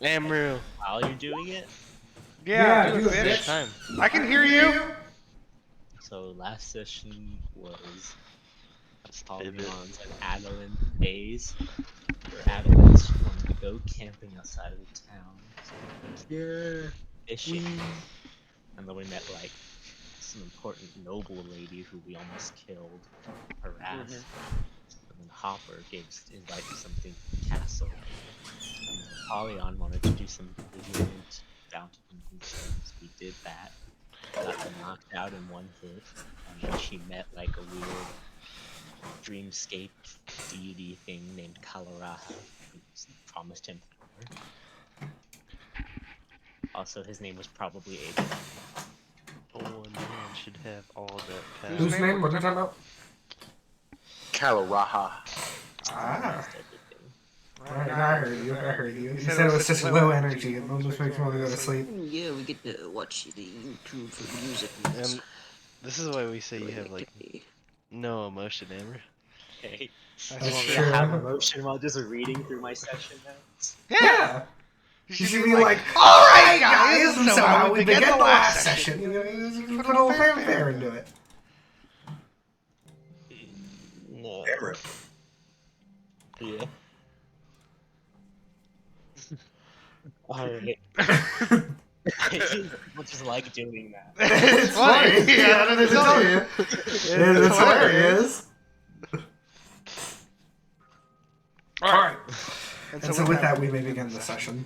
Amru. While you're doing it? Yeah, do do it, it. Next time. I can hear you. So last session was Just Apollion's and Adaline days, where Adaline wanted to go camping outside of the town. So we went fishing. And then we met like some important noble lady who we almost killed, harassed. And then Hopper invited something to the castle. And Apollyon wanted to do some ignorant bounty hunting things. We did that. Got them knocked out in one hit. And then she met like a weird dreamscape deity thing named Kalaraha, who promised him power. Also, his name was probably Abel. Oh, one man should have all that power. Whose name? What are you talking about? Kalaraha. Ah. Everything. Right, I heard you. You said it was such low energy, it almost makes me want to go to sleep. Yeah, we get to watch the YouTube for music. And this is why we say you have like no emotion, Amber. Hey, That's I true. have emotion while just reading through my session notes. Yeah! You should be like, alright guys, and so how we begin the last session. You know, you put a little fanfare into it. No. Amber. Yeah. Alright. People just like doing that. It's funny. Yeah, I don't know to tell you. It's hilarious. Alright. And so with that, we may begin the session.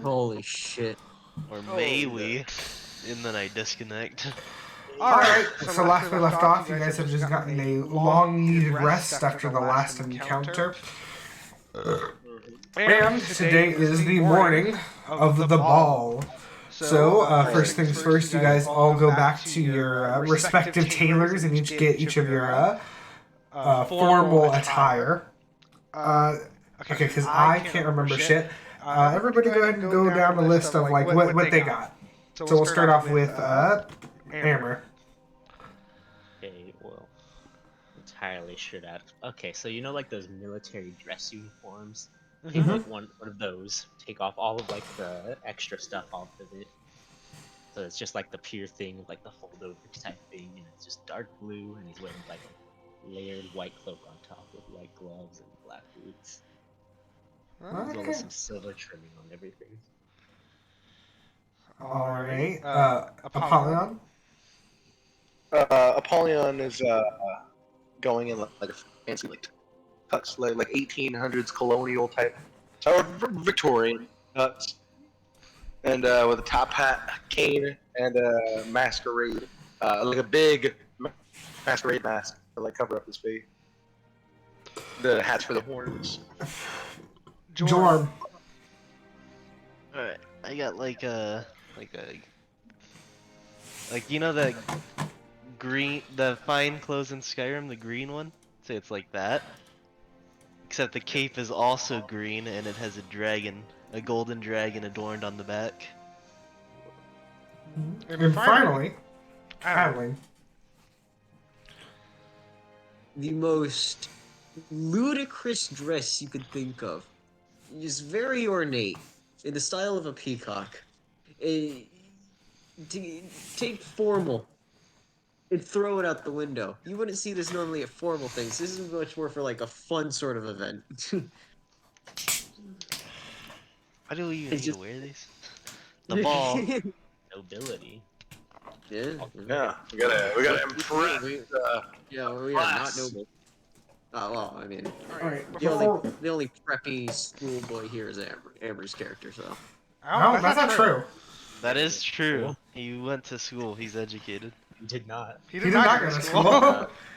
Holy shit. Or may we? And then I disconnect. Alright, so last we left off, you guys have just gotten a long-needed rest after the last encounter. And today is the morning of the ball. So, first things first, you guys all go back to your respective tailors and each get each of your formal attire. Okay, because I can't remember shit. Everybody go ahead and go down the list of like what they got. So we'll start off with Amber. Okay, well, entirely sure that. Okay, so you know like those military dress uniforms? Take like one of those, take off all of like the extra stuff off of it. So it's just like the pure thing of like the fold over type thing, and it's just dark blue, and he's wearing like a layered white cloak on top with white gloves and black boots. As well as some silver trimming on everything. Alright, Apollyon? Apollyon is going in like a fancy like tux, like 1800s colonial type, or Victorian tux, and with a top hat, cane, and a masquerade, like a big masquerade mask to like cover up his face. The hat's for the horns. Jorm. Alright, I got like you know that green, the fine clothes in Skyrim, the green one? Say it's like that. Except the cape is also green and it has a dragon, a golden dragon adorned on the back. And finally, Adaline. The most ludicrous dress you could think of. It's very ornate, in the style of a peacock. Take formal and throw it out the window. You wouldn't see this normally at formal things. This is much more for like a fun sort of event. Why do we even need just- to wear these? The ball. Nobility. Yeah. Yeah, we gotta impress. Yeah, we are not noble. Oh, well, I mean, Alright, the only preppy schoolboy here is Amber's character, so. No, that's not true. That is true. He went to school. He's educated. You did not. He He did not go to school.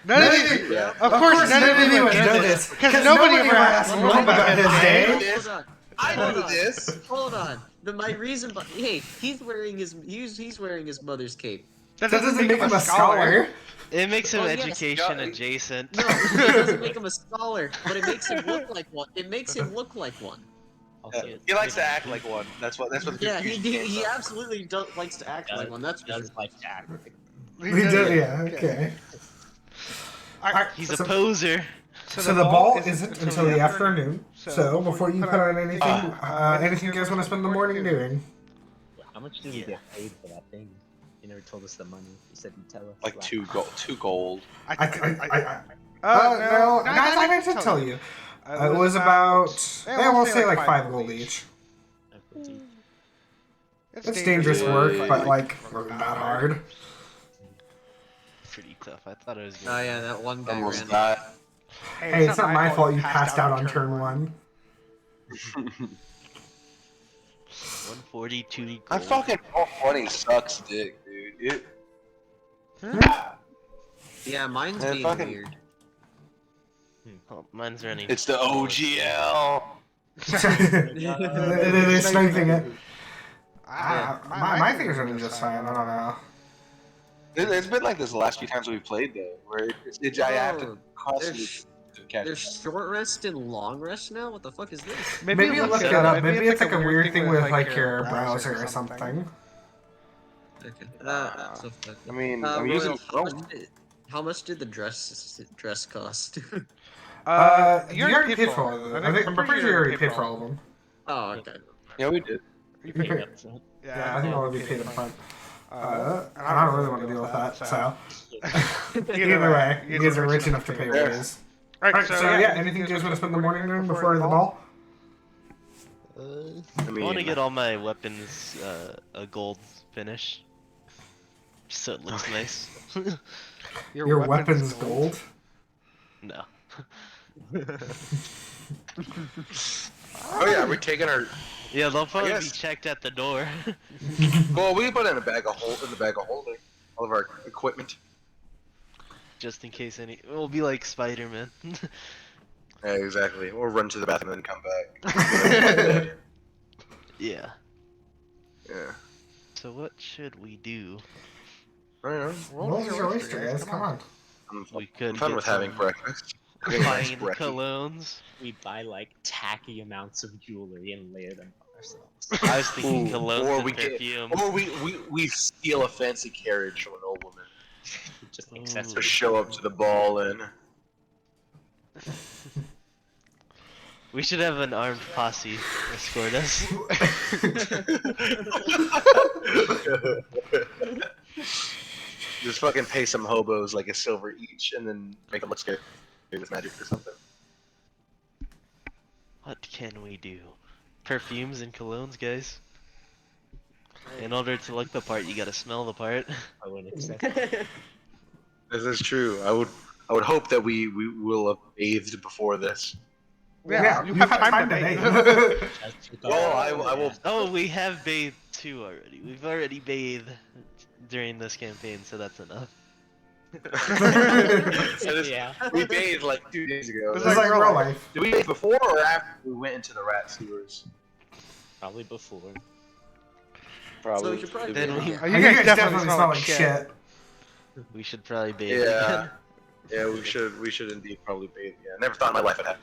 None of you. Yeah. Of course, none of you would know this because nobody ever asked him about his day. Hold on. I Hold know on. this. Hold on. My reason, hey, he's wearing his mother's cape. That That doesn't make him a scholar. It makes him Oh, yes. education adjacent. No, it doesn't make him a scholar, but it makes him look like one. It makes him look like one. Also, He likes to act like one. That's what. That's what. The Yeah, confusion he is. absolutely likes to act like one. That's for sure. does like to act. We did, yeah, okay. He's a poser. So the ball isn't until the afternoon. So, before you put on anything, anything you guys want to spend the morning doing? How much did we get paid for that thing? You never told us the money. You said you'd tell us. Like 2 gold. No, I didn't tell you. It was about, we'll say like 5 gold each. It's dangerous work, but like, not hard. Pretty tough. I thought it was Oh yeah, that one guy Almost ran. died. Hey, it's not my fault you passed out on turn 1. 142 gold. I fucking Roll20 sucks dick, dude. Yeah, mine's Yeah, being fucking- weird. Oh, mine's running. It's the OGL. They're sniping it. My thing's running just fine, I don't know. It's been like this the last few times we've played though, where I have to constantly catch. There's short rest and long rest now? What the fuck is this? Maybe look it up. Maybe it's like a weird thing with like your browser or something. Okay. That's a fuck. I mean, Uh, I'm Royal, using how, how much did the dress cost? You You already paid for all of them. I'm pretty sure you already paid for all of them. Oh, okay. Yeah, we did. You paid up front. Yeah, I think all of you paid up front. I don't really want to deal with that, so. Either way, you guys are rich enough to pay raise. Alright, so yeah, anything you guys want to spend the morning doing before the ball? I want to get all my weapons a gold finish, so it looks nice. Your weapon's gold? No. Oh yeah, we're taking our. Yeah, they'll probably be guess. checked at the door. Well, we put it in a bag of holding all of our equipment. Just in case we'll be like Spider-Man. Yeah, exactly. We'll run to the bathroom and then come back. Yeah. Yeah. So what should we do? I don't know. Roll your oyster, guys, come on. We could I'm fine get with having some breakfast. fine Brekkie. colognes. We buy like tacky amounts of jewelry and layer them on ourselves. I was thinking colognes Or and we get, perfume. or we steal a fancy carriage from an old woman Just Ooh. to accessories. show up to the ball and. We should have an armed posse escort us. Just fucking pay some hobos like a silver each, and then make them look scared with magic or something. What can we do? Perfumes and colognes, guys. In order to look the part, you gotta smell the part. I wouldn't accept. This is true. I would hope that we will have bathed before this. Yeah, you have time to bathe. Well, I will. Oh, we have bathed too already. We've already bathed during this campaign, so that's enough. Yeah. We bathed like 2 days ago. It's like real life. Did we bathe before or after we went into the rat sewers? Probably before. So we should probably Then do we- it. Oh, You guys definitely smell like shit. We should probably bathe Yeah. again. Yeah, we should indeed probably bathe. Yeah, never thought in my life I'd have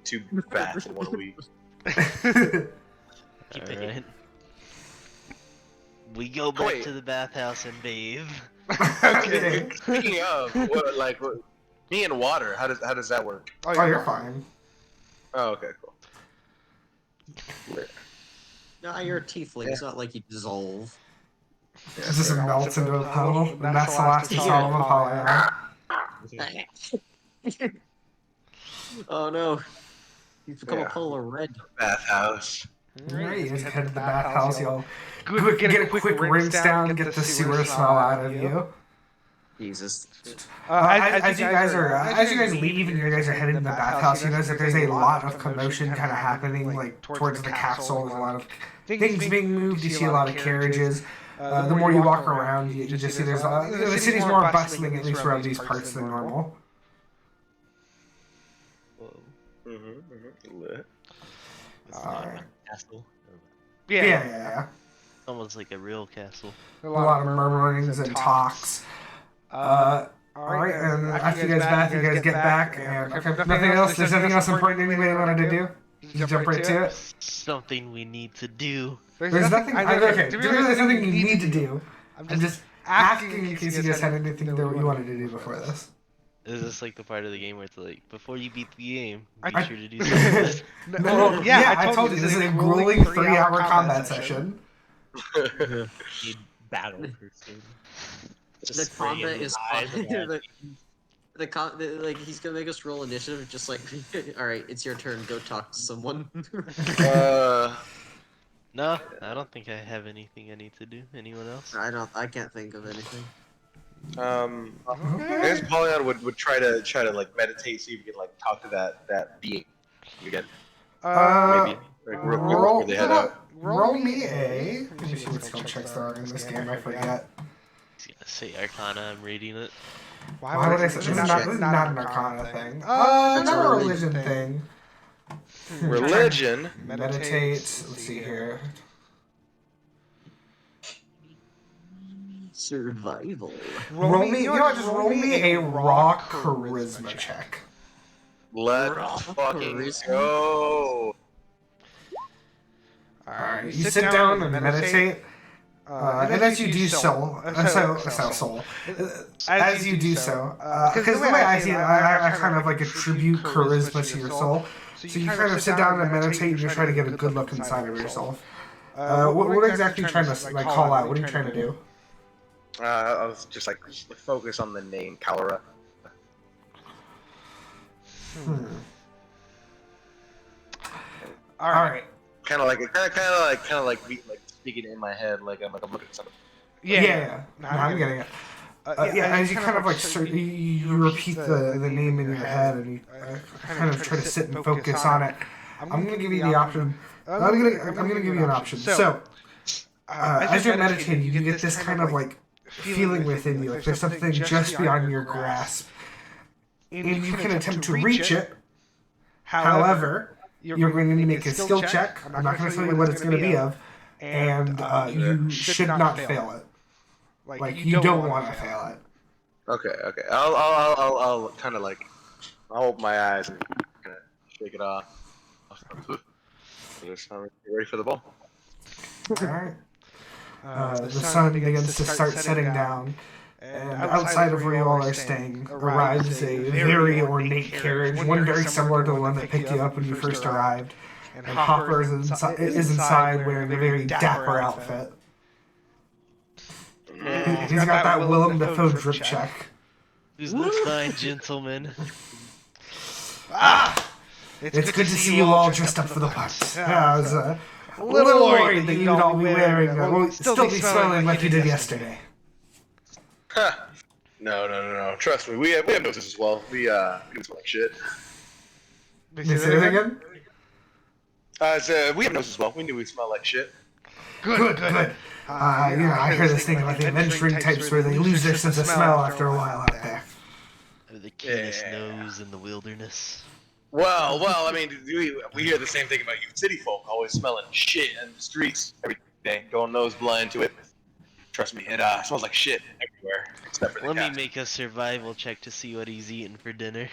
two baths in 1 week. Alright. We go back Wait. to the bathhouse and bathe. Okay. Speaking of, me and water, how does that work? Oh, you're fine. Oh, okay, cool. Nah, you're a tiefling. It's not like you dissolve. It just melts into a puddle, and that's the last you saw of Apollyon. Oh no. You've become Yeah. a polar red. Bathhouse. Alright, you just head to the bathhouse, you'll get a quick rinse down, get the sewer smell out of you. Jesus. As you guys leave and you guys are heading to the bathhouse, you notice that there's a lot of commotion kind of happening, like towards the castle. There's a lot of things being moved. You see a lot of carriages. The more you walk around, you just see the city's more bustling, at least around these parts than normal. Lit. Alright. Castle. Yeah. Almost like a real castle. A lot of murmurings and talks. Alright, and after you guys get back, and nothing else. There's nothing else important anybody wanted to do. You jump right to it. Something we need to do. There's nothing. Okay, there's nothing you need to do. I'm just asking in case you guys had anything that you wanted to do before this. Is this like the part of the game where it's like, before you beat the game, be I- sure to do something? No, yeah, I told you, this is a grueling 3-hour combat session. Need battle person. The combat is like he's gonna make us roll initiative, just like, all right, it's your turn. Go talk to someone. No, I don't think I have anything I need to do. Anyone else? I can't think of anything. I guess Apollyon would try to like meditate, see if he can like talk to that being again. Maybe like, real quick before they head out. Roll me a. Let me see what skill checks there are in this game. I forget. He's gonna say Arcana. I'm reading it. Why would I say this is not an Arcana thing? It's a religion thing. Religion. Meditate. Let's see here. Survival. Roll me. You know what? Just roll me a raw charisma check. Let's fucking go. Alright, you sit down and meditate. And as you do so, as you do so, because the way I see it, I kind of like attribute charisma to your soul. So you kind of sit down and meditate and you try to get a good look inside of yourself. What exactly are you trying to like call out? What are you trying to do? I was just like focus on the name Calora. All right. Kind of like speaking in my head, like I'm looking at something. Yeah. No, I'm getting it. As you kind of like you repeat the name in your head and you kind of try to sit and focus on it. I'm gonna give you the option. I'm gonna give you an option. So, as you're meditating, you get this kind of like feeling within you, like there's something just beyond your grasp, and you can attempt to reach it. However, you're going to make a skill check. I'm not going to tell you what it's going to be of, and you should not fail it. Like you don't want to fail it. Okay. I'll kind of like I'll open my eyes and kind of shake it off. Just ready for the ball. All right. The sun begins to start setting down, and outside of where you all are staying arrives a very ornate carriage, one very similar to the one that picked you up when you first arrived. And Hopper is inside wearing a very dapper outfit. He's got that Willem Dafoe drip check. Who's this fine gentleman? It's good to see you all dressed up for the part. I was a little worried that you'd all be wearing, still be smelling like you did yesterday. No. Trust me, we have noses as well. We can smell like shit. Did you say that again? We have noses as well. We knew we smell like shit. Good. I hear this thing about the adventuring types where they lose their sense of smell after a while out there. The keenest nose in the wilderness. Well, I mean, we hear the same thing about you city folk, always smelling shit in the streets every day, going nose blind to it. Trust me, it smells like shit everywhere, except for the Let cat. me make a survival check to see what he's eating for dinner.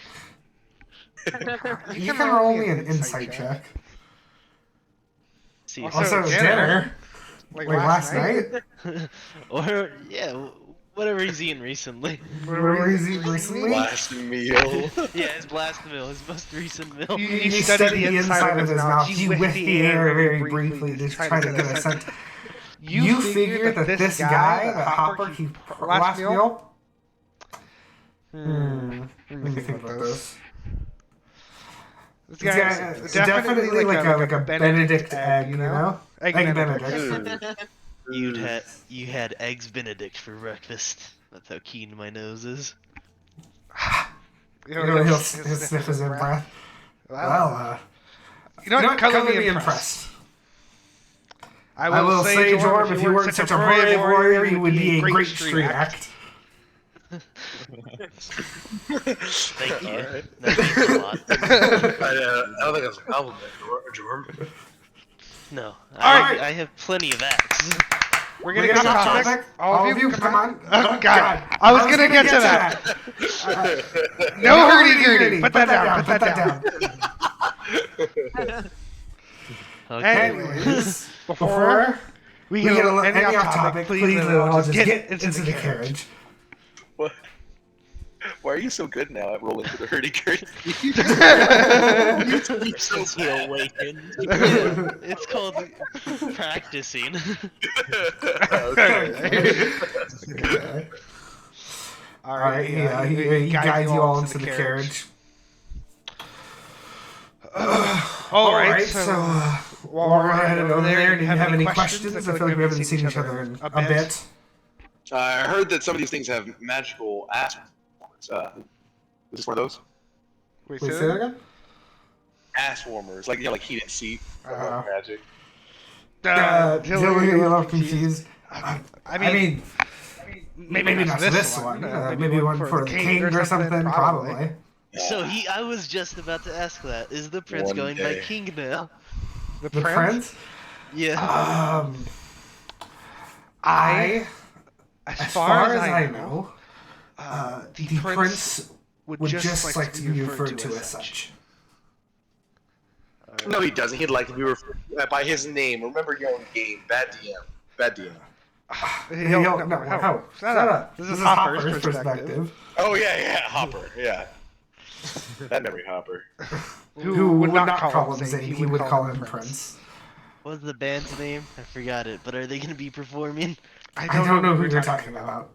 You can roll me an insight check. See if Also, dinner? Like last night? Or, yeah, whatever he's eating recently. Whatever he's eating recently? Last meal. Yeah, his blast meal, his most recent meal. You study the inside of his mouth. You whiff the air very briefly, just trying to get a sense. You figure that this guy, that Hopper, he last meal? Let me think about this. This guy is definitely like a Benedict egg, you know? Egg Benedict. You had eggs Benedict for breakfast. That's how keen my nose is. He'll sniff his own breath. Well, you know what? Color me impressed. I will say, Jorm, if you weren't such a brave warrior, you would be a great street act. Thank you. Right. That means a lot. I don't think that's a compliment, Jorm. No, Alright. I have plenty of acts. We're gonna get off topic. All of you, come on. Oh, God. I was gonna get to that. No hurdy-gurdy. Put that down. Okay. Anyways, before we get any off topic, please, I'll just get into the carriage. What? Why are you so good now at rolling for the hurdy-gurdy? Since he awakened. Yeah, it's called practicing. Okay. Okay. Alright, he guides you all into the carriage. Alright, so while we're headed over there, do you have any questions? I feel like we haven't seen each other in a bit. I heard that some of these things have magical aspects. Is this one of those? Wait, say that again? Ass warmers, like like heated seat, magic. Jill, you're a little confused. I mean, maybe not this one. Maybe one for the king or something, probably. So I was just about to ask that. Is the prince One going day. by king now? The prince? Yeah. As far as I know, the prince would just like to be referred to as such. No, he doesn't. He'd like to be referred to by his name. Remember your own game. Bad DM. Bad DM. No, shut up. This is Hopper's perspective. Oh, yeah, Hopper. Yeah. That memory Hopper. Who would not call him Zane, he would call him Prince. What's the band's name? I forgot it, but are they going to be performing? I don't know who you're talking about.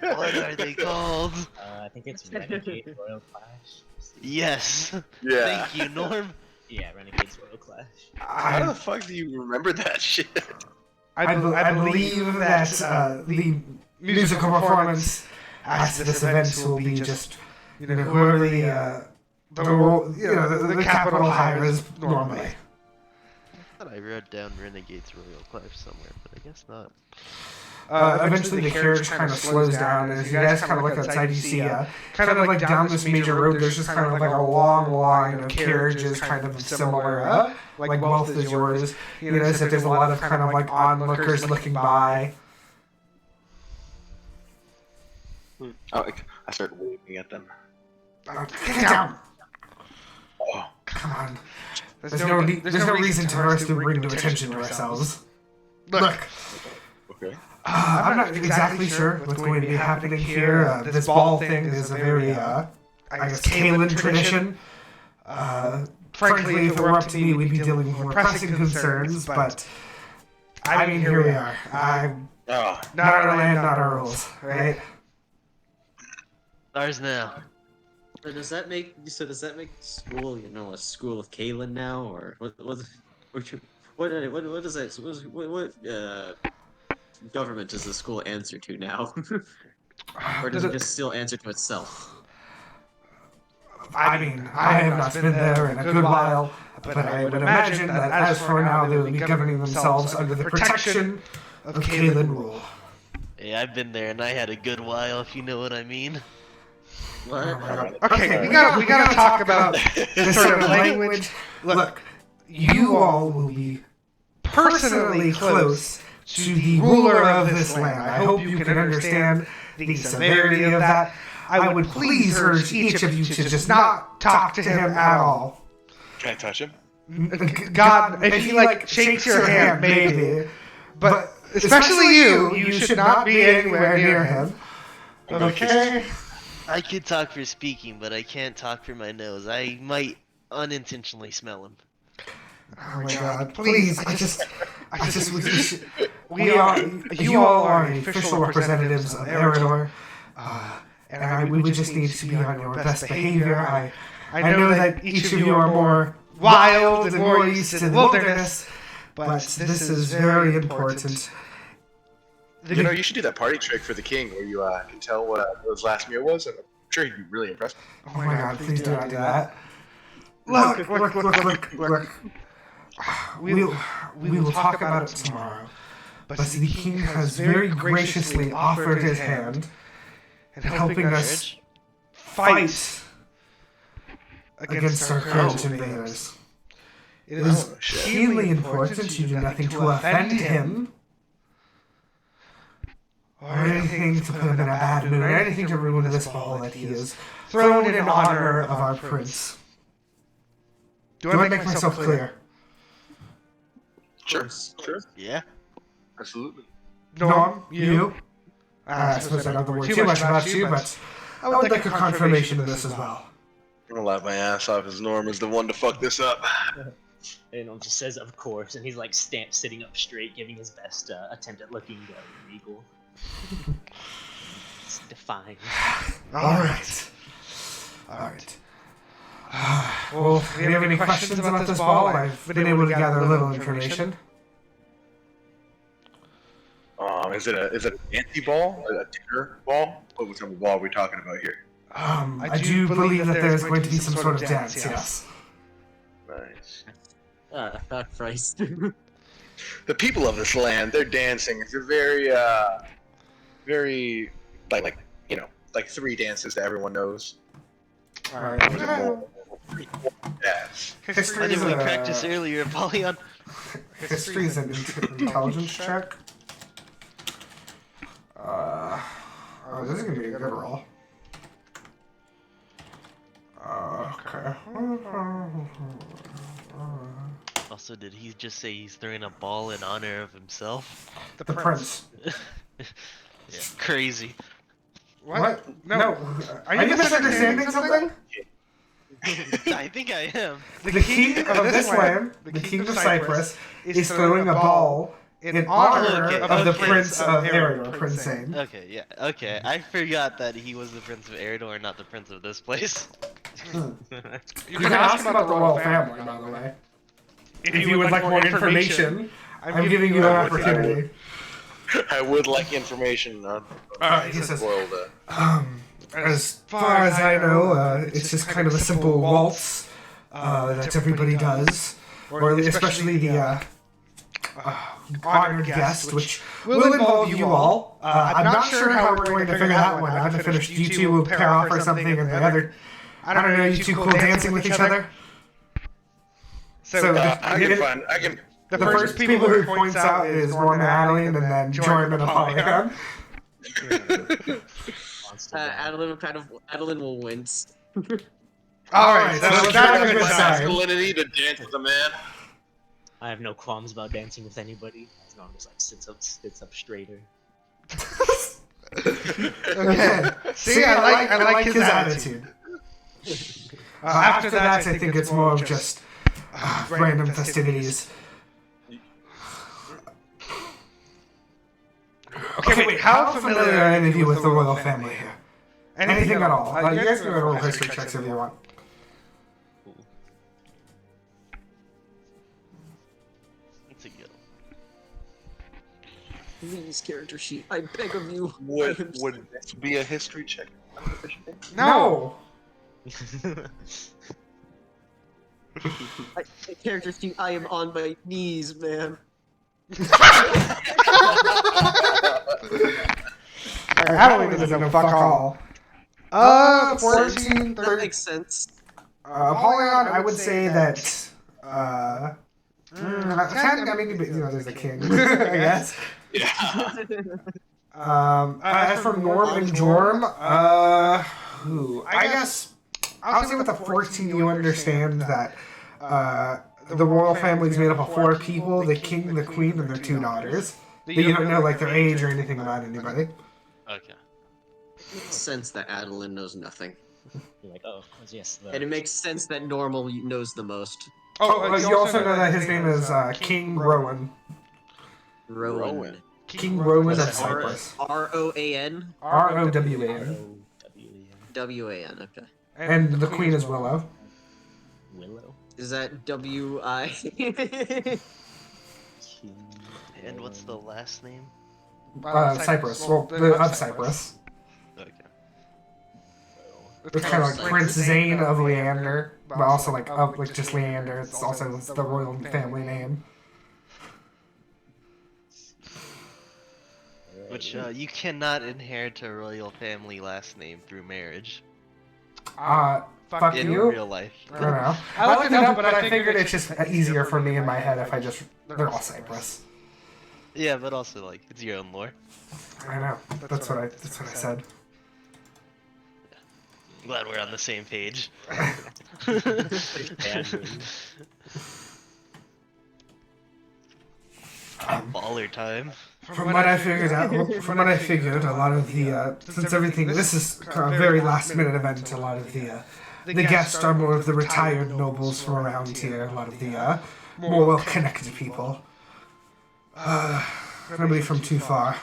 What are they called? I think it's Renegade Royal Clash. Yes. Yeah. Thank you, Norm. Yeah, Renegade's Royal Clash. How the fuck do you remember that shit? I believe that the musical performance at this event will be just whoever the capital hires normally. I thought I wrote down Renegade's Royal Clash somewhere, but I guess not. Eventually the carriage kind of slows down, and as you guys kind of look outside, you see kind of like down this major road, there's just kind of like a long line of carriages kind of similar, like wealth is yours. You notice that there's a lot of kind of like onlookers looking by. Oh, I started waving at them. Get down! Oh. Come on. There's no reason for us to bring to attention to ourselves. Look. Okay. I'm not exactly sure what's going to be happening here. This ball thing is a very, I guess, Kalen tradition. Frankly, if it were up to me, we'd be dealing with more pressing concerns, but I mean, here we are. Not our land, not our rules, right? Ours now. So does that make school, a school of Kalen now, or what is that? What government does the school answer to now, or does it just still answer to itself? I mean, I have not been there in a good while, but I would imagine that as for now, they will be governing themselves under the protection of Kalen rule. Hey, I've been there and I had a good while, if you know what I mean. What? Okay, we gotta talk about this sort of language. Look, you all will be personally close to the ruler of this land. I hope you can understand the severity of that. I would please urge each of you to just not talk to him at all. Can I touch him? God, if he shakes your hand, maybe. But especially you should not be anywhere near him. Okay? I could talk for speaking, but I can't talk for my nose. I might unintentionally smell him. Oh my God! Please, you all are official representatives of Eridor, and we just need to be on your best behavior. I know that each of you are more wild and more used to the wilderness, but this is very important. You should do that party trick for the king, where you can tell what his last meal was, and I'm sure he'd be really impressed. Oh my God! Please do not do that. Look. We will talk about it tomorrow. But the king has very graciously offered his hand in helping us fight against our current invaders. It is keenly important to do nothing to offend him, or anything to put him in a bad mood, or anything to ruin this ball that he has thrown in honor of our prince. Do I make myself clear? Sure. Yeah. Absolutely. Norm, you? I suppose I don't worry too much about you, but I would like a confirmation of this as well. I'm gonna laugh my ass off as Norm is the one to fuck this up. And he just says, "Of course," and he's like sitting up straight, giving his best attempt at looking regal. It's defined. Alright. Well, do you have any questions about this ball? I've been able to gather a little information. Is it a fancy ball? A dinner ball? What type of ball are we talking about here? I do believe that there's going to be some sort of dance, yes. Nice. Fat Christ. The people of this land, they're dancing. It's a very, very, like three dances that everyone knows. Alright. Yes. I History did is we practice earlier, Apollyon? History is an intelligence check. Oh, this is gonna be a good roll. Okay. Also, did he just say he's throwing a ball in honor of himself? The prince. Yeah, crazy. What? No. Are you misunderstanding something? I think I am. The king of this land, the king of Cyprus, is throwing a ball in honor of the Prince of Eridor, Prince Zane. Okay, yeah, okay. I forgot that he was the Prince of Eridor, not the Prince of this place. You can ask about the royal family, by the way. If you would like more information, I'm giving you an opportunity. I would like information on He says, world. as far as I know, it's just kind of a simple waltz that everybody does, or especially the honored guest, which will involve you all. I'm not sure how we're going to figure that one out. I finished, you two will pair off or something, and the other, I don't know, you two cool dancing with each other? So I can. the first people who points out is Nourmal and Adaline, and then Jourmal and Apollyon. Adaline will wince. Alright, that's a good sign. Masculinity to dance with a man. I have no qualms about dancing with anybody. As long as sits up straighter. Okay. See, I like his attitude. After that, I think it's more of just random festivities. Okay, wait, how familiar are any of you with the royal family here? Anything at all? You guys can roll history checks if you want. It's a go. Please, character sheet. I beg of you. Would this be a history check? No! Character sheet. I am on my knees, man. Adaline doesn't know fuck all. 14, That 30. makes sense. Apollyon, I would say that. I mean, there's the king, I guess. Yeah. As for Norm and Jorm, I guess I'll say with the 14, you understand that the royal family is made up of 4 people: the king, the queen, and their 2 daughters. But you don't know like their age or anything about anybody. Okay. It makes sense that Adaline knows nothing. You're like, oh, yes. And it makes sense that Nourmal knows the most. You also know that his name is King Rowan. Rowan. King Rowan of Cyprus. R-O-A-N? R-O-W-A-N. W-A-N, okay. And the queen is Willow. Willow? Is that W-I? And what's the last name? Cyprus. Well, of Cyprus. Okay. It's kind of like Prince Zane of Leander, but also like just Leander. It's also the royal family name. Which, you cannot inherit a royal family last name through marriage. Fuck In you. real life. I don't know. I looked it up, but I figured it's just easier for me in my head if I just... They're all Cyprus. Yeah, but also, like, it's your own lore. I know. That's what I said. I'm glad we're on the same page. Baller time. From what I figured out, a lot of the since everything this is a very last minute event, a lot of the guests are more of the retired nobles from around here, a lot of the more well connected people. Nobody from too far.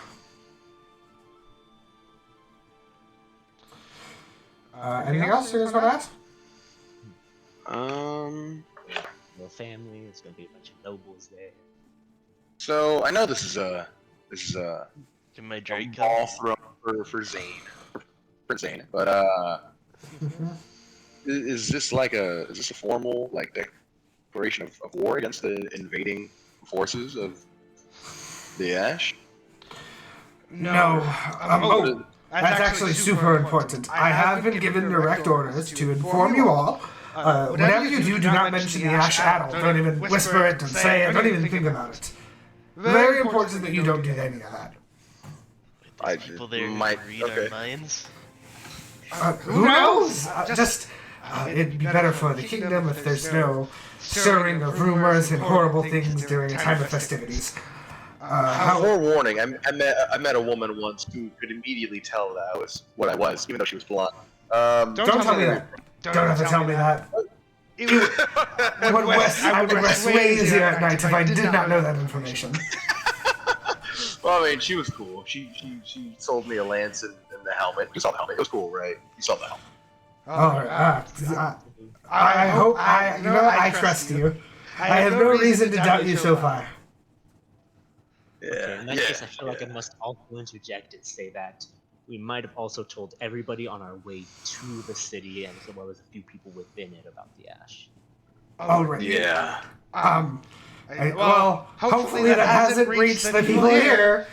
Anything else you guys want to ask? Little family. There's gonna be a bunch of nobles there. So I know this is Can my a Drake ball come? thrown for Zane, for Zane, but is this a formal like declaration of war against the invading forces of the Ash? No. That's actually super important. I have been given direct orders to inform you all. Whatever you do, do not mention the Ash at all. Don't even whisper it, don't say it, don't even think about it. Very important that you don't do any of that. There's people there who might read our minds. Who knows? It'd be better for the kingdom if there's no stirring of rumors and horrible things during a time of festivities. Forewarning, I met a woman once who could immediately tell that I was what I was, even though she was blonde. Don't tell me that. Don't have to tell me that. I would rest way easier at night if I did not know that information. Well, I mean, she was cool. She sold me a lance and the helmet. You saw the helmet. It was cool, right? You saw the helmet. I hope I trust you. I have no reason to doubt you so far. Yeah. Okay, in that case, I feel like I must also interject and say that we might have also told everybody on our way to the city, and as well as a few people within it, about the Ash. Already. Yeah. Well, hopefully that hasn't reached the people here.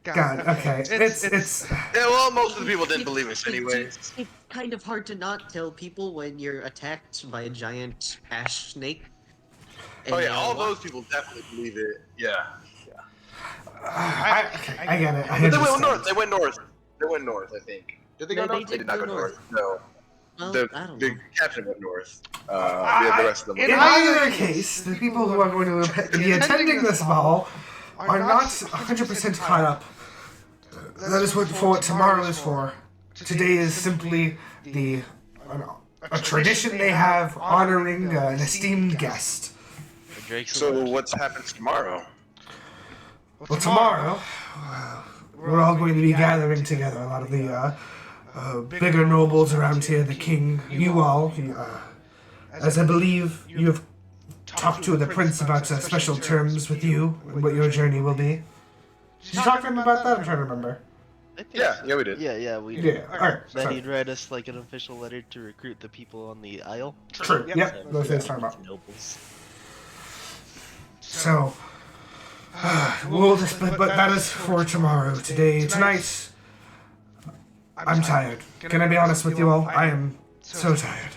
God, okay. It's. Yeah, well, most of the people didn't believe us anyway. It's kind of hard to not tell people when you're attacked by a giant ash snake. Oh yeah, all those people definitely believe it. Yeah. I get it. But they went north. They went north, I think. Did they go No, north? They did not go north. No. Well, I don't The know. captain went north. The rest of them went In north. either case, the people who are going to be attending this ball are not 100% caught up. That is what tomorrow is for. Today is simply a tradition they have honoring an esteemed guest. So what's happens tomorrow? Well, tomorrow, we're all going to be gathering together. A lot of the bigger nobles around here, the king, you all, as I believe you have talked to the prince about special terms with you and what your journey will be. Did you talk to him about that? I'm trying to remember. Yeah, we did. Yeah, we Yeah, did. alright. Then he'd write us like an official letter to recruit the people on the Isle. True. Yep, those things talking about. Nobles. So, we'll just, but that is for tomorrow. Tonight, I'm tired. Can I be honest with you all? I am so tired.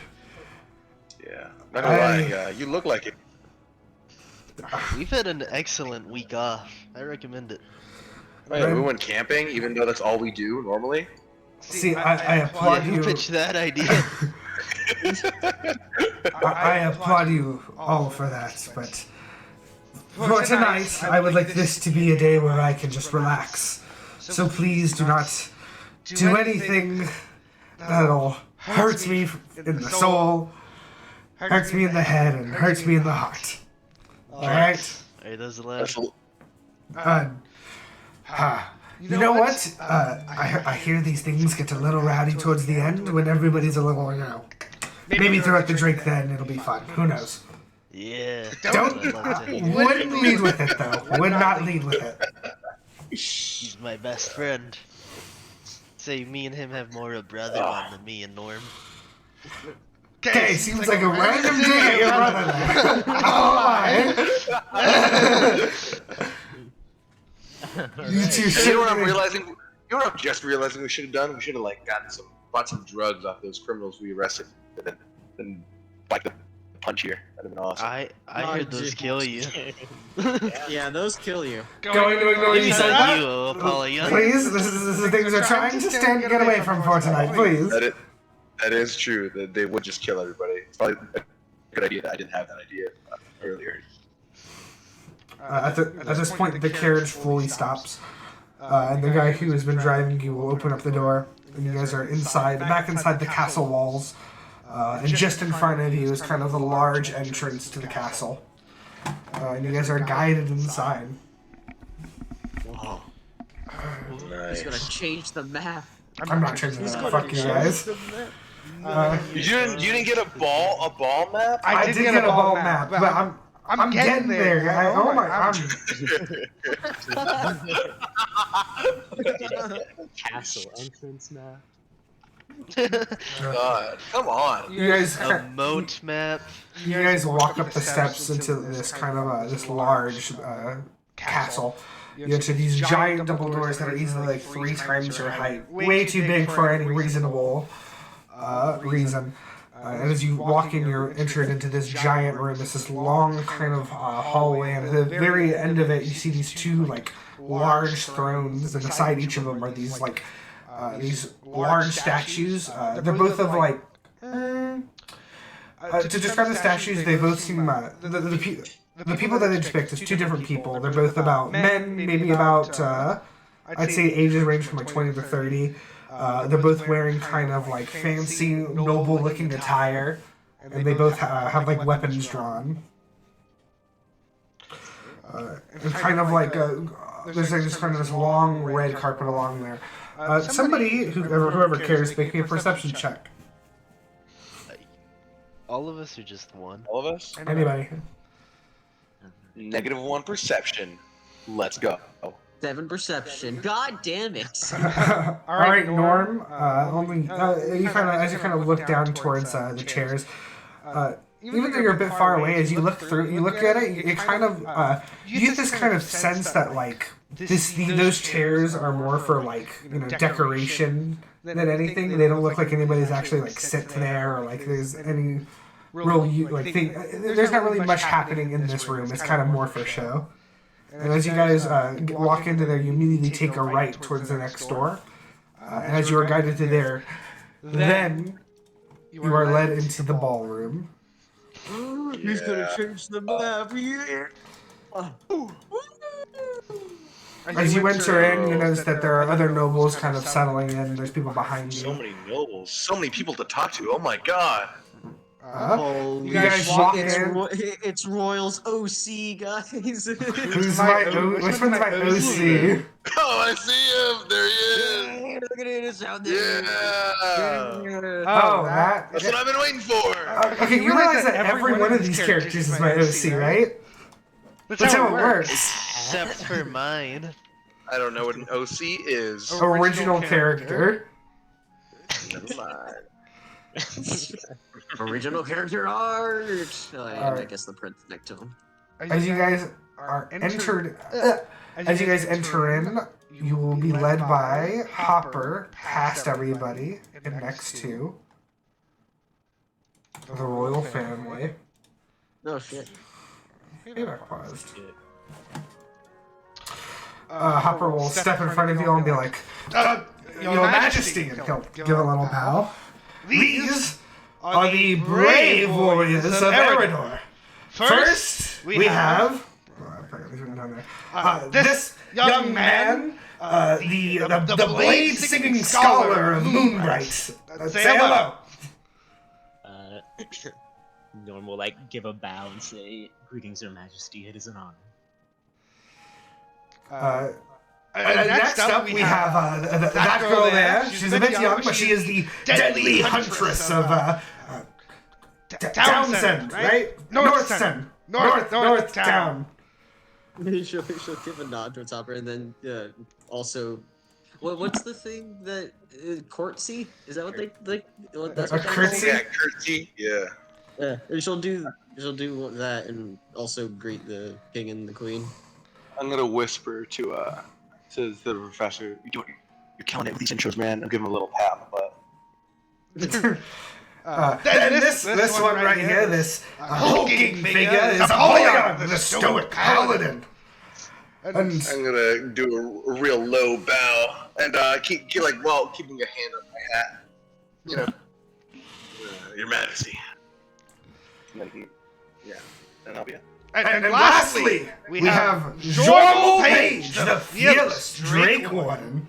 Yeah. Not gonna lie, you look like it. We've had an excellent week off. I recommend it. We went camping, even though that's all we do normally. See, I applaud Who you. pitched that idea? I applaud you all for that, but for tonight, I would like this to be a day where I can just relax. So please do not do anything that'll hurt me in the soul, hurts me in the head, and hurts me in the heart. Alright? Alright, those 11. You know what? I hear these things get a little rowdy towards the end when everybody's a little, maybe throw out the drink then, it'll be fun. Who knows? Yeah. Wouldn't lead with it, though. Would not lead with it. He's my best friend. Say me and him have more of brother bond than me and Norm. Okay, seems like a random dig at your brother there. Oh my. You two should. You know what I'm realizing? You know what I'm just realizing we should have done? We should have bought some drugs off those criminals we arrested, and then like the punch here. That'd have been awesome. I heard those kill you. Yeah, those kill you. Going to ignore you said that? You, Apollyon. Please, this is the things we're trying to stand and get away from for tonight, please. That is true. That they would just kill everybody. It's probably a good idea that I didn't have that idea earlier. At this point, the carriage fully stops, and the guy who has been driving you will open up the door, and you guys are back inside the castle walls. And just in front of you is kind of the large entrance to the castle. And you guys are guided inside. Whoa. Nice. He's gonna change the map. I'm not changing that. Fuck you guys. You didn't get a ball map? I did get a ball map, but I'm getting there. Castle entrance map. God, come on. You guys, A moat map. you guys walk up the steps into this kind of this large castle. You enter these giant double doors that are easily like 3 times your height, way too big for any reasonable reason. And as you walk in, you're entered into this giant room. It's this long kind of hallway, and at the very end of it, you see these 2 like large thrones, and beside each of them are these like these large statues. They're both of like to describe the statues, they both seem the people that they depict as 2 different people. They're both about men, maybe about I'd say ages range from like 20 to 30. They're both wearing kind of like fancy, noble-looking attire, and they both have like weapons drawn. And kind of like there's like this kind of this long red carpet along there. Somebody, whoever cares, make me a perception check. All of us or just one? All of us? Anybody? -1 perception. Let's go. 7 perception. God damn it. All right, Norm. You as you kind of look down towards the chairs. Even though you're a bit far away, as you look at it, it kind of you get this kind of sense that like those chairs are more for like decoration than anything. They don't look like anybody's actually like sit there or like there's any real there's not really much happening in this room. It's kind of more for show. And as you guys walk into there, you immediately take a right towards the next door. And as you are guided to there, then you are led into the ballroom. He's gonna change the map. Yeah. As you enter in, you notice that there are other nobles kind of settling in. There's people behind So you. many nobles. So many people to talk to. Oh my god. Holy You guys walk shit, in. it's Royals OC, guys. Which one's my OC? Oh, I see him. There he is. Yeah, look at it, it's out there. Yeah. Oh, that. That's what I've been waiting for. Okay, you realize that every one of these characters is my OC, right? That's how it works. Except for mine. I don't know what an OC is. Original character. Never mind. Original character art. Oh, and I guess the print next to him. As you guys are entered, as you guys enter in, you will be led by Hopper past everybody and next to the royal family. Oh shit. Maybe I paused. Hopper will step in front of you and be like, Your Majesty, and he'll give a little bow. These are the brave warriors of Eridor. First, we have this young man, the blade-singing scholar of Moonbright. Say hello. Norm will like give a bow and say, "Greetings, Your Majesty. It is an honor." Next up, we have that girl there. She's a bit young, but she is the deadly huntress of Townsend, right? Northsend. North Town. she'll give a nod towards Hopper, and then also, what's the thing that courtesy? Is that what they like? That's what curtsy? Yeah, curtsy. Yeah. Yeah, she'll do that, and also greet the king and the queen. I'm gonna whisper to the professor. You're killing it with these intros, man. I'll give him a little pat on the butt. This one right here, this hulking figure is Apollyon, the stoic paladin. And I'm gonna do a real low bow and keeping your hand on my hat. Your Majesty. And then and I'll be And lastly, we have Jourmal Paej, the fearless Drakewarden.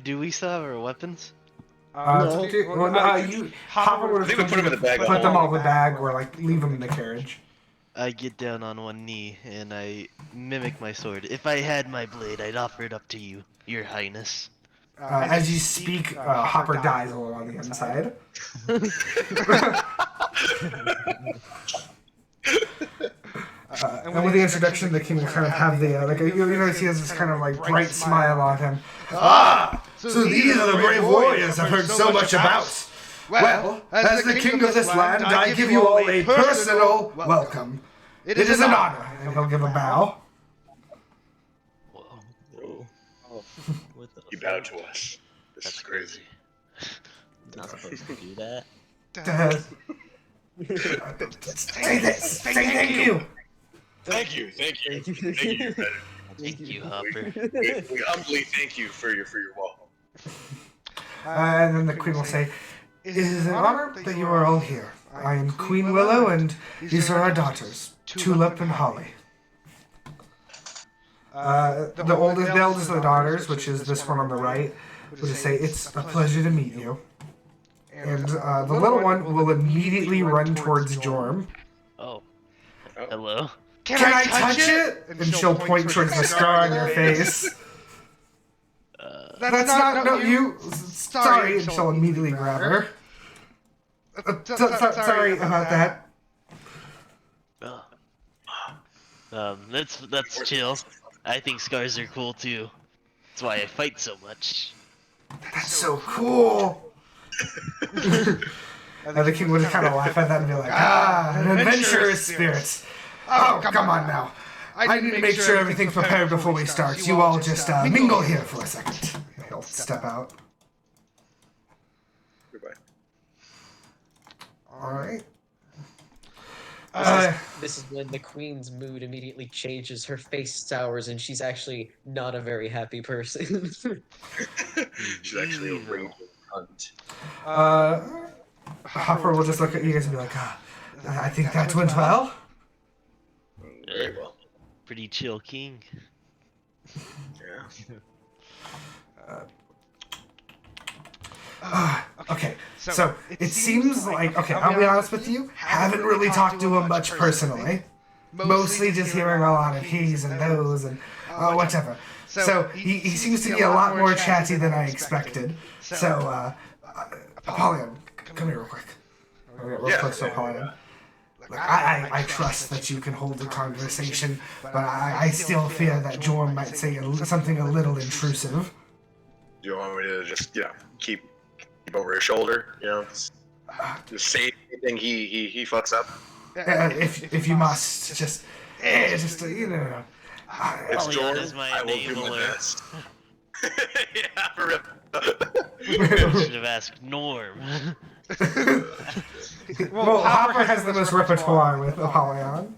Do we still have our weapons? No. You Hopper would I think we put them in the bag. put them all in the bag or like leave them in the carriage. I get down on one knee and I mimic my sword. If I had my blade, I'd offer it up to you, your highness. As you speak, Hopper dies a little on the inside. And with the introduction, the king will kind of have the you notice he has this kind of like bright smile on him. So these are the brave warriors I've heard so much about. Well, as the king of this land, I give you all a personal welcome. It is an honor, and he'll give a bow. Whoa. What the You bow to us. This That's is crazy. Not supposed to do that. Say this. Say thank you. Thank you. Thank you. Thank you, Hopper. We humbly thank you for your welcome. And then the queen will say, "It is an honor that you are all here. I am Queen Willow, and these are our daughters, Tulip and Holly." The eldest of the daughters, which is this one on the right, will just say, "It's a pleasure to meet you." And the little one will immediately run towards Jorm. Oh. Hello? Can I touch it? And she'll point towards the scar on your face. That's not no you. Sorry, and she'll immediately grab her. Sorry about that. That's chill. I think scars are cool too. That's why I fight so much. That's so cool. And the king would kind of laugh at that and be like, an adventurous spirit. Oh, come on now. I need to make sure everything's prepared before we start. You all just mingle here for a second. He'll step out. Goodbye. Alright. This is when the queen's mood immediately changes. Her face sours, and she's actually not a very happy person. She's actually a raging cunt. Hopper will just look at you guys and be like, I think that went well. Very well. Pretty chill king. Yeah. Okay, so it seems like, I'll be honest with you, haven't really talked to him much personally. Mostly just hearing a lot of he's and those and whatever. So he seems to be a lot more chatty than I expected. So, Apollyon, come here real quick. Real close to Apollyon. Look, I trust that you can hold the conversation, but I still fear that Jorm might say something a little intrusive. Do you want me to just, keep over his shoulder, just say anything he fucks up? If you must, just It's Jordan Jordan. is my I will do my enabler. best. Yeah, for real. Should have asked Norm. Well, Hopper has the most repertoire with Apollyon.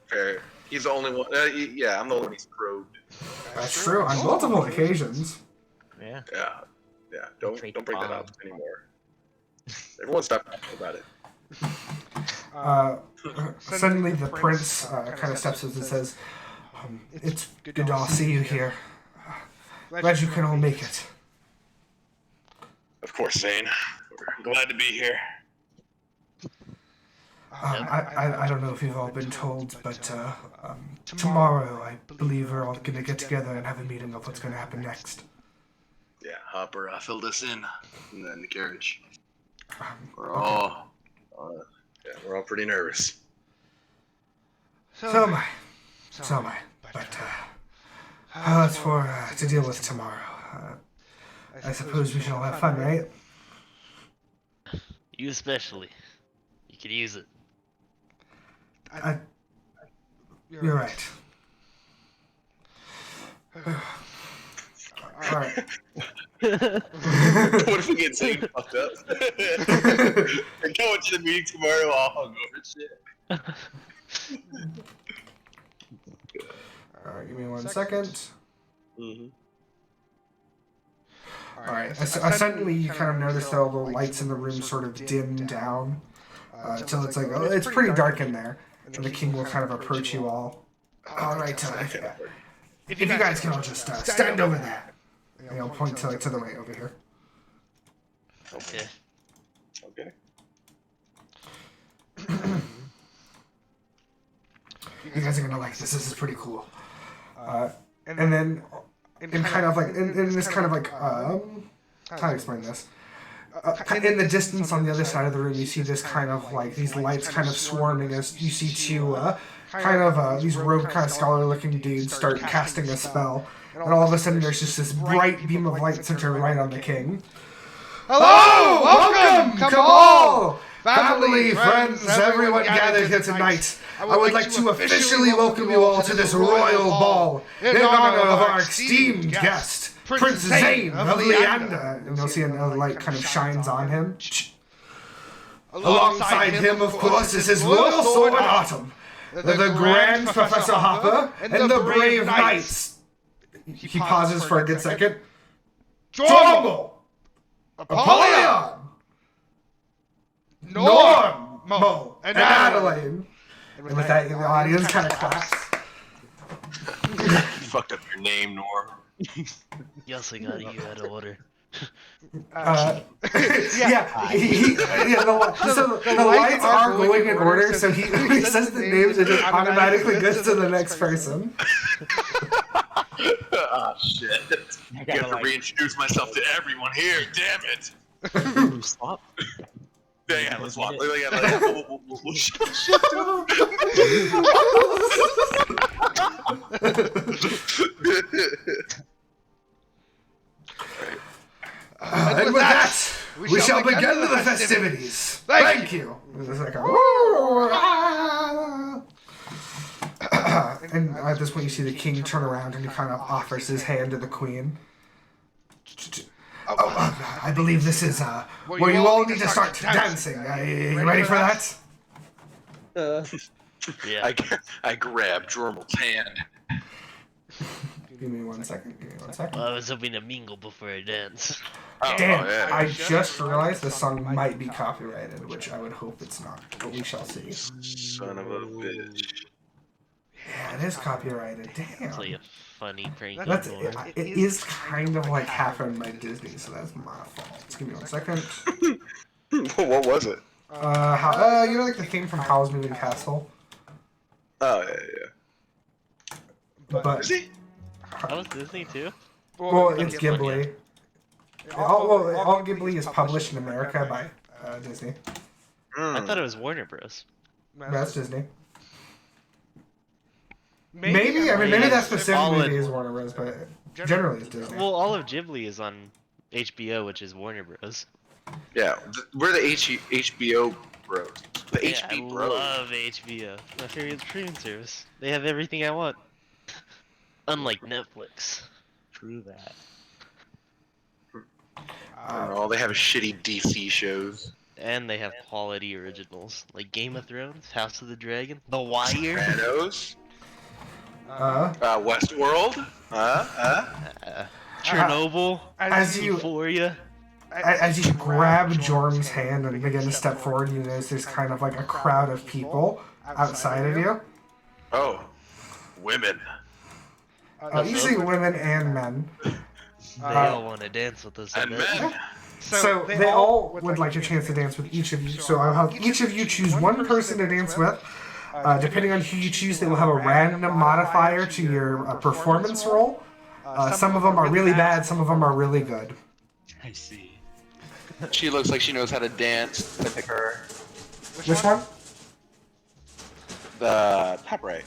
Fair. He's the only one. I'm the only one he's probed. That's true, on multiple occasions. Yeah. Yeah. Don't bring that up anymore. Everyone stop talking about it. Suddenly the prince kind of steps up and says, "It's good to all see you here. Glad you can all make it." Of course, Zane. We're glad to be here. I don't know if you've all been told, but tomorrow I believe we're all going to get together and have a meeting of what's going to happen next. Yeah, Hopper filled us in the carriage. We're all pretty nervous. So am I. But that's to deal with tomorrow. I suppose we should all have fun, right? You especially. You could use it. You're right. Alright. What if we get Zane fucked up? We're going to the meeting tomorrow all hungover shit. Alright, give me 1 second. Mm-hmm. Alright, suddenly you kind of notice that all the lights in the room sort of dim down. till it's like, oh, it's pretty dark in there. And the king will kind of approach you all. All right, if you guys can all just stand over there. And he'll point to the right over here. Okay. Okay. You guys are gonna like this. This is pretty cool. And then, in kind of like, in this kind of like, how do I explain this? In the distance on the other side of the room, you see this kind of like these lights kind of swarming as you see two these robed kind of scholar-looking dudes start casting a spell, and all of a sudden there's just this bright beam of light centered right on the king. Hello! Welcome! Come all! Family, friends, everyone gathered here tonight. I would like to officially welcome you all to this royal ball in honor of our esteemed guest, Prince Zane of Leander. And you'll see another light kind of shines on him. Alongside him, of course, is his loyal sword Autumn, the Grand Professor Hopper, and the brave knights. He pauses for a good second. Jourmal, Apollyon, Nourmal, and Adaline. And with that, the audience kind of claps. You fucked up your name, Norm. Yes, I got you out of order. The lights are going in order, so he says the names and just automatically goes to the next person. Ah, shit. I have to reintroduce myself to everyone here, damn it. Swap. Yeah, let's walk. We'll And with that, we shall begin the festivities. Thank you. It's like and at this point, you see the king turn around and he kind of offers his hand to the queen. I believe this is where you all need to start dancing. Are you ready for that? Yeah. I grabbed Jourmal's hand. Give me 1 second. Well, I was hoping to mingle before I dance. Damn, yeah. I just realized the song might be copyrighted, which I would hope it's not, but we shall see. Son of a bitch. Yeah, it is copyrighted. Damn. Play a funny prank. It is kind of like half owned by Disney, so that's my fault. Just give me 1 second. What was it? You know, like the theme from Howl's Moving Castle? Oh, yeah. But, Is he? That was Disney too? well, it's Ghibli. All Ghibli is published in America by Disney. I thought it was Warner Bros. That's Disney. Maybe that specific movie is Warner Bros, but generally it's Disney. Well, all of Ghibli is on HBO, which is Warner Bros. Yeah, we're the HBO bros. The Yeah, HB I bros. love HBO. My favorite streaming service. They have everything I want. Unlike Netflix. True that. I don't know, they have shitty DC shows. And they have quality originals. Like Game of Thrones, House of the Dragon, The Wire, Sopranos. Westworld. Chernobyl, As you Euphoria. as you grab Jorm's hand and begin to step forward, you notice there's kind of like a crowd of people outside of you. Oh, women. Usually women and men. They all want to dance with us. I And bet. men. So they all would like a chance to dance with each of you. So I'll have each of you choose one person to dance with. Depending on who you choose, they will have a random modifier to your performance roll. Some of them are really bad, some of them are really good. I see. She looks like she knows how to dance. I pick her. Which one? The top right.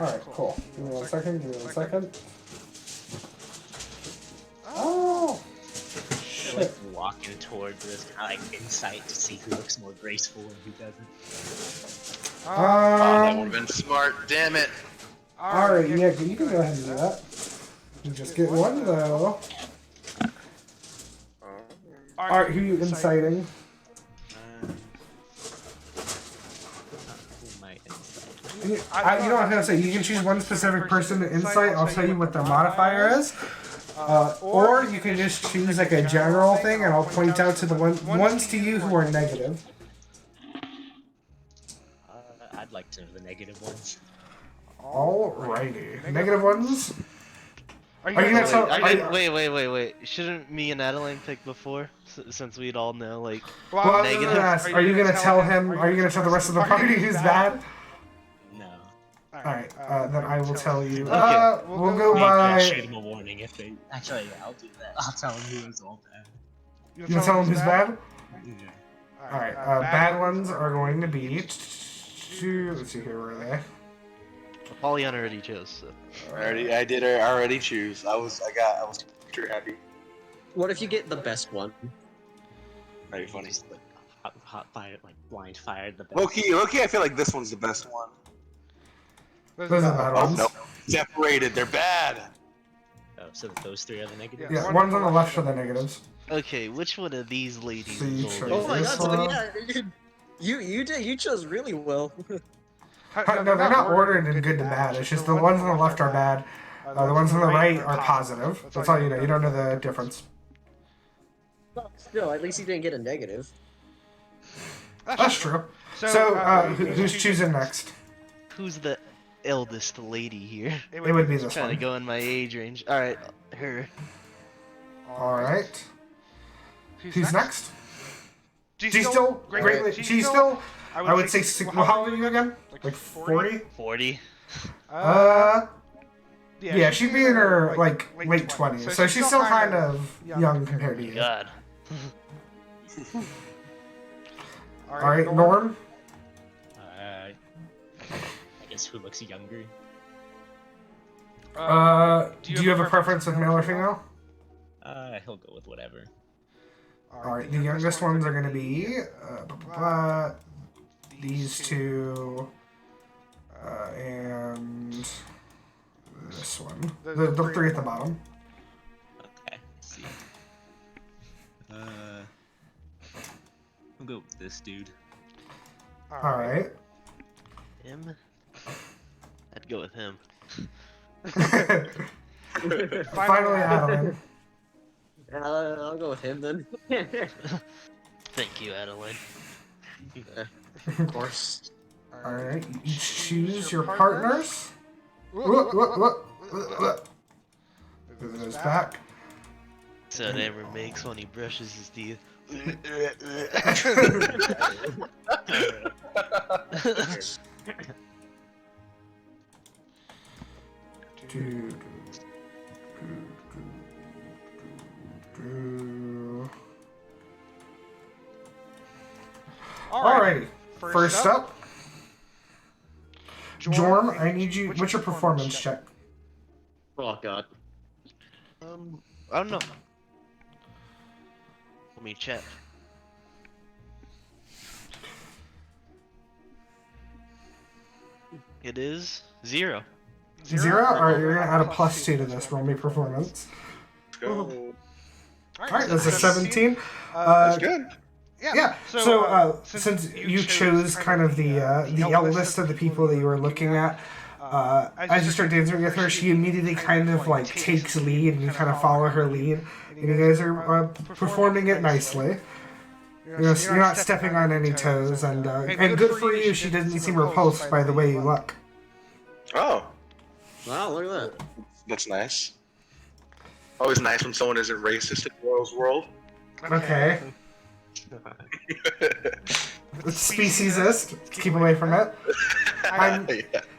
Alright, cool. Give me 1 second, Oh! They're like walking towards this kind of like insight to see who looks more graceful and who doesn't. Oh, that would have been smart. Damn it. Alright, yeah, you can go ahead and do that. You just get one though. Alright, who are you inciting? Who might incite? You know what I'm gonna say? You can choose one specific person to insight. I'll tell you what their modifier is. Or you can just choose like a general thing, and I'll point out to the ones to you who are negative. to the negative ones. Alrighty. Negative ones. Are you Are you gonna gonna tell? I are mean, you- wait. Shouldn't me and Adaline pick before? Since we'd all know, like, Well, I was negative. gonna ask, are you gonna tell him? Are you gonna tell the rest of the party who's bad? No. Alright, then I will tell you. Okay. We'll go Maybe I'll shoot by. them a warning if they. Actually, yeah, I'll do that. I'll tell them who is all bad. You'll tell him who's bad? Yeah. Alright, bad ones are going to be. Let's see here, where are they? Apollyon already chose. So. I did already choose. I was pretty happy. What if you get the best one? Very funny. Just, like, hot fire, like blind fired the best. Loki, I feel like this one's the best one. Those are the bad Oh ones. no, separated. They're bad. Oh, so those three are the negatives? Yeah, one's on the left for the negatives. Okay, which one of these ladies So you is chose Oh older? my This god, so one? yeah, you chose really well. No, they're not ordered in good to bad. It's just the ones on the left are bad. The ones on the right are positive. That's all you know. You don't know the difference. Still, at least you didn't get a negative. That's true. So, who's choosing next? Who's the eldest lady here? It would be this Trying to one. go in my age range. Alright, her. Alright. Who's next? She's still greatly. She's still. I would say. Well, how old are you again? Like 40? 40. Yeah, she'd be in her like late 20s. So she's still kind of young compared to you. God. Alright, Norm. I guess who looks younger? Do you have a preference of male or female? He'll go with whatever. Alright, the youngest ones are gonna be these two, and this one. The three at the bottom. Okay, let's see. We'll go with this dude. Alright. Him? I'd go with him. Finally, Adaline. I'll go with him then. Thank you, Adaline. Of course. Alright, you each choose your partners. Move those back. So it ever makes when he brushes his teeth. Alrighty, first up, Jorm, I need you. What's your performance check? Oh god. I don't know. Let me check. It is 0. 0? Alright, you're gonna add a +2 to this. Roll me performance. Go. Alright, that's a 17. That's good. Yeah. So, since you chose kind of the eldest of the people that you were looking at, as you start dancing with her, she immediately kind of like takes lead, and you kind of follow her lead, and you guys are performing it nicely. You're not stepping on any toes, and good for you. She doesn't seem repulsed by the way you look. Oh, Wow, look at that. that's nice. Always nice when someone isn't racist in Royal's world. Okay. It's speciesist. Keep away from it. Yeah.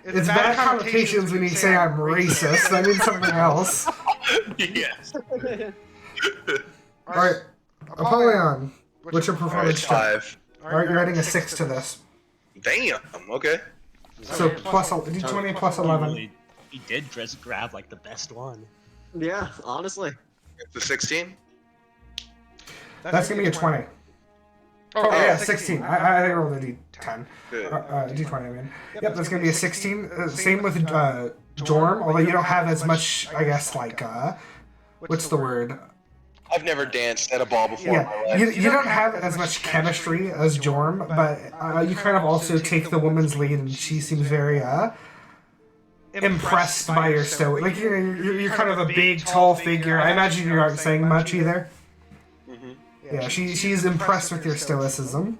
It's bad connotations when you say I'm racist. I mean something else. Yes. Alright, Apollyon, what's your performance check? 5. Alright, you're adding a 6 to this. Damn. Okay. So plus D20 plus 11. He did just grab like the best one. Yeah, honestly. The 16. That's gonna be a 20. Oh yeah, 16. I rolled a D10. Good. D20, I mean. Yep, that's gonna be a 16. Same with Jorm, although you don't have as much, I guess, like, what's the word? I've never danced at a ball before in my Yeah, life. you don't have as much chemistry as Jorm, but you kind of also take the woman's lead, and she seems very, impressed by your stoic. Like, you're kind of a big, tall figure. I imagine you aren't saying much either. Mm-hmm. Yeah, she's impressed with your stoicism.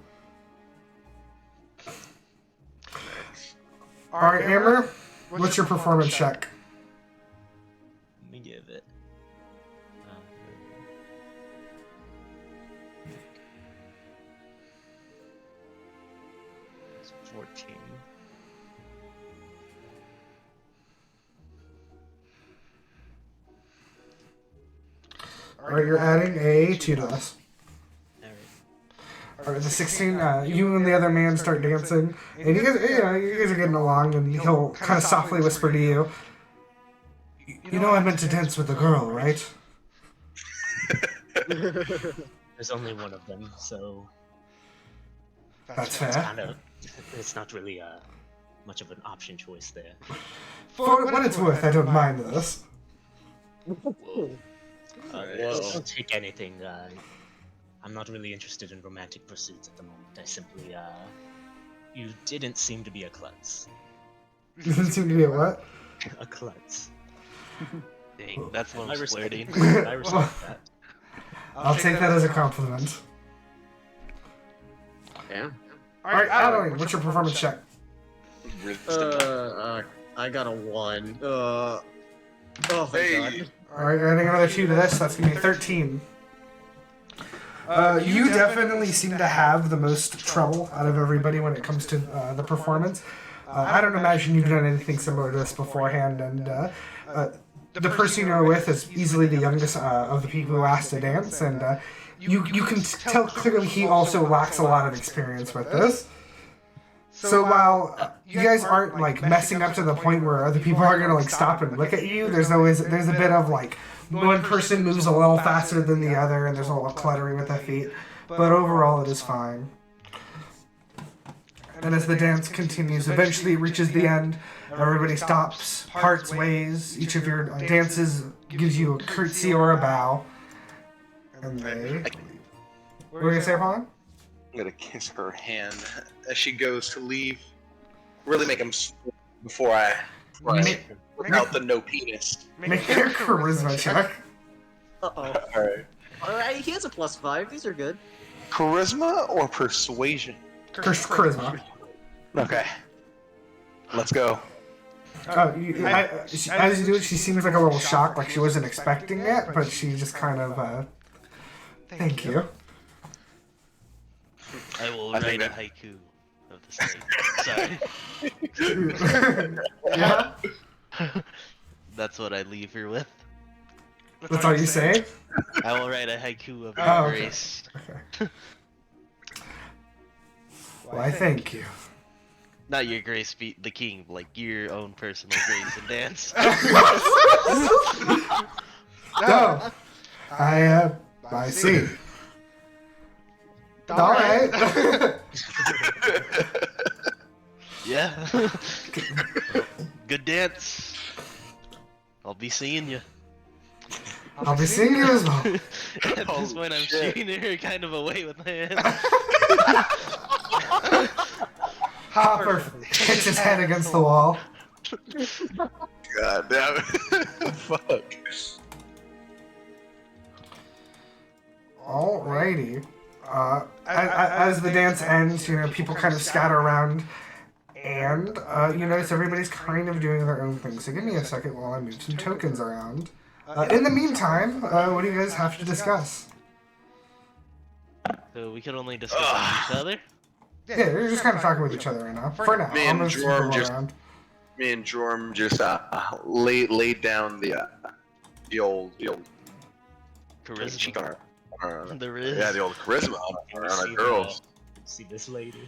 Alright, Amber, what's your performance check? Let me give it. It's 14. Alright, you're adding a 2 to this. Alright, the 16, you and the other man start dancing, and you guys are getting along, and he'll kind of softly whisper to you, "You know I meant to dance with a girl, right?" There's only one of them, so That's it's fair. kind of it's not really much of an option choice there. For what it's worth, I don't mind this. Don't take anything. I'm not really interested in romantic pursuits at the moment. I simply, you didn't seem to be a klutz. Doesn't seem to be a what? A klutz. Dang, that's what I'm flirting. I respect that. I'll take that as a compliment. Yeah. Alright, Adaline, what's your performance check? I got a 1. Oh my god. Alright, adding another 2 to this, that's gonna be 13. You definitely seem to have the most trouble out of everybody when it comes to the performance. I don't imagine you've done anything similar to this beforehand, and the person you're with is easily the youngest of the people who asked to dance, and you can tell clearly he also lacks a lot of experience with this. So while you guys aren't like messing up to the point where other people are gonna like stop and look at you, there's a bit of like one person moves a little faster than the other, and there's a little cluttering with their feet. But overall, it is fine. And as the dance continues, eventually it reaches the end. Everybody stops, parts ways. Each of your dances gives you a curtsy or a bow. And they... What were you gonna say, Apollyon? I'm gonna kiss her hand as she goes to leave. Really make him before I work out the no penis. Make your charisma check. Uh-oh. Alright. Alright, he has a +5. These are good. Charisma or persuasion? Charisma. Okay. Let's go. As you do it, she seems like a little shocked, like she wasn't expecting it, but she just kind of, thank you. I will write a haiku of the same. Sorry. Yeah? That's what I leave her with. That's all you say? I will write a haiku of Oh, your okay. grace. Okay. Why, thank you. Not your grace, be the king, like your own personal grace and dance. No. I see. Alright. Yeah. Good dance. I'll be seeing you. I'll be seeing you as well. At this point, I'm shooting her kind of away with my hand. Hopper hits his head against the wall. God damn it. Fuck. Alrighty. As the dance ends, people kind of scatter around, and you notice everybody's kind of doing their own thing. So give me a second while I move some tokens around. In the meantime, what do you guys have to discuss? So we can only discuss with each other? Yeah, you're just kind of talking with each other right now. For now, Me I'll and move some Jorm people just- around. Me and Jorm just laid down the old cheek Charisma. on her. The riz. Yeah, the old charisma on our girls. See this lady?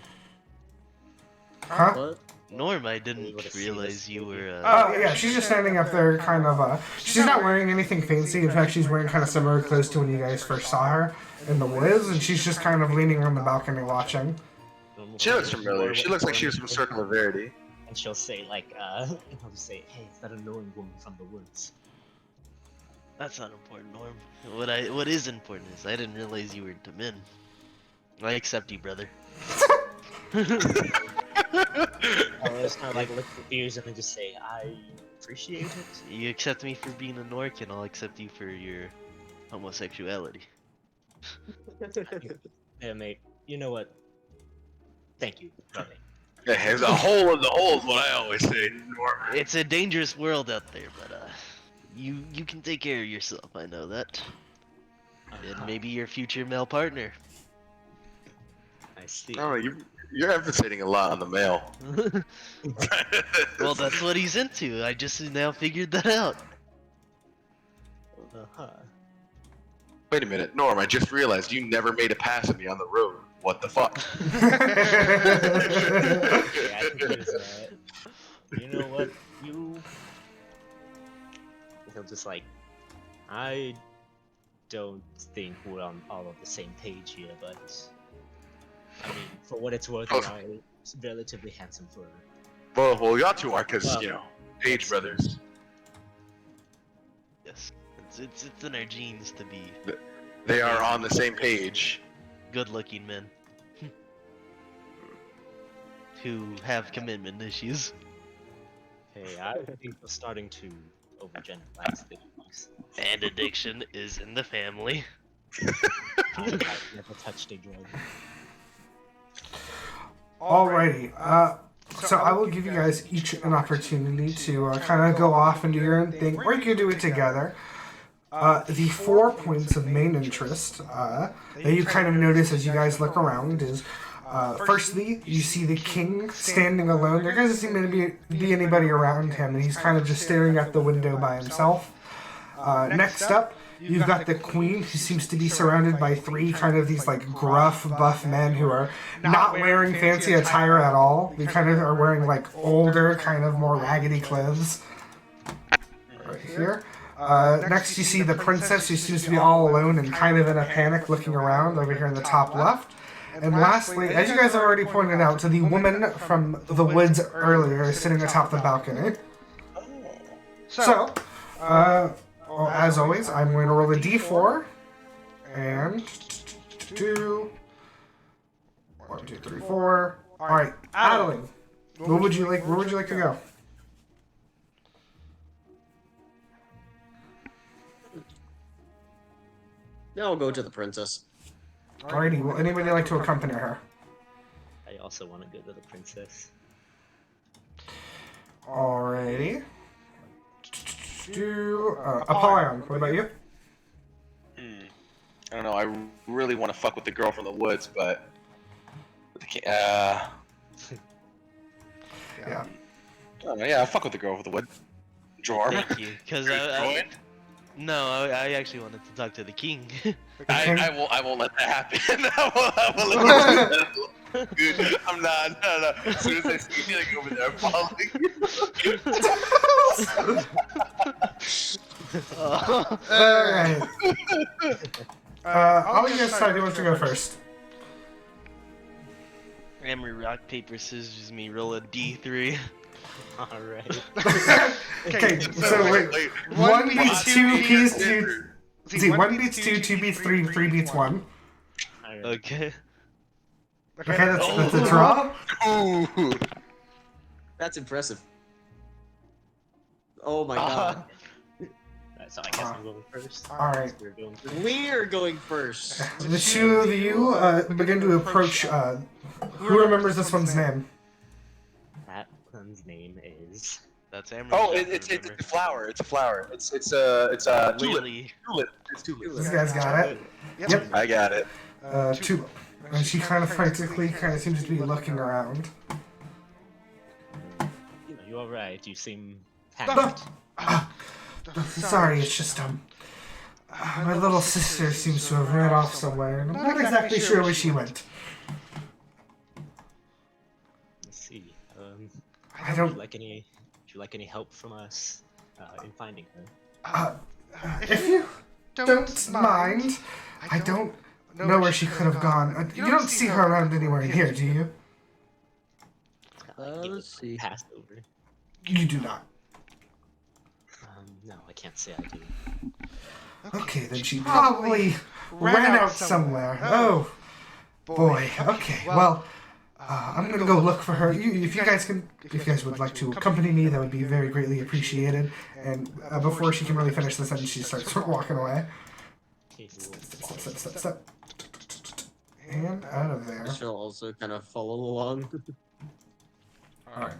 Huh? What? Norm, I didn't realize you were. Oh, yeah, she's just standing up there kind of, she's not wearing anything fancy. In fact, she's wearing kind of similar clothes to when you guys first saw her in the woods, and she's just kind of leaning on the balcony watching. She looks familiar. She looks like she was from Circle of Verity. And she'll say like, I'll just say, hey, it's that annoying woman from the woods. That's not important, Norm. What is important is I didn't realize you were into men. I accept you, brother. I'll just kind of like look confused and then just say, I appreciate it. You accept me for being an orc, and I'll accept you for your homosexuality. Yeah, mate. You know what? Thank you, brother. Yeah, there's a hole in the hole is what I always say. It's a dangerous world out there, but you can take care of yourself. I know that. And maybe your future male partner. I see. Oh, you're emphasizing a lot on the male. Well, that's what he's into. I just now figured that out. Wait a minute, Norm. I just realized you never made a pass at me on the road. What the fuck? Yeah, I think it is, you know what? He'll just like, I don't think we're on all of the same page here, but I mean, for what it's worth, you are a relatively handsome for. Well, y'all two are, cause you know, Paej brothers. Yes, it's in our genes to be. They are on the same page. Good-looking men who have commitment issues. Hey, I think we're starting to overgeneralize things. And addiction is in the family. I've never touched a drug. Alrighty. So I will give you guys each an opportunity to kind of go off and do your own thing, or you can do it together. The 4 points of main interest that you kind of notice as you guys look around is, firstly, you see the king standing alone. There doesn't seem to be anybody around him, and he's kind of just staring at the window by himself. Next up, you've got the queen, who seems to be surrounded by 3 kind of these like gruff, buff men who are not wearing fancy attire at all. They kind of are wearing like older, kind of more raggedy clothes. Right here. Next you see the princess, who seems to be all alone and kind of in a panic looking around over here in the top left. And lastly, as you guys have already pointed out, the woman from the woods earlier is sitting atop the balcony. So, as always, I'm going to roll a d4 and 2, 1, 2, 3, 4. Alright, Adaline, where would you like to go? Yeah, I'll go to the princess. Alrighty, will anybody like to accompany her? I also want to go to the princess. Alrighty. Apollyon, what about you? I don't know. I really want to fuck with the girl from the woods, but Yeah. I don't know, yeah, I'll fuck with the girl from the woods. Jourmal. Thank you, because I actually wanted to talk to the king. I won't let that happen. I won't let that happen. Dude, I'm not. No. As soon as I see you, like, over there, I'm following Alright. I'll let you guys decide who wants to go first. Hammer, rock, paper, scissors, me, roll a d3. Alright. Okay, so wait. 1 beats 2, beats 2. See, 1 beats 2, 2 beats 3, 3 beats 1. Okay. Okay, that's a draw. Ooh. That's impressive. Oh my god. So I guess I'm going first. Alright. We're going first. The 2 of you begin to approach. Who remembers this one's name? That one's name is. That's Hammer. Oh, it's a flower. It's a flower. It's a tulip. Lily. Tulip. It's tulip. This guy's got it. Yep. I got it. Tulip. And she kind of frantically seems to be looking around. You know, you're alright. You seem panicked. Sorry, it's just my little sister seems to have ran off somewhere, and I'm not exactly sure where she went. Let's see. I don't. Would you like any help from us in finding her? If you don't mind, I don't know where she could have gone. You don't see her around anywhere in here, do you? Let's see. Passed over. You do not. No, I can't say I do. Okay, then she probably ran out somewhere. Oh, boy. Okay, well, I'm gonna go look for her. If you guys would like to accompany me, that would be very greatly appreciated. And before she can really finish the sentence, she starts walking away. Step. And out of there. She'll also kind of follow along. All right.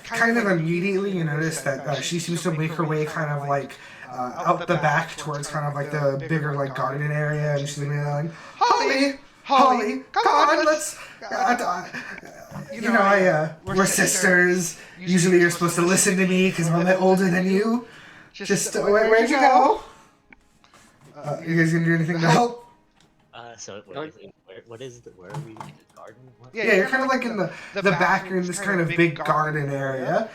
Kind of immediately, you notice that she seems to make her way kind of like out the back towards kind of like the bigger like garden area, and she's like, Holly, come on, let's. We're sisters. Usually you're supposed to listen to me because I'm a bit older than you. Just where'd you go? You guys gonna do anything to help? Where are we? Like a garden? What? Yeah, you're kind of like in the back, you're in this kind of big garden area.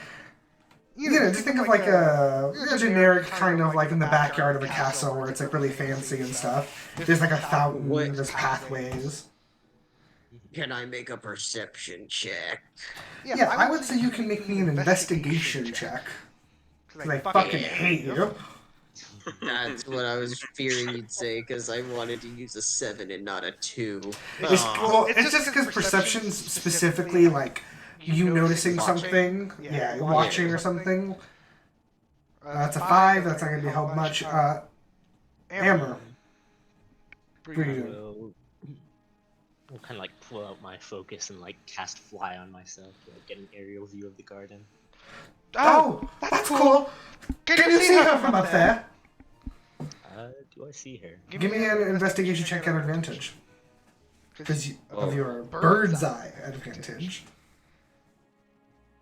Just think of like a generic kind of like in the backyard of a castle where it's like really fancy and stuff. There's like a fountain, there's pathways. Can I make a perception check? Yeah, I would say you can make me an investigation check. Because I fucking hate you. That's what I was fearing you'd say, because I wanted to use a 7 and not a 2. It's just because perception's specifically like you noticing something, watching or something. That's a 5. That's not gonna be help much. Amber, what are you doing? I'll kind of like pull out my focus and like cast fly on myself to like, get an aerial view of the garden. Oh, that's cool. Can you see her from up there? Do I see her? Give me an investigation check at advantage. Because of your bird's eye advantage.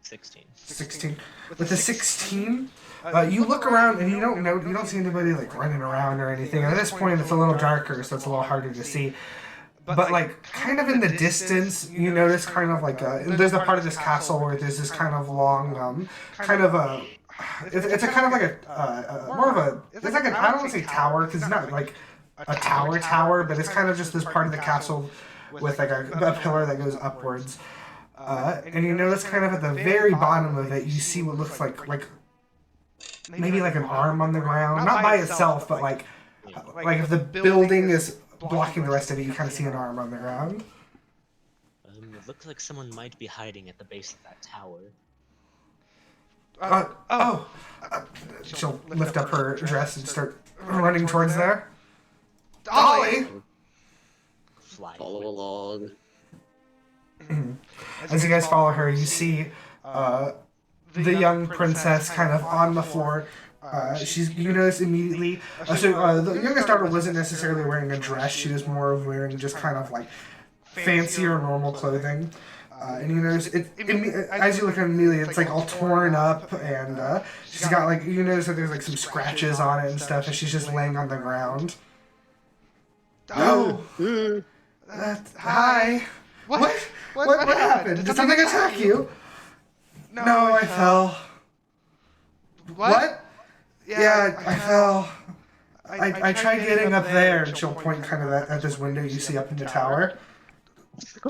16. 16. With a 16, you look around and you don't see anybody like running around or anything. At this point, it's a little darker, so it's a little harder to see. But like, kind of in the distance, you notice kind of like there's a part of this castle where there's this kind of long, kind of a. It's a kind of like more of a. It's like an, I don't want to say tower because it's not like a tower, but it's kind of just this part of the castle with like a pillar that goes upwards. And you notice kind of at the very bottom of it, you see what looks like maybe like an arm on the ground, not by itself, but like if the building is blocking the rest of it, you kind of see an arm on the ground. It looks like someone might be hiding at the base of that tower. She'll lift up her dress and start running towards there. Dolly! Follow along. As you guys follow her, you see the young princess kind of on the floor. You notice immediately. The youngest daughter wasn't necessarily wearing a dress. She was more of wearing just kind of like fancier normal clothing. And you notice as you look at it immediately, it's like all torn up, and she's got like, you notice that there's like some scratches on it and stuff, and she's just laying on the ground. Oh, hi. What happened? Did something attack you? No, I fell. What? Yeah, I fell. I tried getting up there, and she'll point kind of at this window you see up in the tower.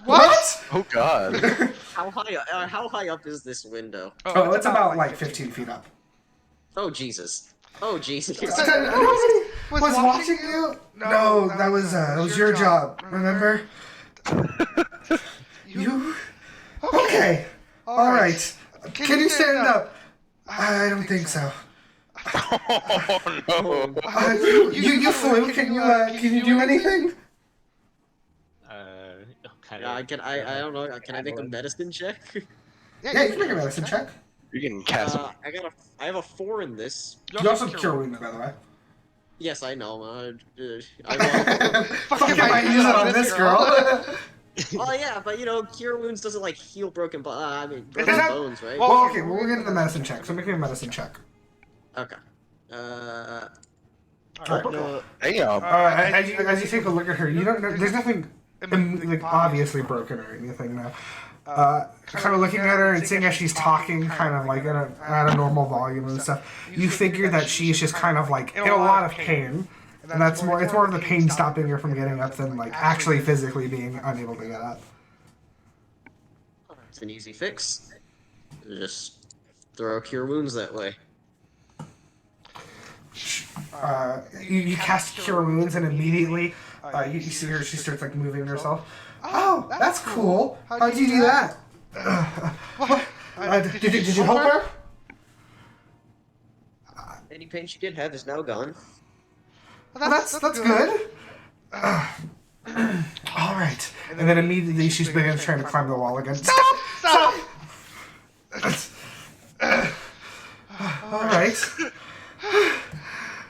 What? Oh God. How high up is this window? Oh, it's about like 15 feet up. Oh Jesus. Oh Jesus. Nobody was watching you? No, that was your job. Remember? You? Okay. All right. Can you stand up? I don't think so. Oh no. You flew. Can you do anything? I don't know. Can I make a medicine check? Yeah, you can make a medicine check. You can cast. I have a 4 in this. You also have cure wounds, by the way. Yes, I know. Fuck if I use it on this girl. Oh yeah, but cure wounds doesn't like heal broken bones, right? Well, okay, we'll get into the medicine check. So make me a medicine check. Okay. As you take a look at her, you don't know. There's nothing like obviously broken or anything now. Kind of looking at her and seeing as she's talking, kind of like at a normal volume and stuff, you figure that she's just kind of like in a lot of pain, and it's more of the pain stopping her from getting up than like actually physically being unable to get up. It's an easy fix. Just throw cure wounds that way. You cast cure wounds and immediately you see her. She starts like moving herself. Oh, that's cool. How'd you do that? What? Did you help her? Any pain she did have is now gone. Well, that's good. All right. And then immediately she begins trying to climb the wall again. Stop!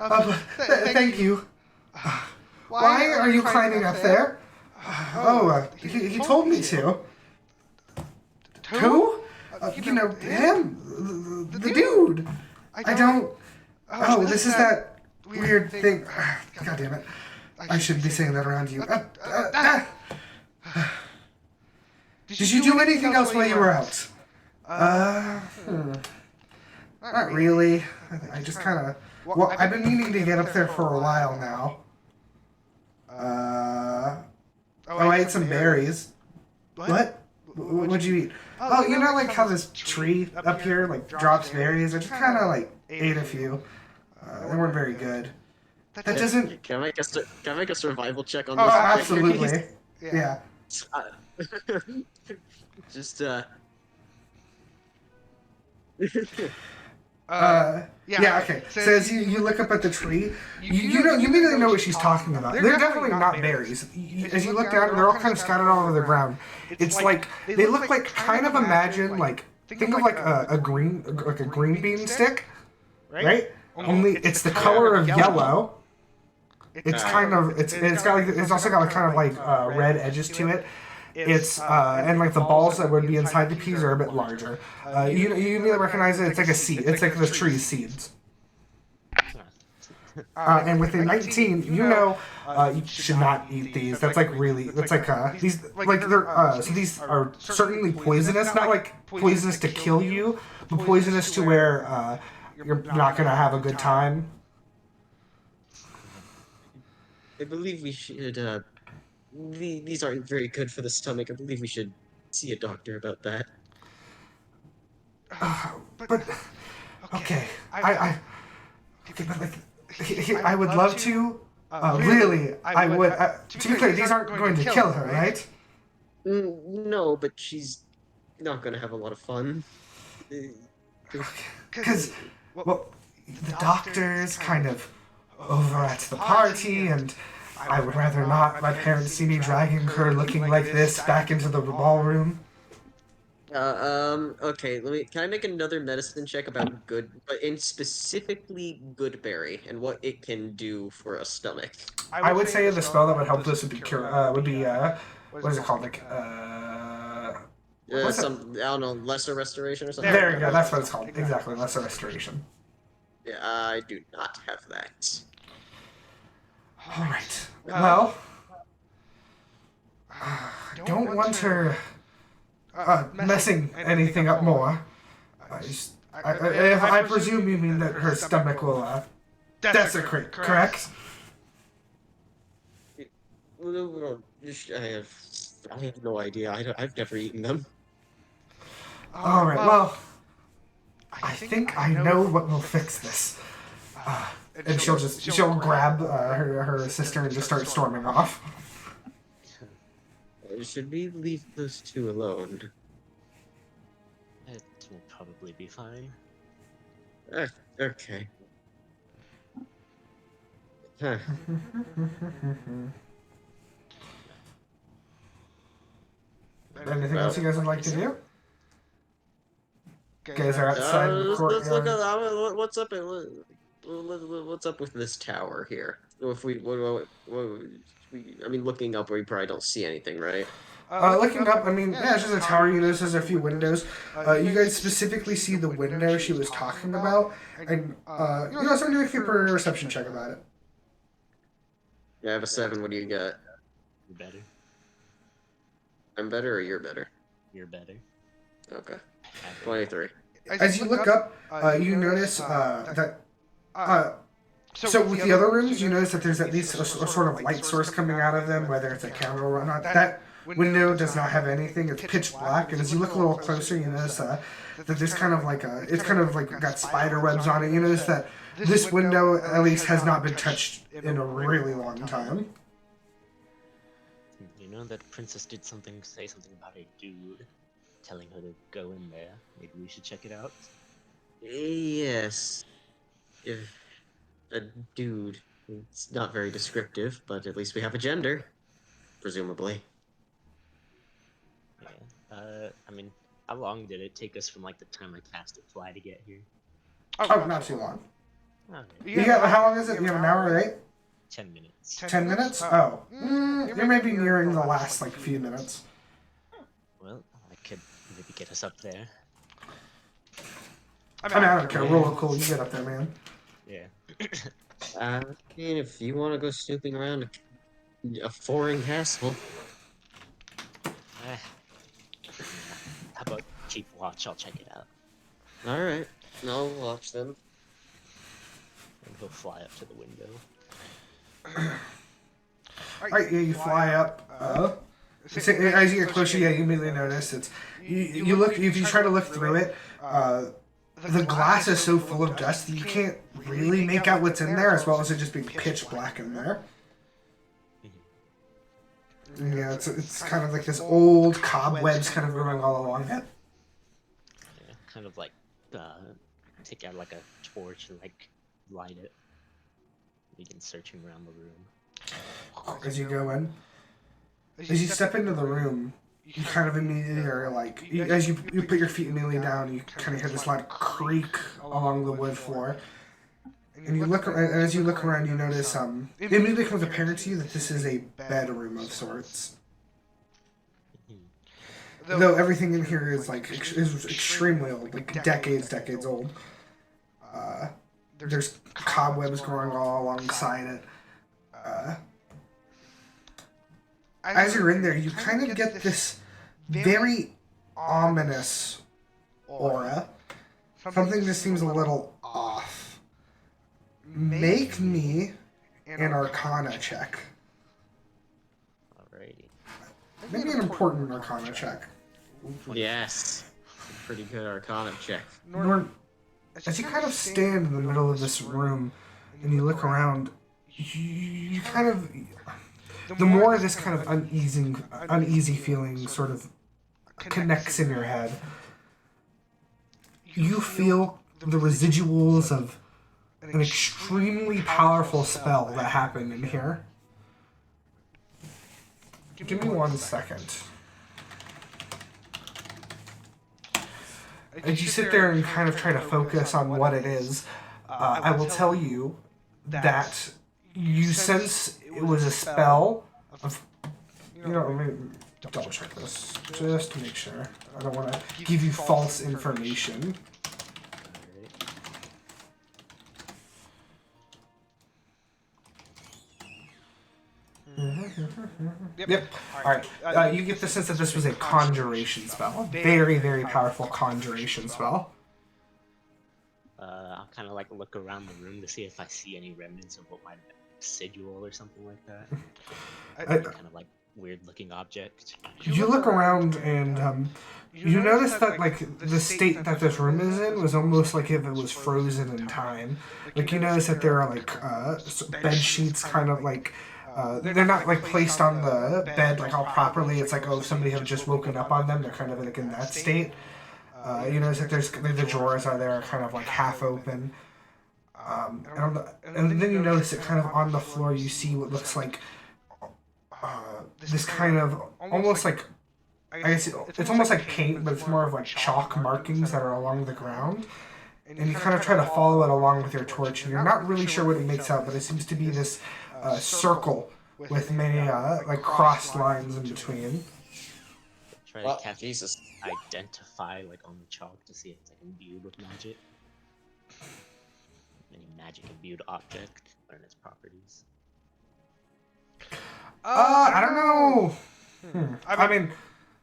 right. Thank you. Why are you climbing up there? He told me to. Who? You know, him. The dude. I don't... Oh, this is that weird thing. God damn it. I shouldn't be saying that around you. Did you do anything else while you were out? Not really. I just kind of... Well, I've been meaning to get up there for a while now. I ate some berries. What? What'd you eat? Oh, you know, like how this tree up here, like, drops berries? I just kind of, like, ate a few. They weren't very good. That doesn't... Can I make a survival check on Oh, this? absolutely. Yeah. Just yeah, okay. So as you look up at the tree, you immediately know what she's talking about. They're definitely not berries. As you look down, they're all kind of scattered all over the ground. It's like, they look like, kind of imagine, like, think of like a green bean stick, right? Only it's the color of yellow. It's kind of, it's also got kind of like red edges to it. It's and like the balls that would be inside the peas are a bit larger. You immediately recognize it. It's like a seed. It's like the tree's seeds. And with a 19, you should not eat these. That's like really. That's like these like they're so these are certainly poisonous. Not like poisonous to kill you, but poisonous to where you're not gonna have a good time. I believe we should. These aren't very good for the stomach. I believe we should see a doctor about that. But okay, I would love to. Really, I would. To be clear, these aren't going to kill her, right? No, but she's not going to have a lot of fun. Because, well, the doctor's kind of over at the party, and I would rather not my parents see me dragging her looking like this back into the ballroom. Okay, can I make another medicine check about but specifically Goodberry and what it can do for a stomach? I would say the spell that would help this would be what is it called? Like, I don't know, lesser restoration or something? There you go, that's what it's called. Exactly, lesser restoration. Yeah, I do not have that. Alright, well, don't want her messing anything up more. I presume you mean that her stomach will desecrate, correct? I have no idea. I've never eaten them. Alright, well, I think I know what will fix this. And she'll grab her sister and just start storming off. Should we leave those two alone? It will probably be fine. Okay. Huh. Anything else you guys would like to do? Guys are outside the courtyard. Let's look at what's up. What's up with this tower here? If looking up, we probably don't see anything, right? Looking up, yeah, it's just a tower. You notice there's a few windows. You guys specifically see the window she was talking about, and someone do a keep a reception check about it. Yeah, I have a 7. What do you got? You're better. I'm better, or you're better? You're better. Okay. 23. As you look up, you notice that. So with the other rooms, you notice that there's at least a sort of light source coming out of them, whether it's a candle or not. That window does not have anything. It's pitch black, and as you look a little closer, you notice that there's kind of like it's kind of like got spider webs on it. You notice that this window at least has not been touched in a really long time. You know that princess did say something about a dude telling her to go in there. Maybe we should check it out. Yes. If a dude. It's not very descriptive, but at least we have a gender. Presumably. Yeah. How long did it take us from, like, the time I cast it fly to get here? Oh, not too long. Okay. You got, how long is it? You have an hour, right? 10 minutes. 10 minutes? Oh. You're maybe nearing the last, like, few minutes. Well, I could maybe get us up there. I mean, I don't care. Roll cool. You get up there, man. Yeah. I mean, if you want to go snooping around a foreign castle. Yeah. How about keep watch? I'll check it out. Alright, I'll watch them. And he'll fly up to the window. Alright, yeah, you fly up. As you get closer, yeah, you immediately notice it's. You look, if you try to look through it, the glass is so full of dust that you can't really make out what's in there, as well as it just being pitch black in there. Yeah, it's kind of like this old cobwebs kind of growing all along it. Yeah, kind of like take out like a torch and like light it. Begin searching around the room. As you go in, as you step into the room, you kind of immediately are like, as you put your feet immediately down, you kind of hear this loud creak along the wood floor. And you look, and as you look around, you notice it immediately becomes apparent to you that this is a bedroom of sorts. Though everything in here is like is extremely old, like decades old. There's cobwebs growing all alongside it. As you're in there, you kind of get this very ominous aura. Something just seems a little off. Make me an Arcana check. Alrighty. Maybe an important Arcana check. Yes. Pretty good Arcana check. As you kind of stand in the middle of this room and you look around, you kind of... The more this kind of uneasy feeling sort of connects in your head, you feel the residuals of an extremely powerful spell that happened in here. Give me 1 second. As you sit there and kind of try to focus on what it is, I will tell you that you sense it was a spell of, maybe double check this, just to make sure. I don't want to give you false information. Yep. Alright. You get the sense that this was a conjuration spell. A very, very powerful conjuration spell. I'll kind of like look around the room to see if I see any remnants of what might have been sigil or something like that. Kind of like weird looking object. You look around and you notice that like the state that this room is in was almost like if it was frozen in time. Like you notice that there are like bed sheets kind of like they're not like placed on the bed like all properly. It's like, oh, if somebody had just woken up on them, they're kind of like in that state. You notice that there's the drawers are there kind of like half open. And then you notice it kind of on the floor, you see what looks like this kind of almost like, I guess it's almost like paint, but it's more of like chalk markings that are along the ground. And you kind of try to follow it along with your torch, and you're not really sure what it makes out, but it seems to be this circle with many like crossed lines in between. Try to catch Jesus. Identify like on the chalk to see if it's like imbued with magic. Any magic imbued object, learn its properties. I don't know. I mean,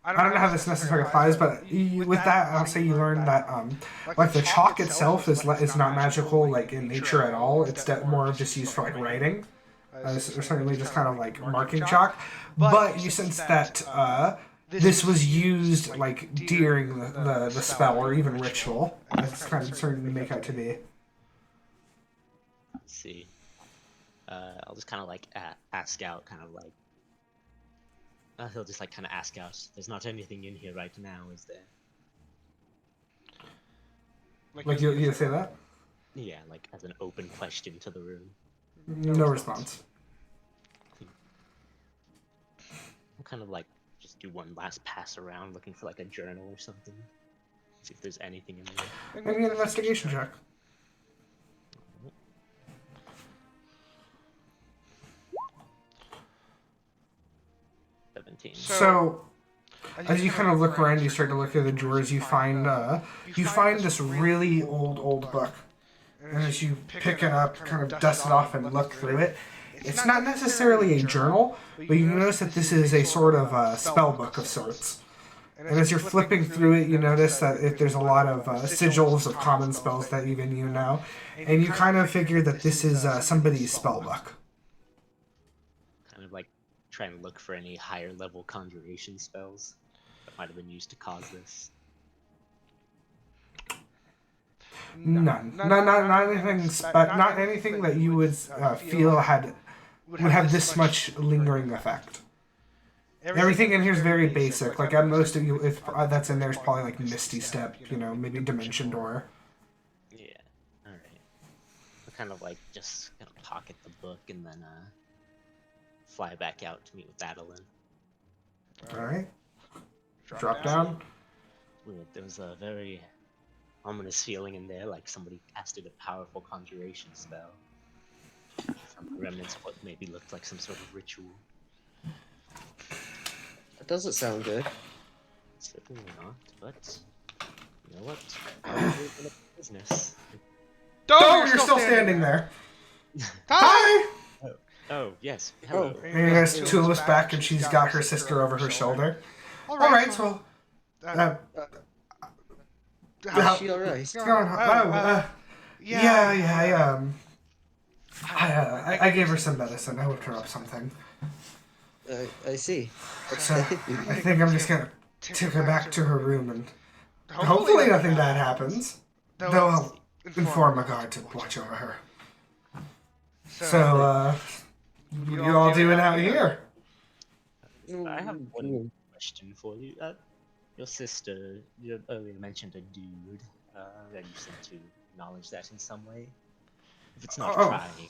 I don't know how this necessarily applies, but with that, I'll say you learn that like the chalk itself is not magical like in nature at all. It's more just used for like writing. Certainly just kind of like marking chalk. But you sense that this was used like during the spell or even ritual. That's kind of starting to make out to be. Let's see. I'll just kind of like ask out, kind of like. He'll just like kind of ask out. There's not anything in here right now, is there? Like you say that? Yeah, like as an open question to the room. No response. I'll kind of like just do one last pass around, looking for like a journal or something. See if there's anything in there. Maybe an investigation check. 17. So, as you kind of look around, you start to look at the drawers. You find this really old book, and as you pick it up, kind of dust it off, and look through it, it's not necessarily a journal, but you notice that this is a sort of spell book of sorts. And as you're flipping through it, you notice that there's a lot of sigils of common spells that even you know, and you kind of figure that this is somebody's spell book. Kind of like trying to look for any higher level conjuration spells that might have been used to cause this. None. Not anything. Not anything that you would feel would have this much lingering effect. Everything in here is very basic. Like, at most of you, if that's in there, is probably like Misty Step, maybe Dimension Door. Yeah, alright. I kind of like just gonna pocket the book and then fly back out to meet with Adaline. Alright. Drop down. Weird. There was a very ominous feeling in there, like somebody casted a powerful conjuration spell. Some remnants of what maybe looked like some sort of ritual. That doesn't sound good. Certainly not, but you know what? Probably business. Oh, you're still standing there. Hi! Oh, yes. Hello. And you guys Tulip's back, and she's got her sister over her shoulder. Alright, so... Is she alright? What's going on? Yeah, I gave her some medicine. I whipped her up something. I see. So, I think I'm just gonna take her back to her room, and hopefully nothing bad happens. Though I'll inform a guard to watch over her. So, what you all doing out here? I have one question for you. Your sister, you earlier mentioned a dude, that you seem to acknowledge that in some way. If it's not trying.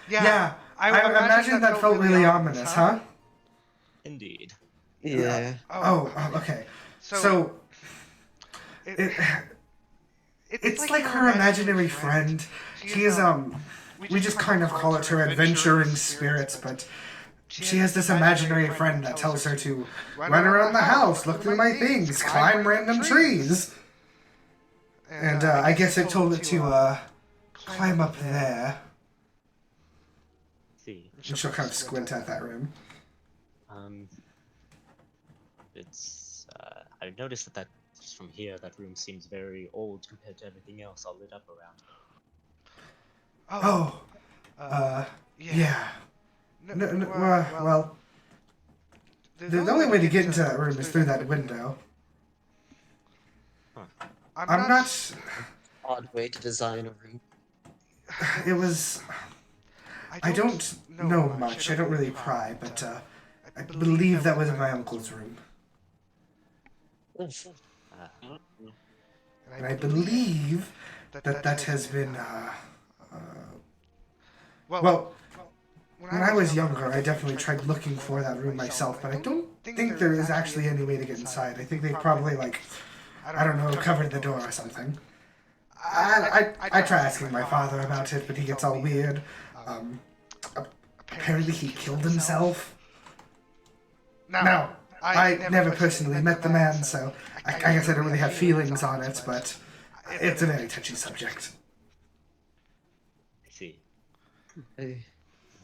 Yeah. I imagine that felt really ominous, huh? Indeed. Yeah. Okay. So, it's like her imaginary friend. She is, we just kind of call it her adventuring spirits, but she has this imaginary friend that tells her to run around the house, look through my things, climb random trees. And, I guess it told it to, climb up there. See. And she'll kind of squint at that room. It's, I've noticed that just from here, that room seems very old compared to everything else all lit up around. Yeah. Well, the only way to get into that room is through that window. Huh. I'm not... Odd way to design a room. It was... I don't know much. I don't really pry, but I believe that was in my uncle's room. And I believe that has been... Well, when I was younger, I definitely tried looking for that room myself, but I don't think there is actually any way to get inside. I think they probably, I don't know, covered the door or something. I try asking my father about it, but he gets all weird. Apparently he killed himself. Now, I never personally met the man, so I guess I don't really have feelings on it, but it's a very touchy subject. I see. Hey.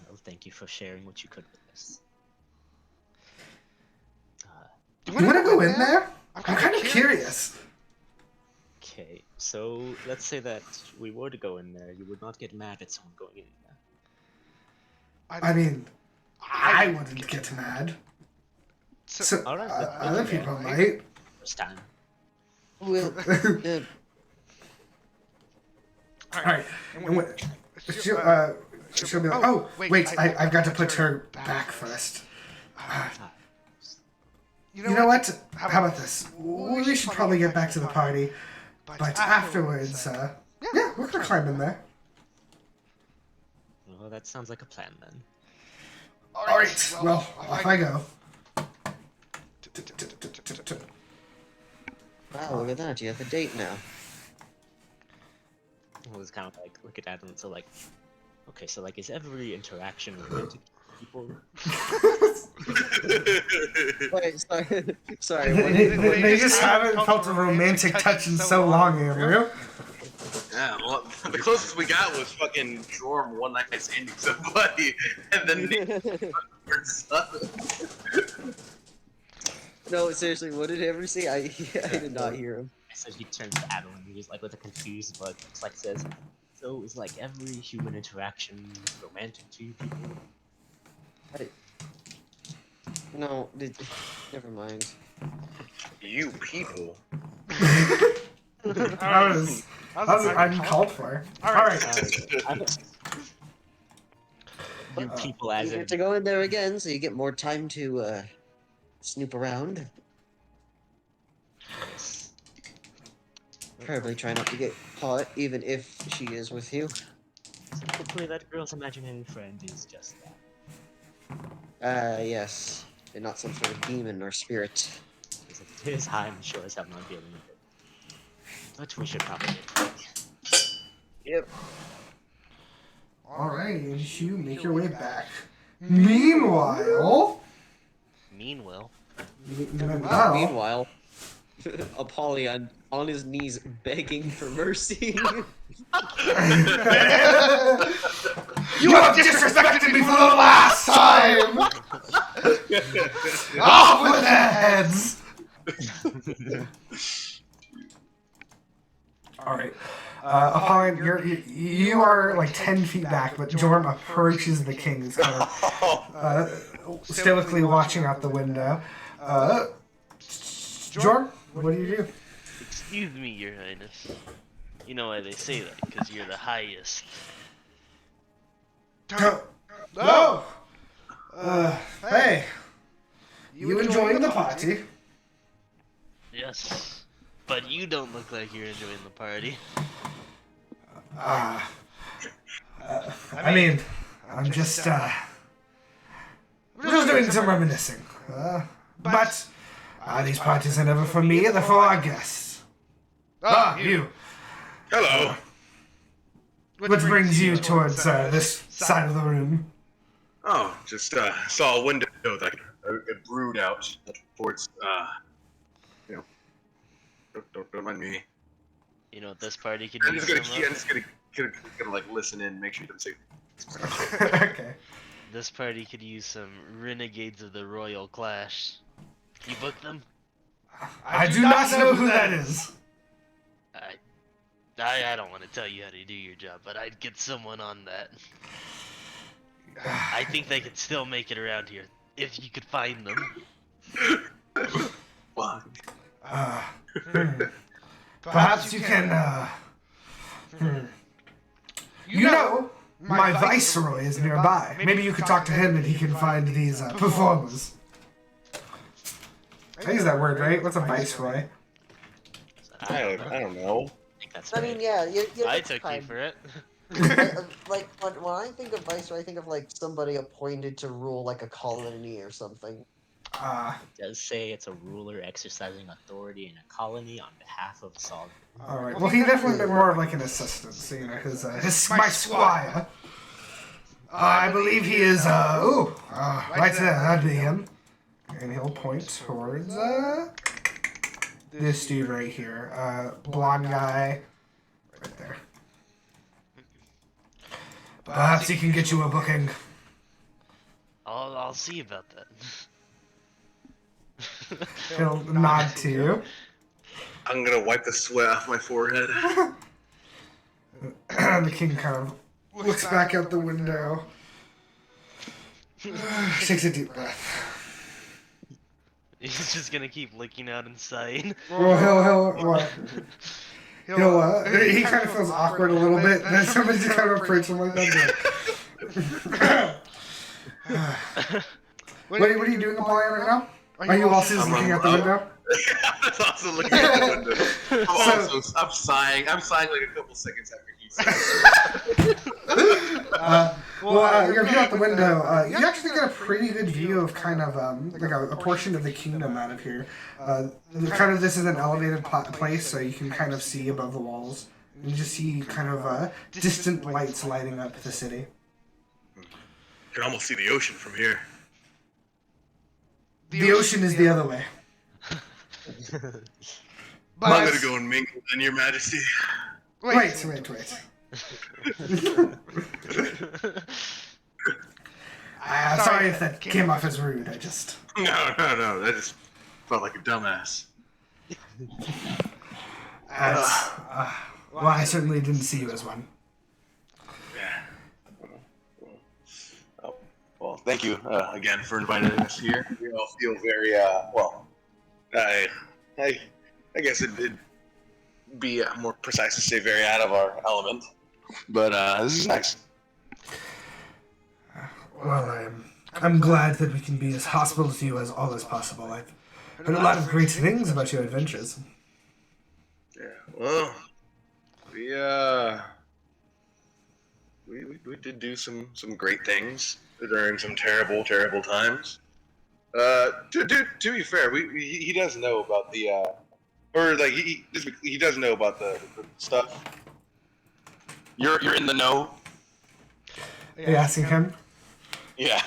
Well, thank you for sharing what you could with us. Do you want to go in there? I'm kind of curious. Okay, so let's say that we were to go in there, you would not get mad at someone going in there. I mean, I wouldn't get mad. So, Alright, other people might. First time. Well, Alright, and she'll be like, oh, wait, I've got to put her back first. You know what? How about this? We should probably get back to the party, but afterwards, yeah, we're gonna climb in there. Well, that sounds like a plan then. Alright, well, off I go. wow, look at that. You have a date now. It was kind of like, look at Adaline, so like, okay, so like, is every interaction romantic? people. Wait, sorry. They just haven't felt a romantic touch in so long, Andrew. Yeah, well, the closest we got was fucking Jorm one night standing somebody, and then No, seriously, what did he ever say? I did not hear him. So he turns to Adaline, who's like with a confused look, just like says, "So is like every human interaction romantic to you people?" No, never mind. you people. That was uncalled for. Alright. You people, as You in get to go in there again, so you get more time to snoop around. Probably try not to get caught, even if she is with you. hopefully that girl's imaginary friend is just that. Yes. And not some sort of demon or spirit. Because if it is, I'm sure as hell not dealing with it. But we should probably. Yep. Alright, and you make your way back. Meanwhile... Meanwhile, Apollyon on his knees begging for mercy. You have disrespected me for the last time! Off with their heads! Alright. Apollyon, you are like 10 feet back, but Jorm approaches the king, who's kind of stoically watching out the window. Jorm, what do you do? Excuse me, Your Highness. You know why they say that? Because you're the highest. No! Hey, you enjoying the party? Yes. But you don't look like you're enjoying the party. I mean, I'm just doing some reminiscing. But these parties are never for me, they're for our guests. You. Hello. Which brings you towards this side of the room. Oh, just saw a window that it brewed out towards don't mind me. You know what this party could I'm use just gonna like listen in, make sure you don't say. Okay. This party could use some renegades of the Royal Clash. You book them? I do not know who that is. I don't want to tell you how to do your job, but I'd get someone on that. I think they could still make it around here, if you could find them. What? Perhaps you can, You know, my viceroy is nearby. Maybe you could talk to him and he can find these performers. I use that word, right? What's a viceroy? I don't know. I think that's I mean, yeah, I took you for it. like when I think of viceroy, I think of like somebody appointed to rule like a colony or something. It does say it's a ruler exercising authority in a colony on behalf of Solomon. Alright, well he definitely been more of like an assistant, so you know, my squire. I believe he is, right there, that'd be him. And he'll point towards, this dude right here, blonde guy, right there. Perhaps he can get you a booking. I'll see about that. He'll nod to you. I'm gonna wipe the sweat off my forehead. The king kind of looks back out the window. Takes a deep breath. He's just gonna keep looking out and sighing. Well, he kind of feels awkward a little bit. Then somebody just kind of approaches him like that. What are you doing, Apollyon, right now? Are you also just looking out the window? I'm also looking at the window. I'm sighing. I'm sighing like a couple seconds after he said You're looking out the window. You actually get a pretty good view of kind of like a portion of the kingdom out of here. This is an elevated place, so you can kind of see above the walls. You just see kind of distant lights lighting up the city. can almost see the ocean from here. The ocean is the other way. But I'm gonna go and mingle then, Your Majesty. Wait. Sorry if that came off as rude. I just... No. That just felt like a dumbass. Well, I certainly didn't see you as one. Yeah. Oh, well, thank you again for inviting us here. We all feel very, I guess it'd be more precise to say very out of our element. But this is nice. Well, I'm glad that we can be as hospitable to you as all as possible. I've heard a lot of great things about your adventures. Yeah, well, we did do some great things during some terrible times. To be fair, he does know about the he does know about the stuff. You're in the know. Are you asking him? Yeah.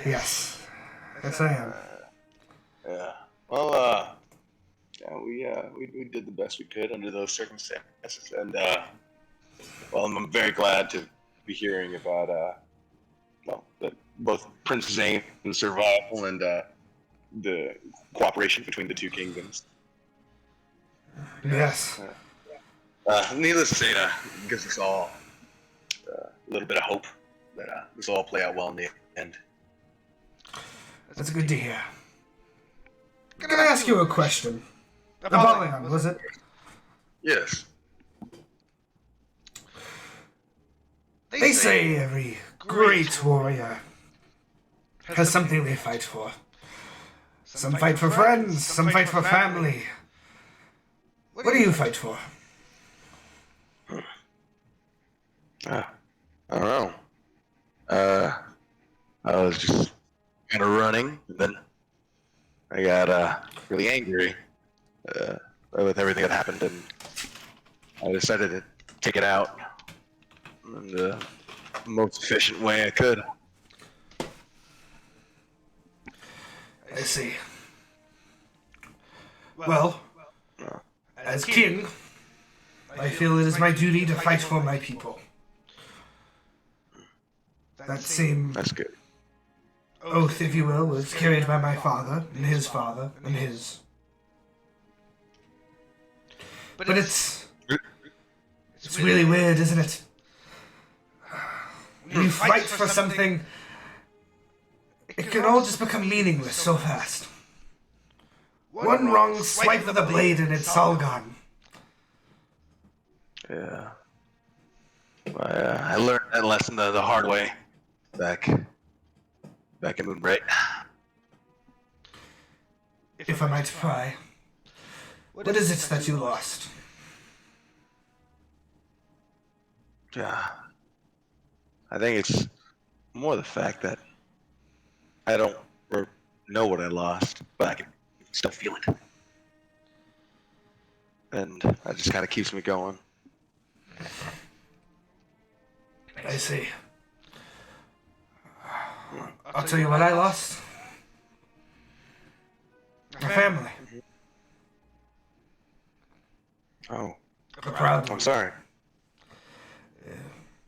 Yes. Yes, I am. Yeah. Well, we did the best we could under those circumstances, and well, I'm very glad to be hearing about both Prince Zane's survival and the cooperation between the two kingdoms. Yes. Needless to say, it gives us all a little bit of hope that this will all play out well in the end. That's good to hear. Can I ask you a question? Apollyon, was it? Yes. They say every great warrior has something they fight for. Some fight for friends, some fight for family. What do you fight for? I don't know. I was just kind of running, and then I got really angry with everything that happened, and I decided to take it out in the most efficient way I could. I see. Well, as king, I feel it is my duty to fight for my people. That same That's good. oath, if you will, was carried by my father, and his father, and his. But it's really weird, isn't it? When you fight for something, it can all just become meaningless so fast. One wrong swipe of the blade and it's all gone. Yeah. I learned that lesson the hard way back in Moonbright. If I might pry, what is it that you lost? Yeah. I think it's more the fact that I don't know what I lost, but I can still feel it. And that just kind of keeps me going. I see. I'll tell you what I lost. A family. Oh, A proud one. I'm sorry.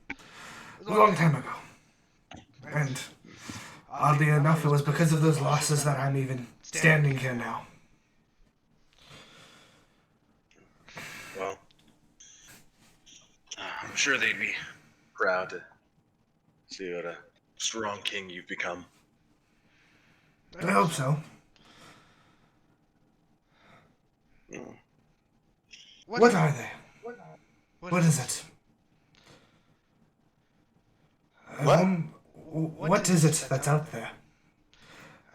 A long time ago. And oddly enough, it was because of those losses that I'm even standing here now. Well, I'm sure they'd be proud to see what a strong king you've become. I hope so. What are they? What is it? What? What is it that's out there?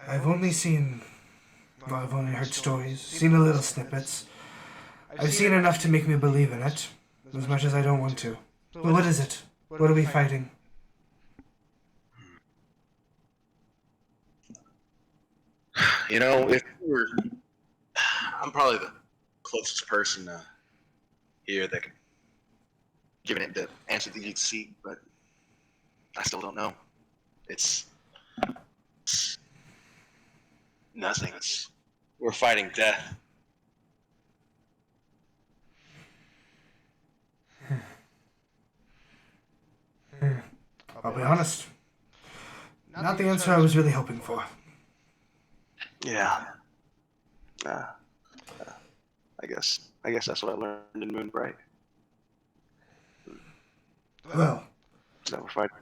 I've only heard stories, seen a little snippets. I've seen enough to make me believe in it, as much as I don't want to. But what is it? What are we fighting? You know, if you were, I'm probably the closest person here that could give it the answer that you'd seek, but I still don't know. It's nothing. We're fighting death. I'll be honest. Not the answer I was really hoping for. Yeah. I guess that's what I learned in Moonbright. Well, That we're fighting.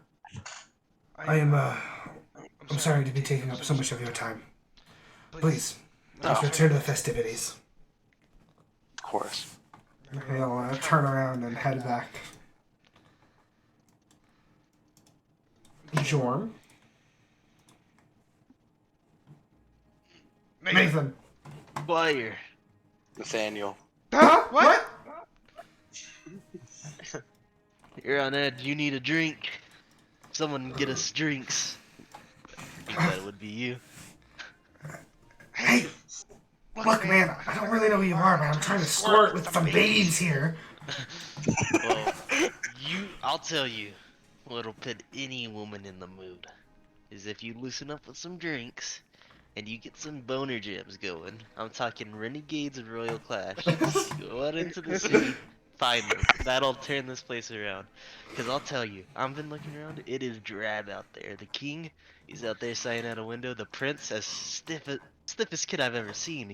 I'm sorry to be taking up so much of your time. Please, let's return to the festivities. Of course. He'll turn around and head back. Jorm. Nathan. Squire. Nathaniel. Huh? What? You're on edge. You need a drink. Someone get us drinks. I think that would be you. Hey! Look, man, I don't really know who you are, man. I'm trying to squirt with some babes here. Well, I'll tell you what'll put any woman in the mood is if you loosen up with some drinks and you get some boner jams going. I'm talking Renegades of Royal Clash. Go out into the city, find them. That'll turn this place around. Because I'll tell you, I've been looking around, it is drab out there. The king, he's out there sighing out a window. The prince, as stiffest kid I've ever seen.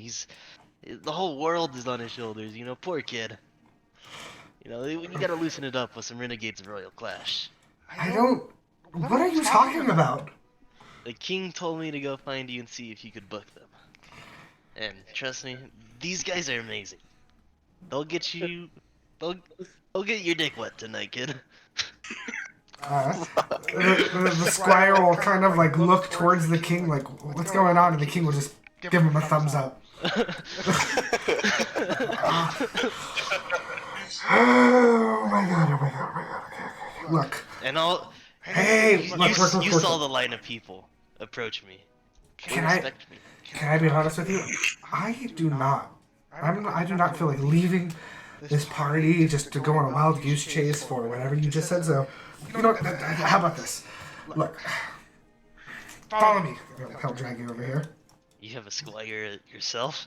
The whole world is on his shoulders, you know, poor kid. You know, you gotta loosen it up with some Renegades of Royal Clash. What are you talking about? The king told me to go find you and see if you could book them. And trust me, these guys are amazing. They'll get you, they'll get your dick wet tonight, kid. The squire will kind of like look towards the king, like, what's going on? And the king will just give him a thumbs up. Oh my god, okay. Look. And Hey, you saw the line of people approach me. They respect me. Can I be honest with you? I do not feel like leaving this party just to go on a wild goose chase for whatever you just said. So, you know, how about this? Look, follow me. I'll drag you over here. You have a squire yourself?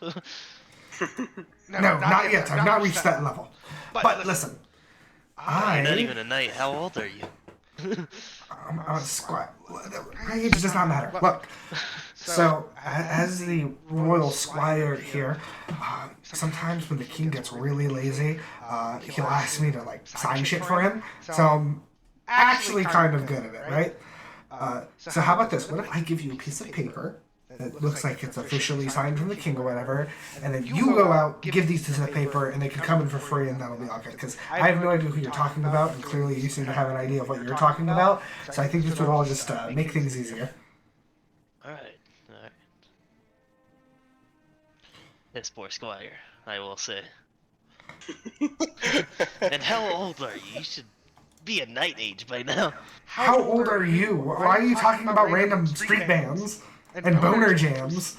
No, not yet. I've not reached that level. But listen, You're not even a knight. How old are you? I'm a squire. Age does not matter. Look, so as the royal squire here, sometimes when the king gets really lazy, he'll ask me to like sign shit for him. So I'm actually kind of good at it, right? So how about this? What if I give you a piece of paper that looks like it's officially signed from the king or whatever, and then you go out, give these pieces of paper, and they can come in for free, and that'll be all good. Because I have no idea who you're talking about, and clearly you seem to have an idea of what you're talking about, so I think this would all just make things easier. Alright. This poor squire, I will say. And how old are you? You should be a knight age by now. How old are you? Why are you talking about random street bands? And boner jams.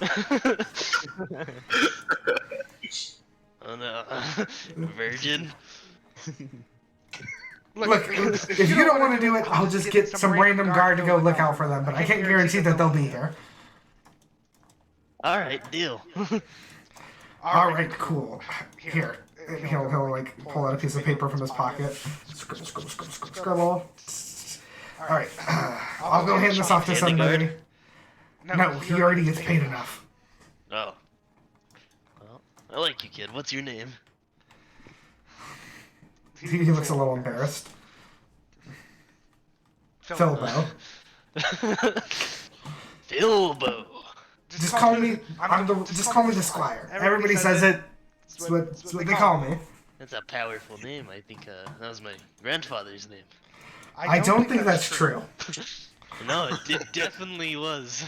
Oh no. Virgin? Look, if you don't want to do it, I'll just get some random guard to go look out for them, but I can't guarantee that they'll be here. Alright, deal. Alright, cool. Here. He'll like pull out a piece of paper from his pocket. Scribble. Alright, I'll go hand this off to somebody. No, he already gets paid enough. Oh. Well, I like you, kid. What's your name? He looks a little embarrassed. Philbo. Philbo. Just call me the squire. Everybody says it. It's what they call me. That's a powerful name. I think that was my grandfather's name. I don't think that's true. No, it definitely was.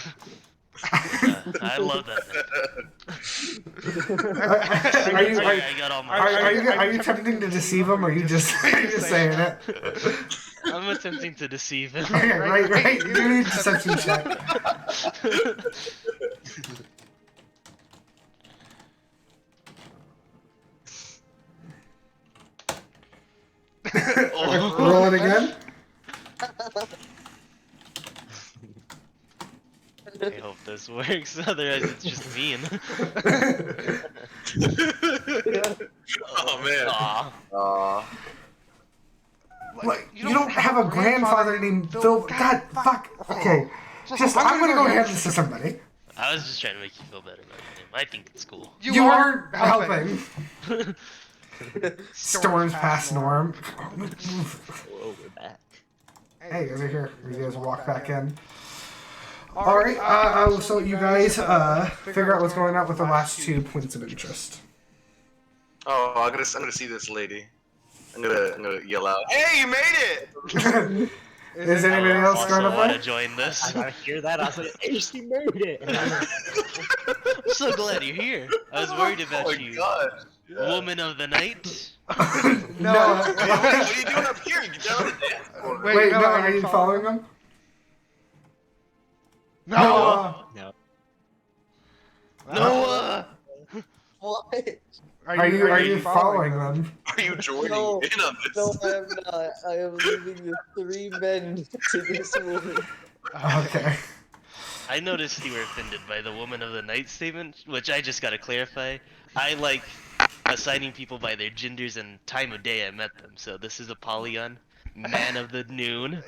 I love that name. Are you attempting to deceive him, or are you just saying it? I'm attempting to deceive him. Okay, right. You need a deception check. Roll it again. works. Otherwise, it's just mean. Oh man. Aw. Like, you don't have a grandfather named Phil. God, fuck. Okay. Just, I'm gonna go hand this to somebody. I was just trying to make you feel better about him. I think it's cool. You aren't helping. Storms past Norm. Whoa, we're back. Hey, over here. You guys walk back in. Alright, I will let you guys figure out what's going on with the last 2 points of interest. Oh, I'm gonna see this lady. I'm gonna yell out, "Hey, you made it!" Is anybody else also going to want play? to join this. I gotta hear that. I was like, hey, she made it. I'm so glad you're here. I was worried about Oh my you. god. Yeah. Woman of the night. No. What are you doing up here? Get down on the dance floor. Wait, no, are you following them? No. No. Noah! What? Are you following them? Are you joining No, in on this? No, I am not. I am leaving the 3 men to this woman. Okay. I noticed you were offended by the woman of the night statement, which I just gotta clarify. I like assigning people by their genders and time of day I met them. So this is Apollyon, man of the noon.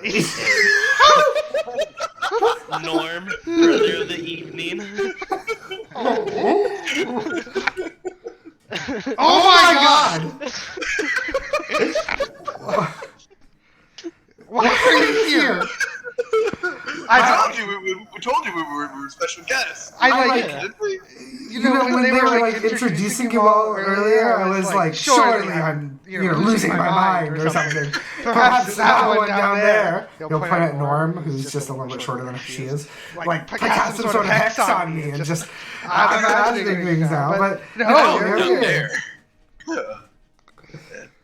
Norm, brother of the evening. Oh my god! Why are you here? I told you we told you we were special guests. I like Didn't we? You know, when they were like introducing you all earlier, I was like, surely I'm, losing my mind or something. Perhaps that one down there. He'll point at Norm, who's just a little bit shorter than she is. Like, cast some sort of hex on me and just, I'm imagining things now, but no, you're here.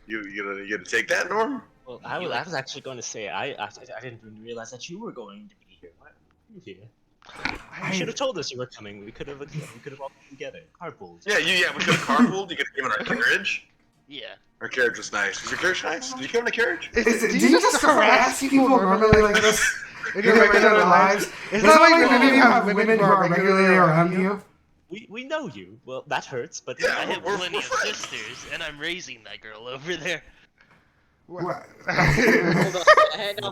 You gonna take that, Norm? Well, I was actually going to say I didn't even realize that you were going to be here. Why are you here? You should have told us you were coming. We could have all come together. Carpooled. Yeah, we could have carpooled. You could have given our carriage. Yeah. Our carriage was nice. Was your carriage nice? Did you come in a carriage? Do you just harass people normally like this in your regular lives? Is that like when you have women who are regularly around you? We know you. Well, that hurts, but Yeah, I have we're plenty of friends. sisters, and I'm raising that girl over there. What?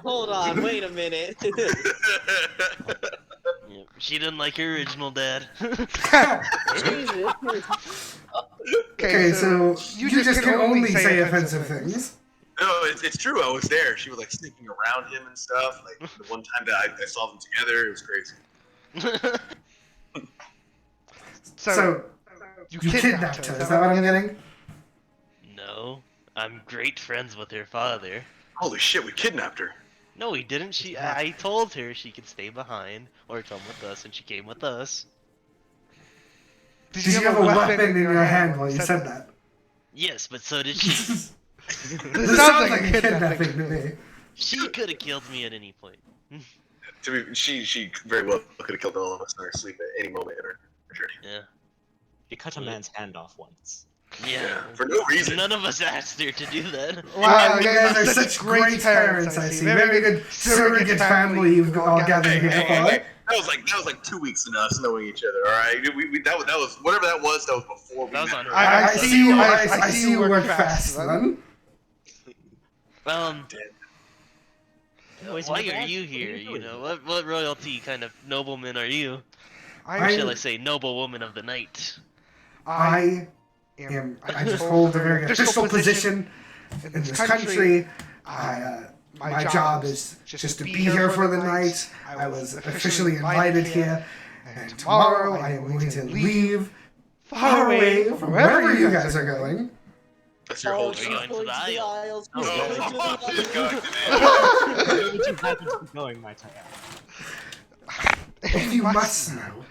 Hold on, wait a minute. Yeah, she didn't like her original dad. Jesus. Okay, so you just can only say offensive things. No, it's true. I was there. She was like sneaking around him and stuff. Like the one time that I saw them together, it was crazy. So You kidnapped her, is that what I'm getting? No, I'm great friends with her father. Holy shit, we kidnapped her. No, he didn't. I told her she could stay behind or come with us, and she came with us. Did you have a weapon in your hand while you said that? Yes, but so did she. this sounds like a kidnapping to me. She could have killed me at any point. She very well could have killed all of us in our sleep at any moment in her journey. Yeah. you cut a man's hand off once. Yeah. For no reason. None of us asked her to do that. Wow, you guys are such great parents, I see. Very good surrogate family you've all gathered here for. That was like 2 weeks in us knowing each other. All right, that was whatever that was. That was before we That was met. on her. I see you work fast, then. Why are you here? You know, what royalty kind of nobleman are you? Or I shall I say, noble woman of the night? I just hold a very official position in this country. My job is just to be here for the night. I was officially invited here, and tomorrow I am going to leave far away from wherever you guys are going. That's your whole We're job. going to the aisle. Oh, she's going to the Where would you happen to be going, my child? If you must know,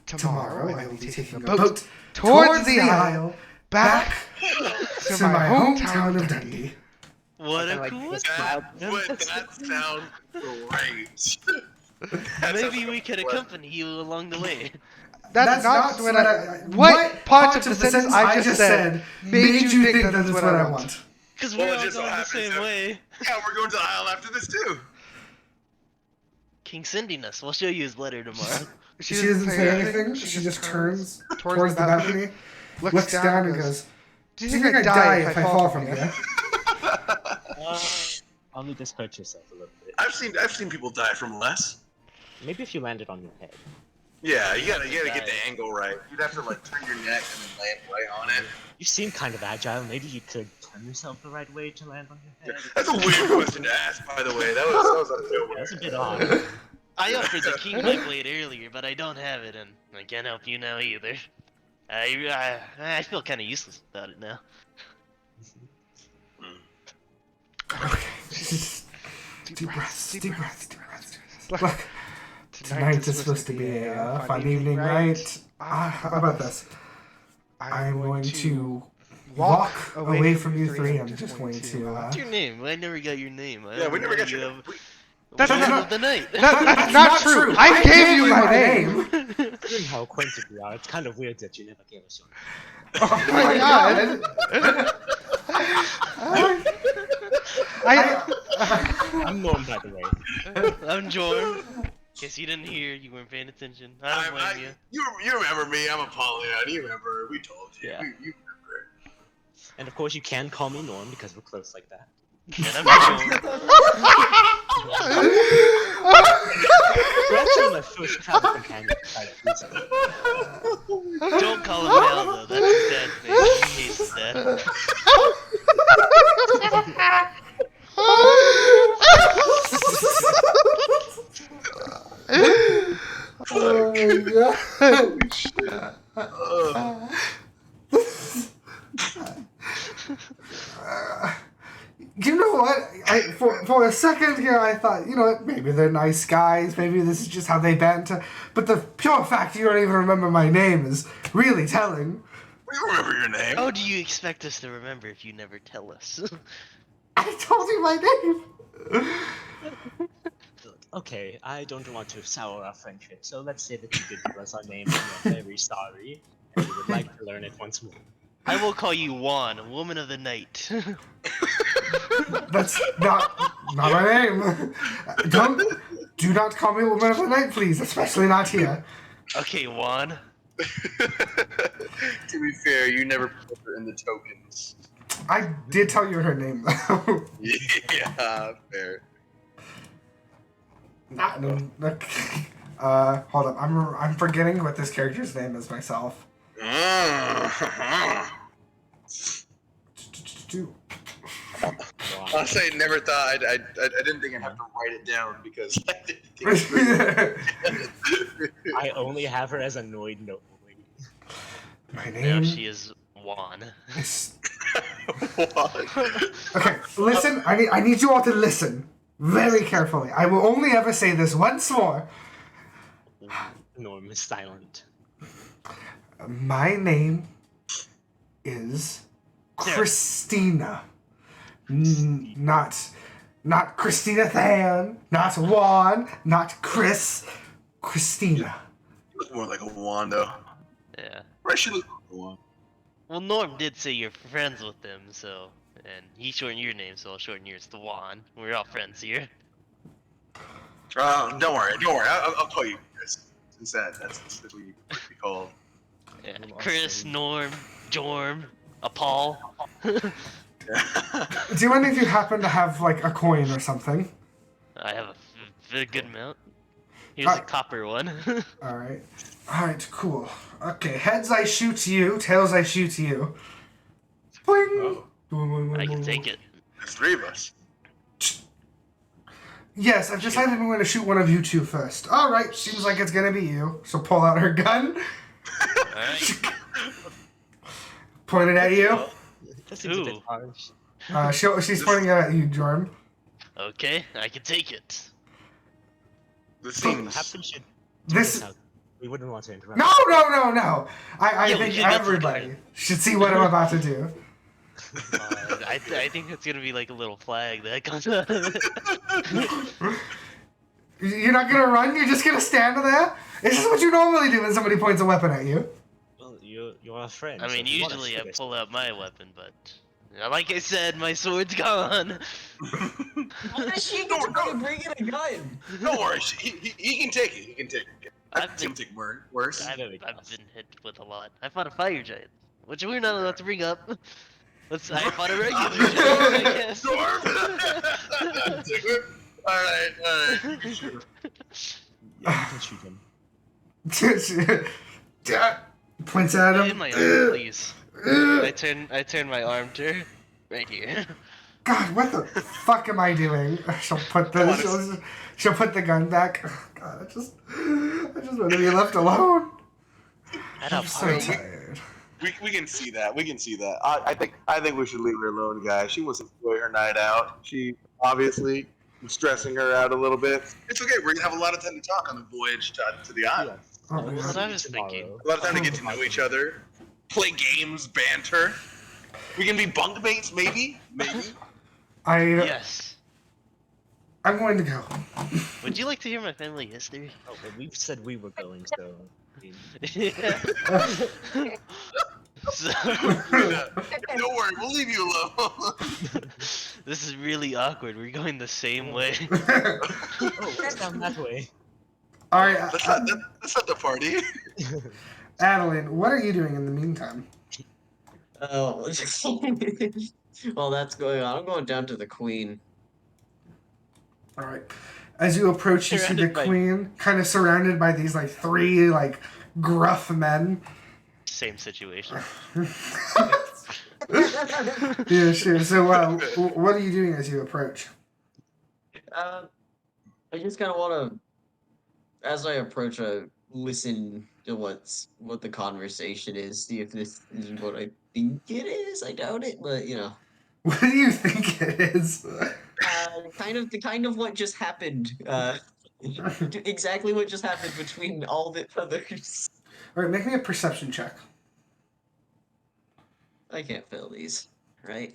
tomorrow I will be taking a boat towards the aisle, back to my hometown of Dundee. What a Like, coincidence. That sounds great. Maybe we could accompany you along the way. That's not what parts of the sentence I just said made you think that's what I want? Because Well, we're it all just so going the happens same that- way. Yeah, we're going to the aisle after this too. King's sending us. We'll show you his letter tomorrow. She doesn't say anything. She just turns towards the balcony, looks down, and goes, "Do you think I'd die if I fall from here?" Only just hurt yourself a little bit. I've seen people die from less. Maybe if you landed on your head. Yeah, you gotta get the angle right. You'd have to like turn your neck and then land right on it. You seem kind of agile. Maybe you could turn yourself the right way to land on your head. That's a weird question to ask, by the way. That was a Yeah, that's a bit odd. I offered the king my blade earlier, but I don't have it, and I can't help you now either. I feel kind of useless without it now. Okay. Deep breaths. Look, tonight is supposed to be a fun evening, right? How about this? I'm going to walk away from you three. I'm just going to. What's your name? I never got your name. Yeah, we never got your name. That's not the night. That's not true. I gave you my name. Given how acquainted we are, it's kind of weird that you never gave us your name. Oh my god! I'm Norm, by the way. I'm Jorm. Guess you didn't hear. You weren't paying attention. I don't blame you. You remember me? I'm Apollyon. You remember? We told you. Yeah. You remember? And of course, you can call me Norm because we're close like that. And I'm Jorm. You're actually my first travel companion. Don't call him Mal though. That's his dad's name. He hates his dad. Oh my god. You know what? For a second here, I thought, you know what? Maybe they're nice guys. Maybe this is just how they banter. But the pure fact you don't even remember my name is really telling. We remember your name. How do you expect us to remember if you never tell us? I told you my name. Okay, I don't want to sour our friendship, so let's say that you did give us our name and we're very sorry, and we would like to learn it once more. I will call you Juan, Woman of the Night. That's not my name. Do not call me Woman of the Night, please, especially not here. Okay, Juan. To be fair, you never put her in the tokens. I did tell you her name, though. Yeah, fair. Hold up. I'm forgetting what this character's name is myself. I'll say never thought I didn't think I'd have to write it down because I didn't think I only have her as annoyed note lady. My Now name she is Juan. is... What? Okay, listen. I need you all to listen very carefully. I will only ever say this once more. Norm is silent. My name is Christina. Not Christina Than, not Juan, not Chris. Christina. You look more like a wand, though. Yeah. Or I should look like a wand. Well, Norm did say you're friends with them, so... And he shortened your name, so I'll shorten yours to Juan. We're all friends here. Don't worry. I'll call you Chris. Since that's what you be called. Yeah. Chris, Norm, Jorm, Apol. Do any of you happen to have, like, a coin or something? I have a good amount. Here's a copper one. Alright. Alright, cool. Okay, heads I shoot you, tails I shoot you. Boing! I can take it. There's three of us. Yes, I've decided I'm going to shoot one of you two first. Alright, seems like it's going to be you. So pull out her gun. Alright. Point it at you. That seems a bit harsh. She's pointing it at you, Jorm. Okay, I can take it. This Perhaps seems... we should... This... We wouldn't want to interrupt. No! I Yeah, we think should go everybody should see what I'm about to do. I think it's gonna be like a little flag that comes out of it. You're not gonna run? You're just gonna stand there? Is this what you normally do when somebody points a weapon at you? Well, you're a friend. I mean, so if you wanna usually shoot I us- pull out my weapon, but... Like I said, my sword's gone. Why does she get to bring in a gun? Don't worry, he can take it. He can take it. That seems like worse. I know we I've been hit with a lot. I fought a fire giant, which we're not allowed to bring up. I fought a regular giant, I guess. Alright. Sure. Yeah, you can shoot him. Points at In him. my arm, please. I turn my arm to her. Right here. God, what the fuck am I doing? She'll put the gun back. God, I just want to be left alone. I'm so tired. We can see that. We can see that. I think we should leave her alone, guys. She wants to enjoy her night out. She obviously is stressing her out a little bit. It's okay. We're gonna have a lot of time to talk on the voyage to the island. Oh, That's man. what I was thinking. A lot of time to get to know each other, play games, banter. We can be bunk mates, maybe. Yes. I'm going to go. Would you like to hear my family history? Oh, well, we've said we were going, so. I mean, Yeah. So, Don't worry, we'll leave you alone. this is really awkward. We're going the same way. oh, it's down that way. All right, That's not the party. Adaline, what are you doing in the meantime? Oh, while that's going on, I'm going down to the queen. All right. As you approach, you see the Surrounded by- queen kind of surrounded by these like three like gruff men. Same situation. Yeah, sure. So, what are you doing as you approach? I just kind of want to, as I approach, listen to what the conversation is. See if this is what I think it is. I doubt it, but you know, What do you think it is? kind of what just happened. Exactly what just happened between all the others. All right, make me a perception check. I can't fail these, right?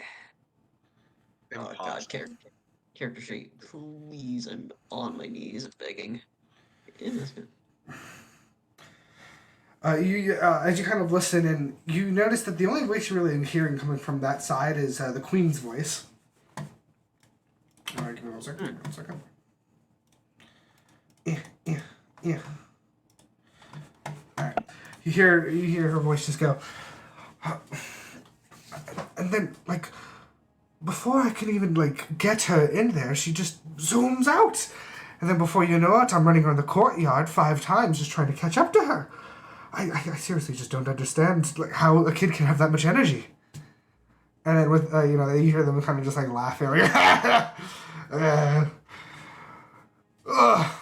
Oh God, character sheet, please! I'm on my knees begging. As you kind of listen, and you notice that the only voice you're really hearing coming from that side is the queen's voice. All right, give me 1 second. 1 second. Yeah. All right, you hear her voice just go, and then like before I can even like get her in there, she just zooms out, and then before you know it, I'm running around the courtyard 5 times just trying to catch up to her. I seriously just don't understand like how a kid can have that much energy. And then with you hear them kind of just like laughing, like,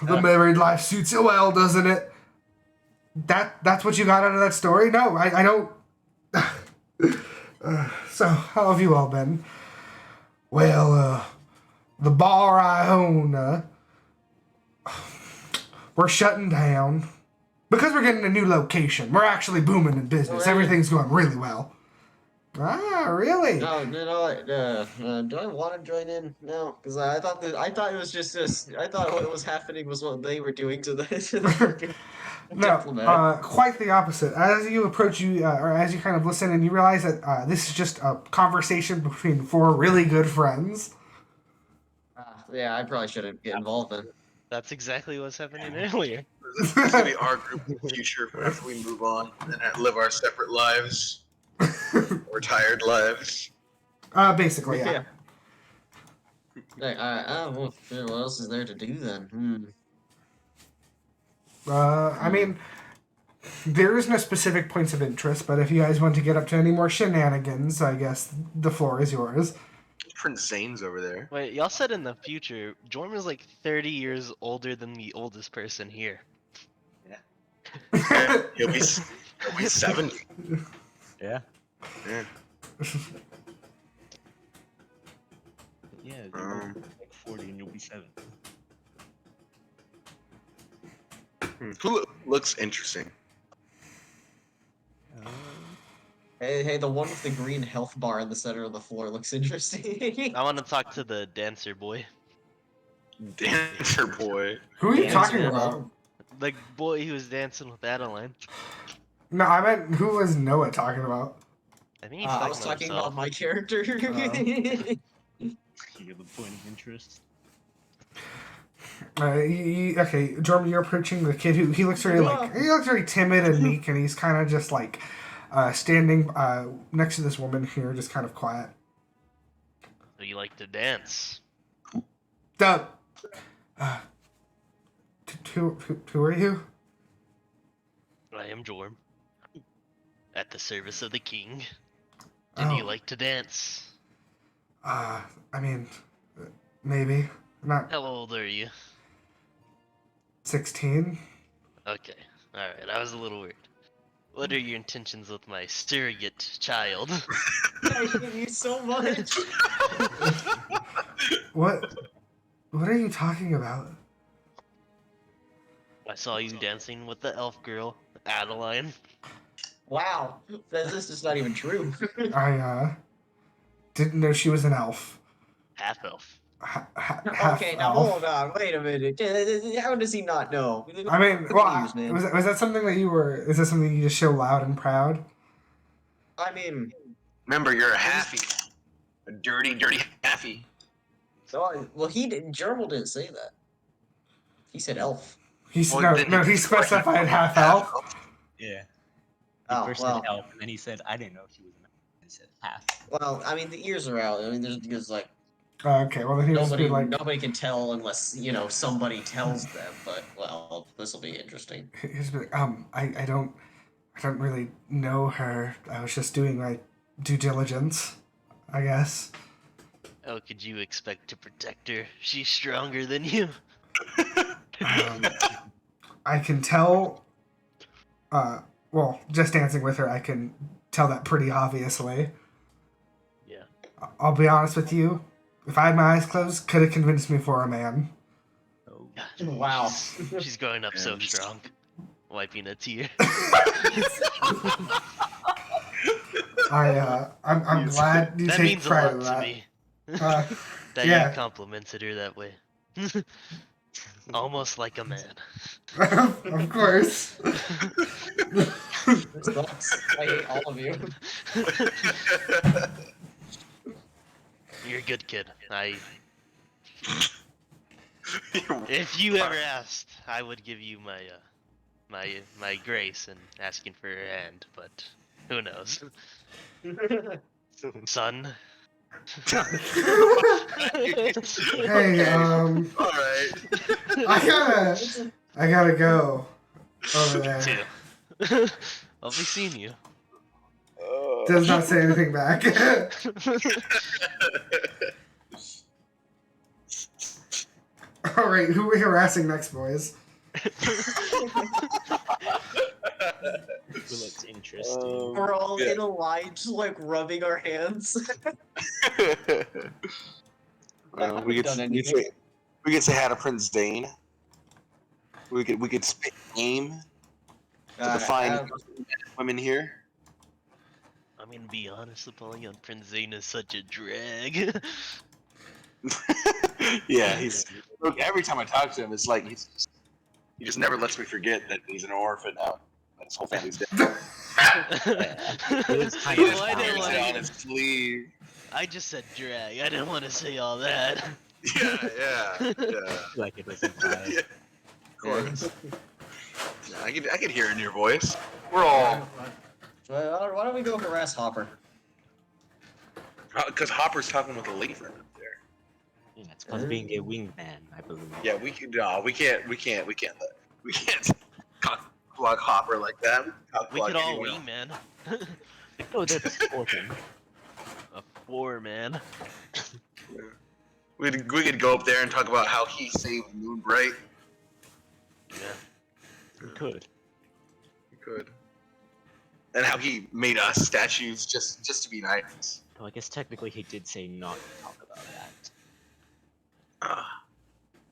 the married life suits you well, doesn't it? That's what you got out of that story? No, I don't. So how have you all been? Well, the bar I own, we're shutting down. Because we're getting a new location, we're actually booming in business. Right. Everything's going really well. Ah, really? No, do I want to join in? No, because I thought it was just this. I thought what was happening was what they were doing to the freaking gentleman. No, quite the opposite. As you approach, or as you kind of listen, and you realize that this is just a conversation between 4 really good friends. Yeah, I probably shouldn't get involved then. That's exactly what's happening earlier. This is gonna be our group in the future after we move on and live our separate lives, retired lives. Basically, yeah. Hey, well, what else is there to do then? I mean, there is no specific points of interest, but if you guys want to get up to any more shenanigans, I guess the floor is yours. Prince Zane's over there. Wait, y'all said in the future, Jourmal's like 30 years older than the oldest person here. Yeah, he'll be 70. Yeah. Yeah. Yeah, you're like 40 and you'll be 7. Who looks interesting? Hey, the one with the green health bar in the center of the floor looks interesting. I want to talk to the dancer boy. Dancer boy. Who are you Dancer talking boy. about? The boy who was dancing with Adaline. No, I meant who was Noah talking about? I think he's I was talking talking about about my character. You're the point of interest. Okay, Jordan, you're approaching the kid who he looks very timid and meek, and he's kind of just like standing next to this woman here, just kind of quiet. So you like to dance? Who are you? I am Jorm. At the service of the king. Do you like to dance? I mean, maybe. Not How old are you? 16. Okay. Alright, I was a little weird. What are your intentions with my surrogate child? I hate you so much. What are you talking about? I saw you dancing with the elf girl, Adaline. Wow, this is not even true. I didn't know she was an elf. Half elf. Half Okay, now elf. hold on, wait a minute. How does he not know? I mean, Confused, man. was that something that you were? Is that something you just show loud and proud? I mean, Remember, you're a halfie. A dirty, dirty halfie. well, Jourmal didn't say that. He said elf. He specified half elf. Yeah. Oh, First well. said elf, and then he said, I didn't know she was an elf. And he said half. Well, I mean, the ears are out. I mean, there's like Okay, well then he was nobody, like, nobody can tell unless somebody tells them. But well, this will be interesting. he's like, I don't really know her. I was just doing my due diligence, I guess. How could you expect to protect her? She's stronger than you. I can tell. Well, just dancing with her, I can tell that pretty obviously. Yeah. I'll be honest with you. If I had my eyes closed, could have convinced me for a man. Oh. Wow. She's growing up so strong. Wiping a tear. I'm glad you That take means a pride lot in to that. me. That Yeah. you complimented her that way. Almost like a man. Of course. This sucks. I hate all of you. You're a good kid. If you ever asked, I would give you my grace in asking for her hand, but who knows? Son. Hey, Alright. I gotta go over there. Too. I'll be seeing you. Does not say anything back. All right, who are we harassing next, boys? Looks interesting. We're all in a line, just like rubbing our hands. We could say hi to Prince Dane. We could spit game to find women here. I'm gonna be honest, Apollyon, Prince Zane is such a drag. Yeah, look. Every time I talk to him, it's like he just never lets me forget that he's an orphan now. That his whole family's dead. I didn't want on to. his sleeve. I just said drag. I didn't want to say all that. Yeah. Like it was implied. Yeah, of course. Yeah, I could hear it in your voice. We're all Why don't we go harass Hopper? because Hopper's talking with a lady friend up there. Yeah, it's called being a wingman, I believe. Yeah, we can't cock block Hopper like that. We could all wing, man. Oh, that's important. A 4-man. We could go up there and talk about how he saved Moonbright. Yeah. We could. We could. And how he made us statues just to be nice. Well, I guess technically he did say not to talk about that. Ah,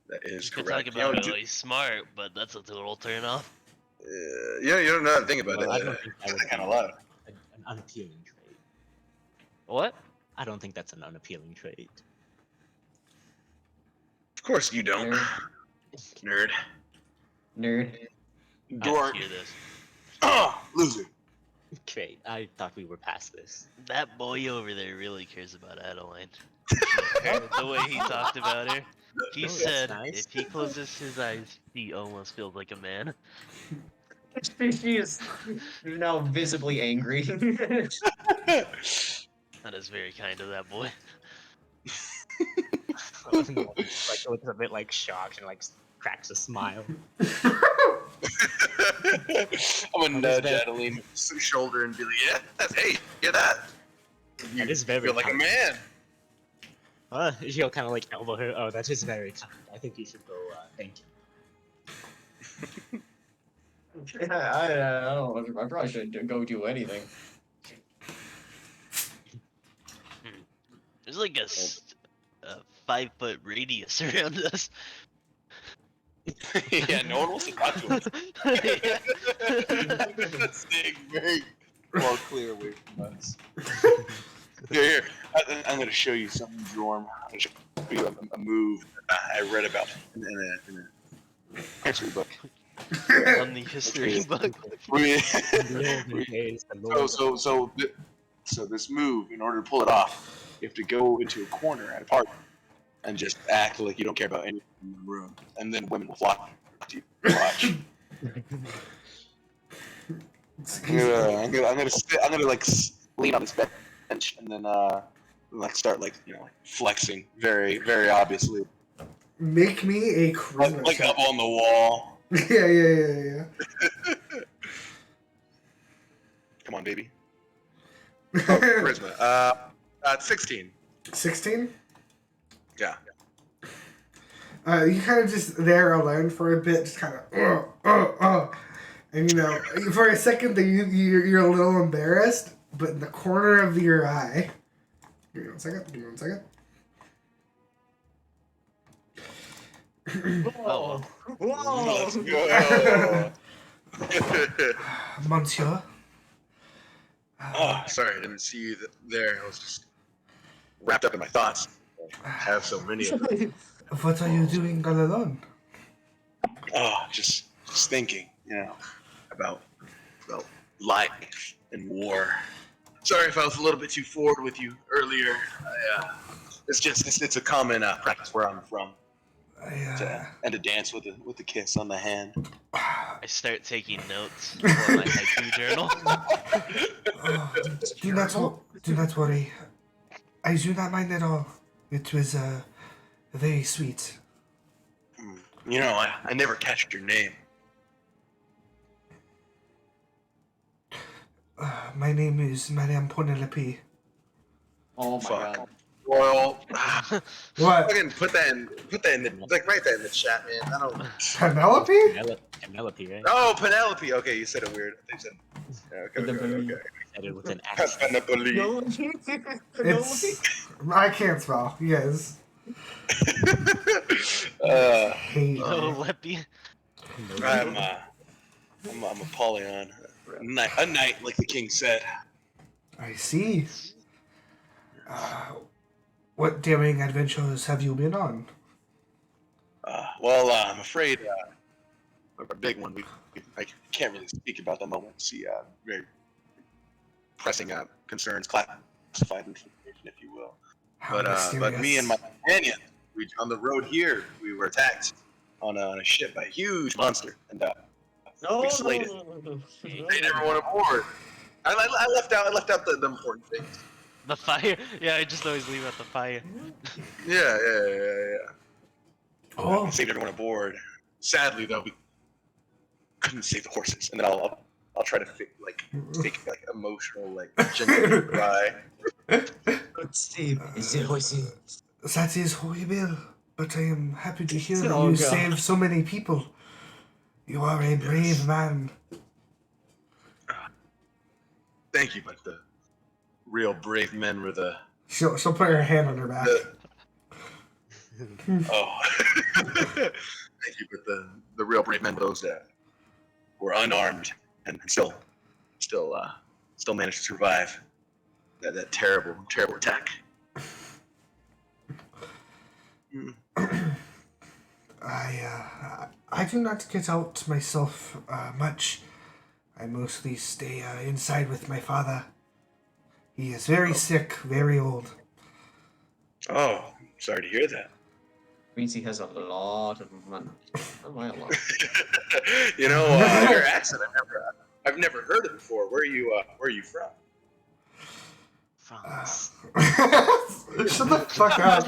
that is You could correct. talk about how he's smart, but that's a total turn off. Yeah, you don't know how to think about Well, it. I don't think that would kind of be loud. an unappealing trait. What? I don't think that's an unappealing trait. Of course you don't. Nerd. Nerd. I Dork. hear this. Oh, loser. Great, I thought we were past this. That boy over there really cares about Adaline. The way he talked about her. He Oh, that's said nice. if he closes his eyes, he almost feels like a man. She is now visibly angry. That is very kind of that boy. Like looks a bit like shocked and like cracks a smile. I'm gonna nudge that- Adaline's shoulder and be like, "Yeah, hey, get that. You That is very feel like a kind. man." She'll kind of like elbow her. Oh, that is very kind. I think you should go. Thank you. I don't know. I probably shouldn't go do anything. There's like a 5-foot radius around us. Yeah, no one wants to talk to him. Staying very well clear away from us. Here, I'm going to show you something, Jorm. I'm going to show you a move I read about in a history book. On the history book. So this move, in order to pull it off, you have to go into a corner at a party and just act like you don't care about anything in the room, and then women will flock to you. Watch. I'm gonna like lean on this bench and then like start like flexing very very obviously. Make me a charisma Like check. up on the wall. Yeah. Come on, baby. Oh, charisma. 16. 16? Yeah. You kind of just there alone for a bit, just kind of, and for a second you're a little embarrassed, but in the corner of your eye, give me one second. Whoa! Let's Whoa! go. Monsieur. Oh, sorry, I didn't see you there. I was just wrapped up in my thoughts. I have so many of them. What are you doing all alone? Oh, just thinking, about life and war. Sorry if I was a little bit too forward with you earlier. It's a common practice where I'm from. To dance with a kiss on the hand. I start taking notes for my haiku journal. Do not worry. I do not mind at all. It was very sweet. I never catched your name. My name is Madame Penelope. Oh my Fuck. god. Well, What? fucking put that in write that in the chat, man. I don't. Penelope? Penelope, right? Oh, Penelope. Okay, you said it weird. I think you said. Okay. Said it with an accent. Penelope. No. It's. I can't spell. Yes. Hate. Oh, Leppy. I'm Apollyon. A knight, like the king said. I see. What daring adventures have you been on? I'm afraid a big one. I can't really speak about the moment. See, very pressing concerns, classified information, if you will. How But me and my companion, on the road here, we were attacked on a ship by a huge monster, and we slayed it. They never went aboard. I left out the important things. The fire? Yeah, I just always leave out the fire. Yeah. Oh. We saved everyone aboard. Sadly, though, we couldn't save the horses, and then I'll try to fake emotional genuine cry. Steve, is it horses? That is horrible, but I am happy to hear that Oh, you God. saved so many people. You are a brave man. Thank you, but the real brave men were the. She'll put her hand on her back. Oh. Thank you, but the real brave men were those that were unarmed and still managed to survive that terrible attack. I do not get out myself much. I mostly stay inside with my father. He is very sick, very old. Oh, sorry to hear that. Means he has a lot of money. Am I alone? You know, your accent, I've never heard it before. Where are you from? France. Shut the fuck up.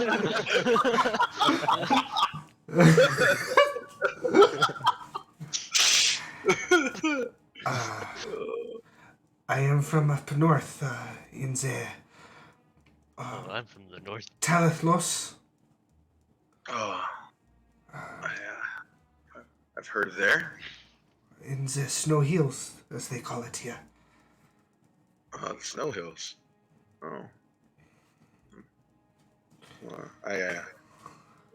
I am from up north, in the Oh, I'm from the north. Talathlos. Oh, I've heard of there. In the snow hills, as they call it here. The snow hills. Oh. Well,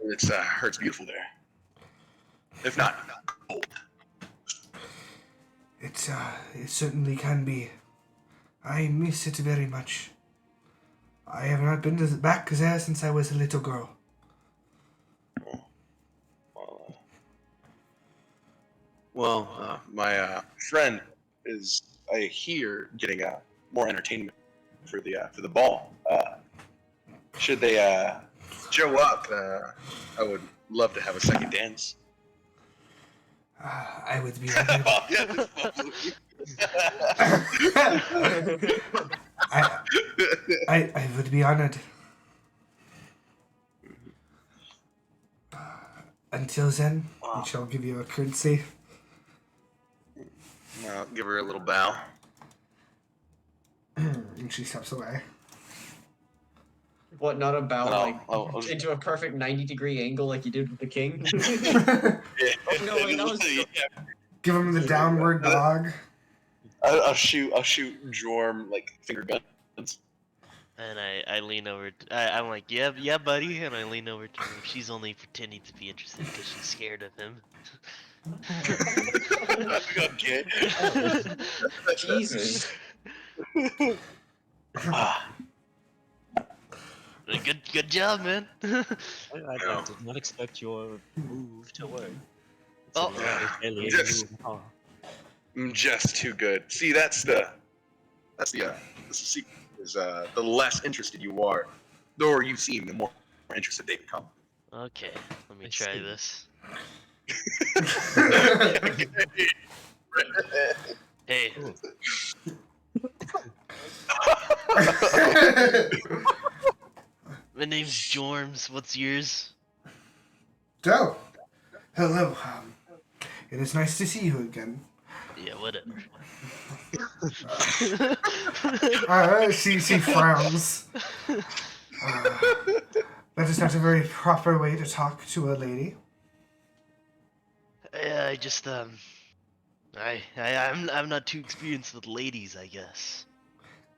it's heard it's beautiful there. If not cold. It certainly can be. I miss it very much. I have not been back there since I was a little girl. Well, my friend is, I hear, getting more entertainment for the ball. Should they show up, I would love to have a second dance. I would be honored. I would be honored. Until then, I shall give you a curtsy. I'll give her a little bow. And she steps away. What, not about, I'll into a perfect 90-degree angle like you did with the king? Yeah. No, wait, that was... Give him the downward dog. I'll shoot Jorm finger guns. And I lean over. I'm like, yeah, buddy. And I lean over to her. She's only pretending to be interested because she's scared of him. Okay. Jesus. Good job, man. I did not expect your move to work. Oh. Just too good. See, that's the secret. Is the less interested you are, the more you seem, the more interested they become. Okay, let me try this. Hey. My name's Jorms. What's yours? So, hello. It is nice to see you again. Yeah, whatever. She frowns. That is not a very proper way to talk to a lady. Yeah, I just I'm not too experienced with ladies, I guess.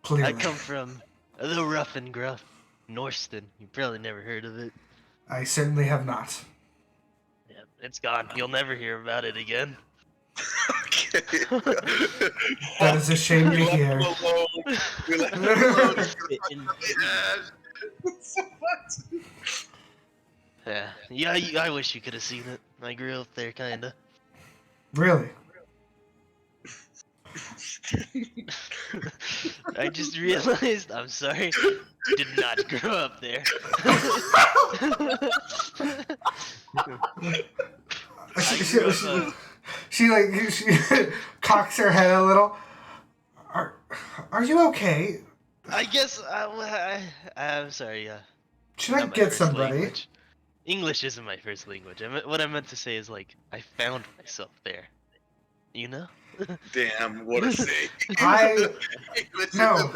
Clearly. I come from the rough and gruff Norston. You probably never heard of it. I certainly have not. Yeah, it's gone. You'll never hear about it again. Okay. That is a shame to hear. We left it alone. Yeah, I wish you could have seen it. I grew up there, kinda. Really? I just realized, I'm sorry, did not grow up there. She cocks her head a little. Are you okay? I guess I'm sorry. Should I get somebody? Language. English isn't my first language. What I meant to say is I found myself there. You know? Damn, what a say. No.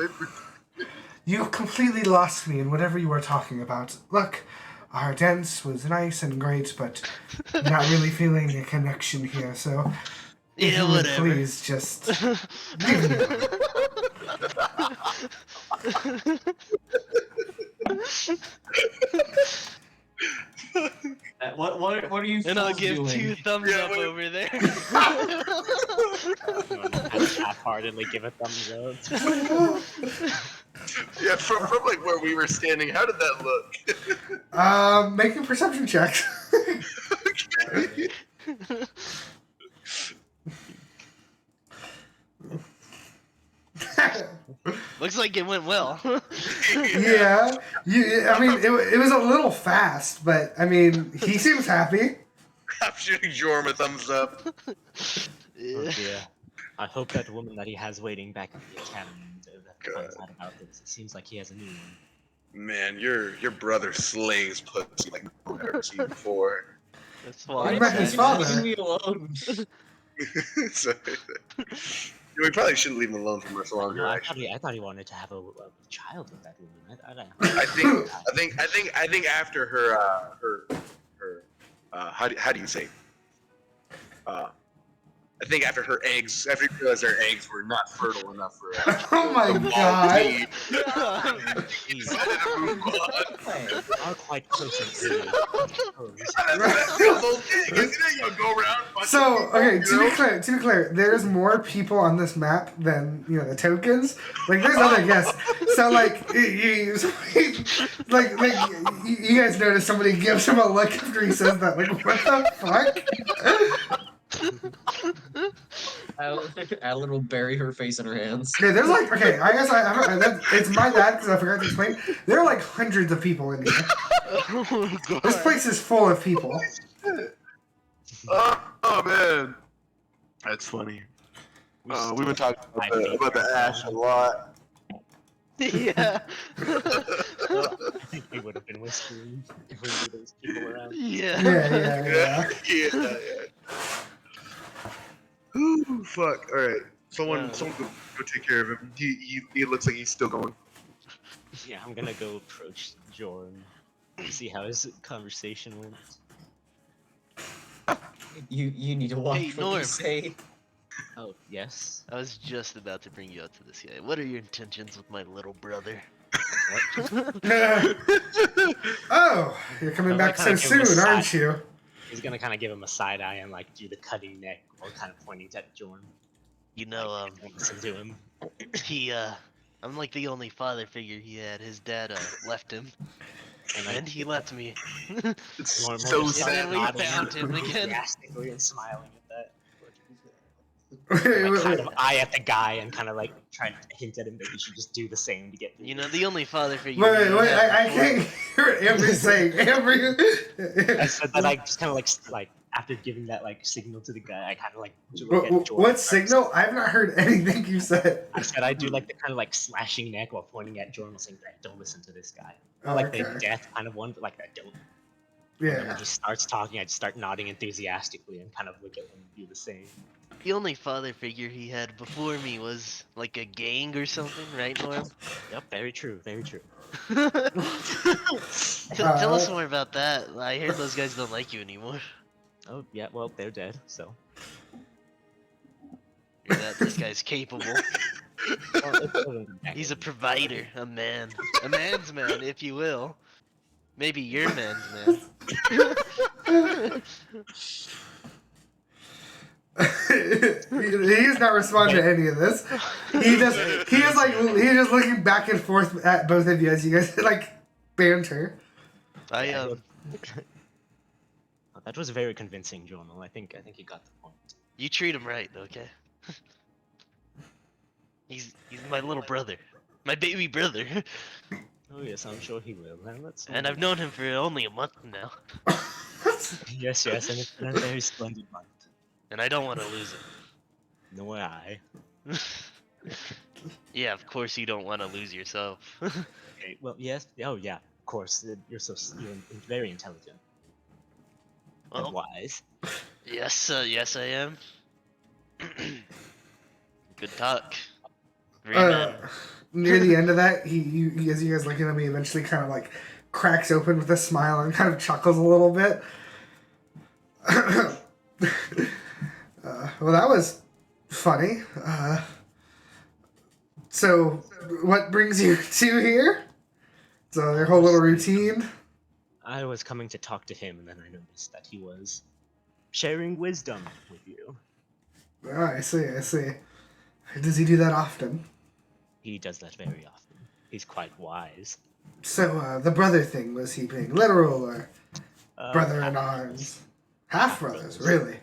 You completely lost me in whatever you were talking about. Look, our dance was nice and great, but not really feeling a connection here, so if you would please just leave me alone. What are you? And I'll give doing? 2 thumbs up over there. Half-heartedly give a thumbs up. Yeah, from where we were standing, how did that look? Make a perception check. Looks like it went well. Yeah. I mean, it was a little fast, but I mean, he seems happy. I'm shooting Jorm a thumbs up. Oh dear. I hope that woman that he has waiting back at the academy finds out about this. It seems like he has a new one. Man, your brother slings pussy like no one ever seen before. That's What why. about his father? Leave me alone. So, we probably shouldn't leave him alone for much longer. No, Actually, I thought he wanted to have a child with that woman. I don't I think after her how do you say? I think after her eggs, after he realized her eggs were not fertile enough for Oh my god. he decided to move on. are quite close in age. That's the whole thing, isn't it? You'll go around fucking So, people, okay, you to know? be clear, there's more people on this map than, the tokens. Like, there's other guests. So, like, you guys notice somebody gives him a look after he says that. Like, what the fuck? Adeline will bury her face in her hands. Okay, there's like, I guess it's my bad because I forgot to explain. There are like hundreds of people in here. Oh, God. This place is full of people. Oh man, that's funny. We've been talking about the ash a lot. Yeah. I think we would have been whispering if we knew those people around. Yeah. Yeah. Yeah. Ooh, fuck. All right, someone go take care of him. He looks like he's still going. Yeah, I'm gonna go approach Jordan, see how his conversation went. You need to watch Hey, what Norm. you say. Oh, yes? I was just about to bring you up to this guy. What are your intentions with my little brother? Oh, you're coming I'm back gonna so give him a soon, aren't side. you? He's gonna kind of give him a side eye and like do the cutting neck while kind of pointing at Jordan. You know, Don't listen to him. I'm like the only father figure he had. His dad, left him. And he left me. It's Normal so just And then sad. we nodding found him again. enthusiastically and smiling at that. Wait, Like, wait, kind wait. of eye at the guy and kind of like trying to hint at him that he should just do the same to get. You know, the only father figure. Wait, you wait, had I before- can't hear what Amber's saying. Amber. I said that I just kind of like after giving that like signal to the guy, I kind of like do look at Jordan What first. signal? I've not heard anything you said. I said I do like the kind of like slashing neck while pointing at Jordan, saying that don't listen to this guy. Not like the Okay. death kind of one, but like that don't. And then Yeah. when he starts talking, I just start nodding enthusiastically and kind of look at him and do the same. The only father figure he had before me was like a gang or something, right, Norm? Yep, very true, very true. Tell us more about that. I heard those guys don't like you anymore. Oh yeah, well they're dead, so. Hear that? This guy's capable. Well, it doesn't impact He's a me. provider, a man. A man's man, if you will. Maybe your man's man. He's not responding to any of this. He's just looking back and forth at both of you as you guys like banter. I That was very convincing, Jourmal. I think he got the point. you treat him right, okay? He's my little brother. My baby brother. Oh yes, I'm sure he will. And let's. And I've known him for only a month now. Yes, and it's been a very splendid month. And I don't want to lose him. Nor I. Yeah, of course you don't want to lose yourself. Okay, well, yes. Oh yeah, of course. You're very intelligent and Well, wise. yes, yes I am. Good talk. Very man. Near the end of that, he as you guys looking at me, eventually kind of like cracks open with a smile and kind of chuckles a little bit. Well, that was funny. So, what brings you to here? So, their whole little routine. I was coming to talk to him, and then I noticed that he was sharing wisdom with you. Oh, I see. Does he do that often? He does that very often. He's quite wise. So, the brother thing, was he being literal or brother in half- arms? Half brothers, really?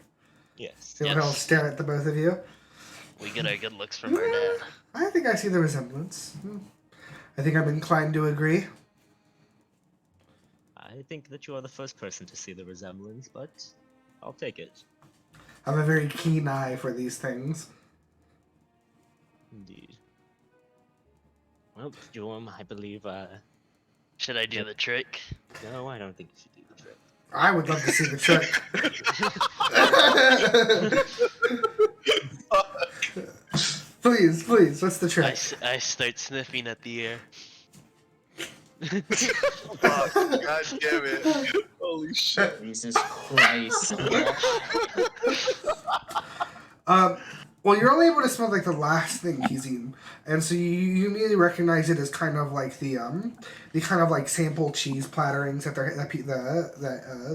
Yes. He'll stare at the both of you. We get our good looks from our dad. I think I see the resemblance. I think I'm inclined to agree. I think that you are the first person to see the resemblance, but I'll take it. I have a very keen eye for these things. Indeed. Well, Jorm, I believe, Should I do the trick? no, I don't think you should do the trick. I would love to see the trick. Please, what's the trick? I start sniffing at the air. Fuck, God damn it. Holy shit. Jesus Christ. Well, you're only able to smell like the last thing he's eaten, and so you immediately recognize it as kind of like the kind of like sample cheese platterings that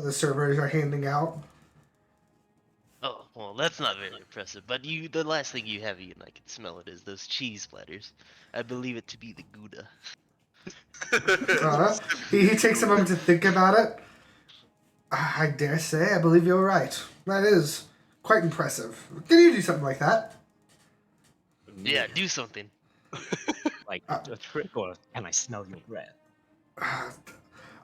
the servers are handing out. Oh, well, that's not very impressive. But the last thing you have eaten, I can smell it, is those cheese platters. I believe it to be the Gouda. He takes a moment to think about it. I dare say, I believe you're right. That is quite impressive. Can you do something like that? Yeah, do something. Like a trick, or can I smell your breath?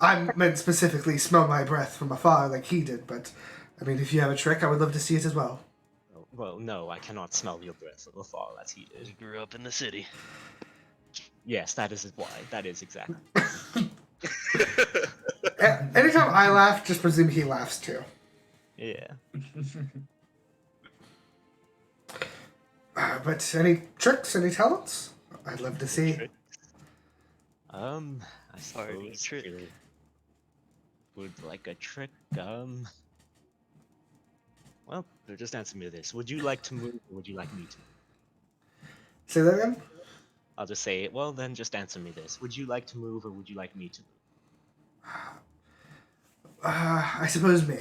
I meant specifically smell my breath from afar like he did, but I mean, if you have a trick, I would love to see it as well. Well, no, I cannot smell your breath from afar as he did. You grew up in the city. Yes, that is why. That is exactly. Anytime I laugh, just presume he laughs too. Yeah. But any tricks, any talents? I'd love to see. Tricks? I Party suppose trick. you would like a trick. Well, just answer me this: would you like to move, or would you like me to? Say that again? I'll just say it. Well, then just answer me this: would you like to move, or would you like me to move? I suppose me.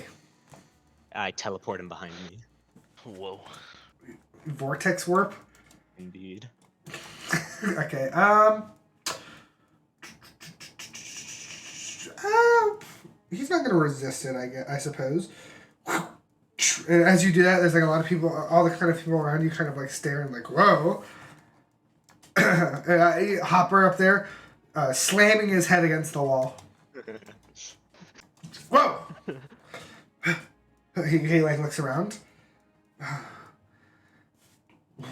I teleport him behind me. Whoa. Vortex warp? Indeed. Okay, he's not gonna resist it, I suppose. And as you do that, there's like a lot of people, all the kind of people around you kind of like staring like, whoa. Hopper up there, slamming his head against the wall. Whoa! he like looks around.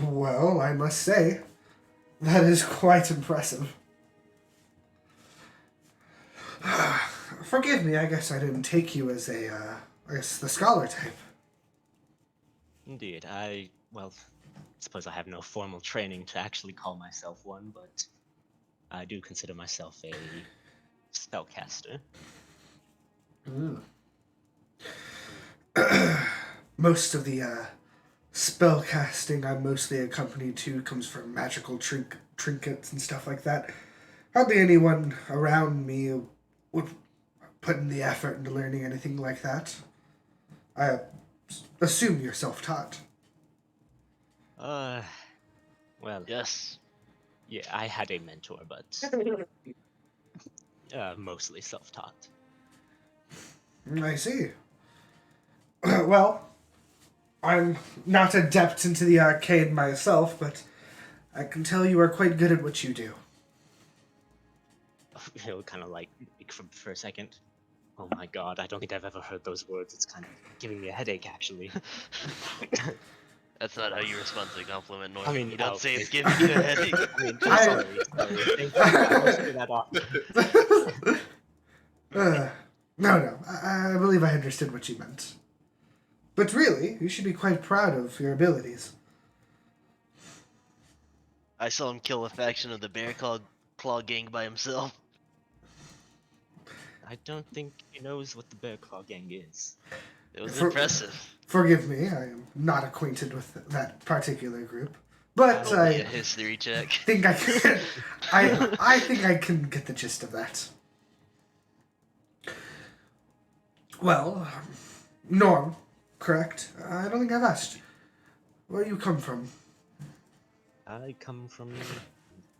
Well, I must say, that is quite impressive. Forgive me, I guess I didn't take you as I guess the scholar type. Indeed. Well, suppose I have no formal training to actually call myself one, but I do consider myself a spellcaster. Most of the spell casting I'm mostly accompanied to comes from magical trinkets and stuff like that. Hardly anyone around me would put in the effort into learning anything like that. I assume you're self-taught. Well, Yes. yeah, I had a mentor, but mostly self-taught. I see. Well, I'm not adept into the arcade myself, but I can tell you are quite good at what you do. He'll kind of like for a second. Oh my god, I don't think I've ever heard those words. It's kind of giving me a headache, actually. That's not how you respond to a compliment, Norm. I mean, you don't no. say it's giving you a headache. I mean, sorry. Thank you. I don't do that often. No. I believe I understood what you meant. But really, you should be quite proud of your abilities. I saw him kill a faction of the Bear Claw gang by himself. I don't think he knows what the Bear Claw gang is. It was impressive. Forgive me, I am not acquainted with that particular group. But Only I a history check. think I can. I think I can get the gist of that. Well, Norm, correct? I don't think I've asked. Where do you come from? I come from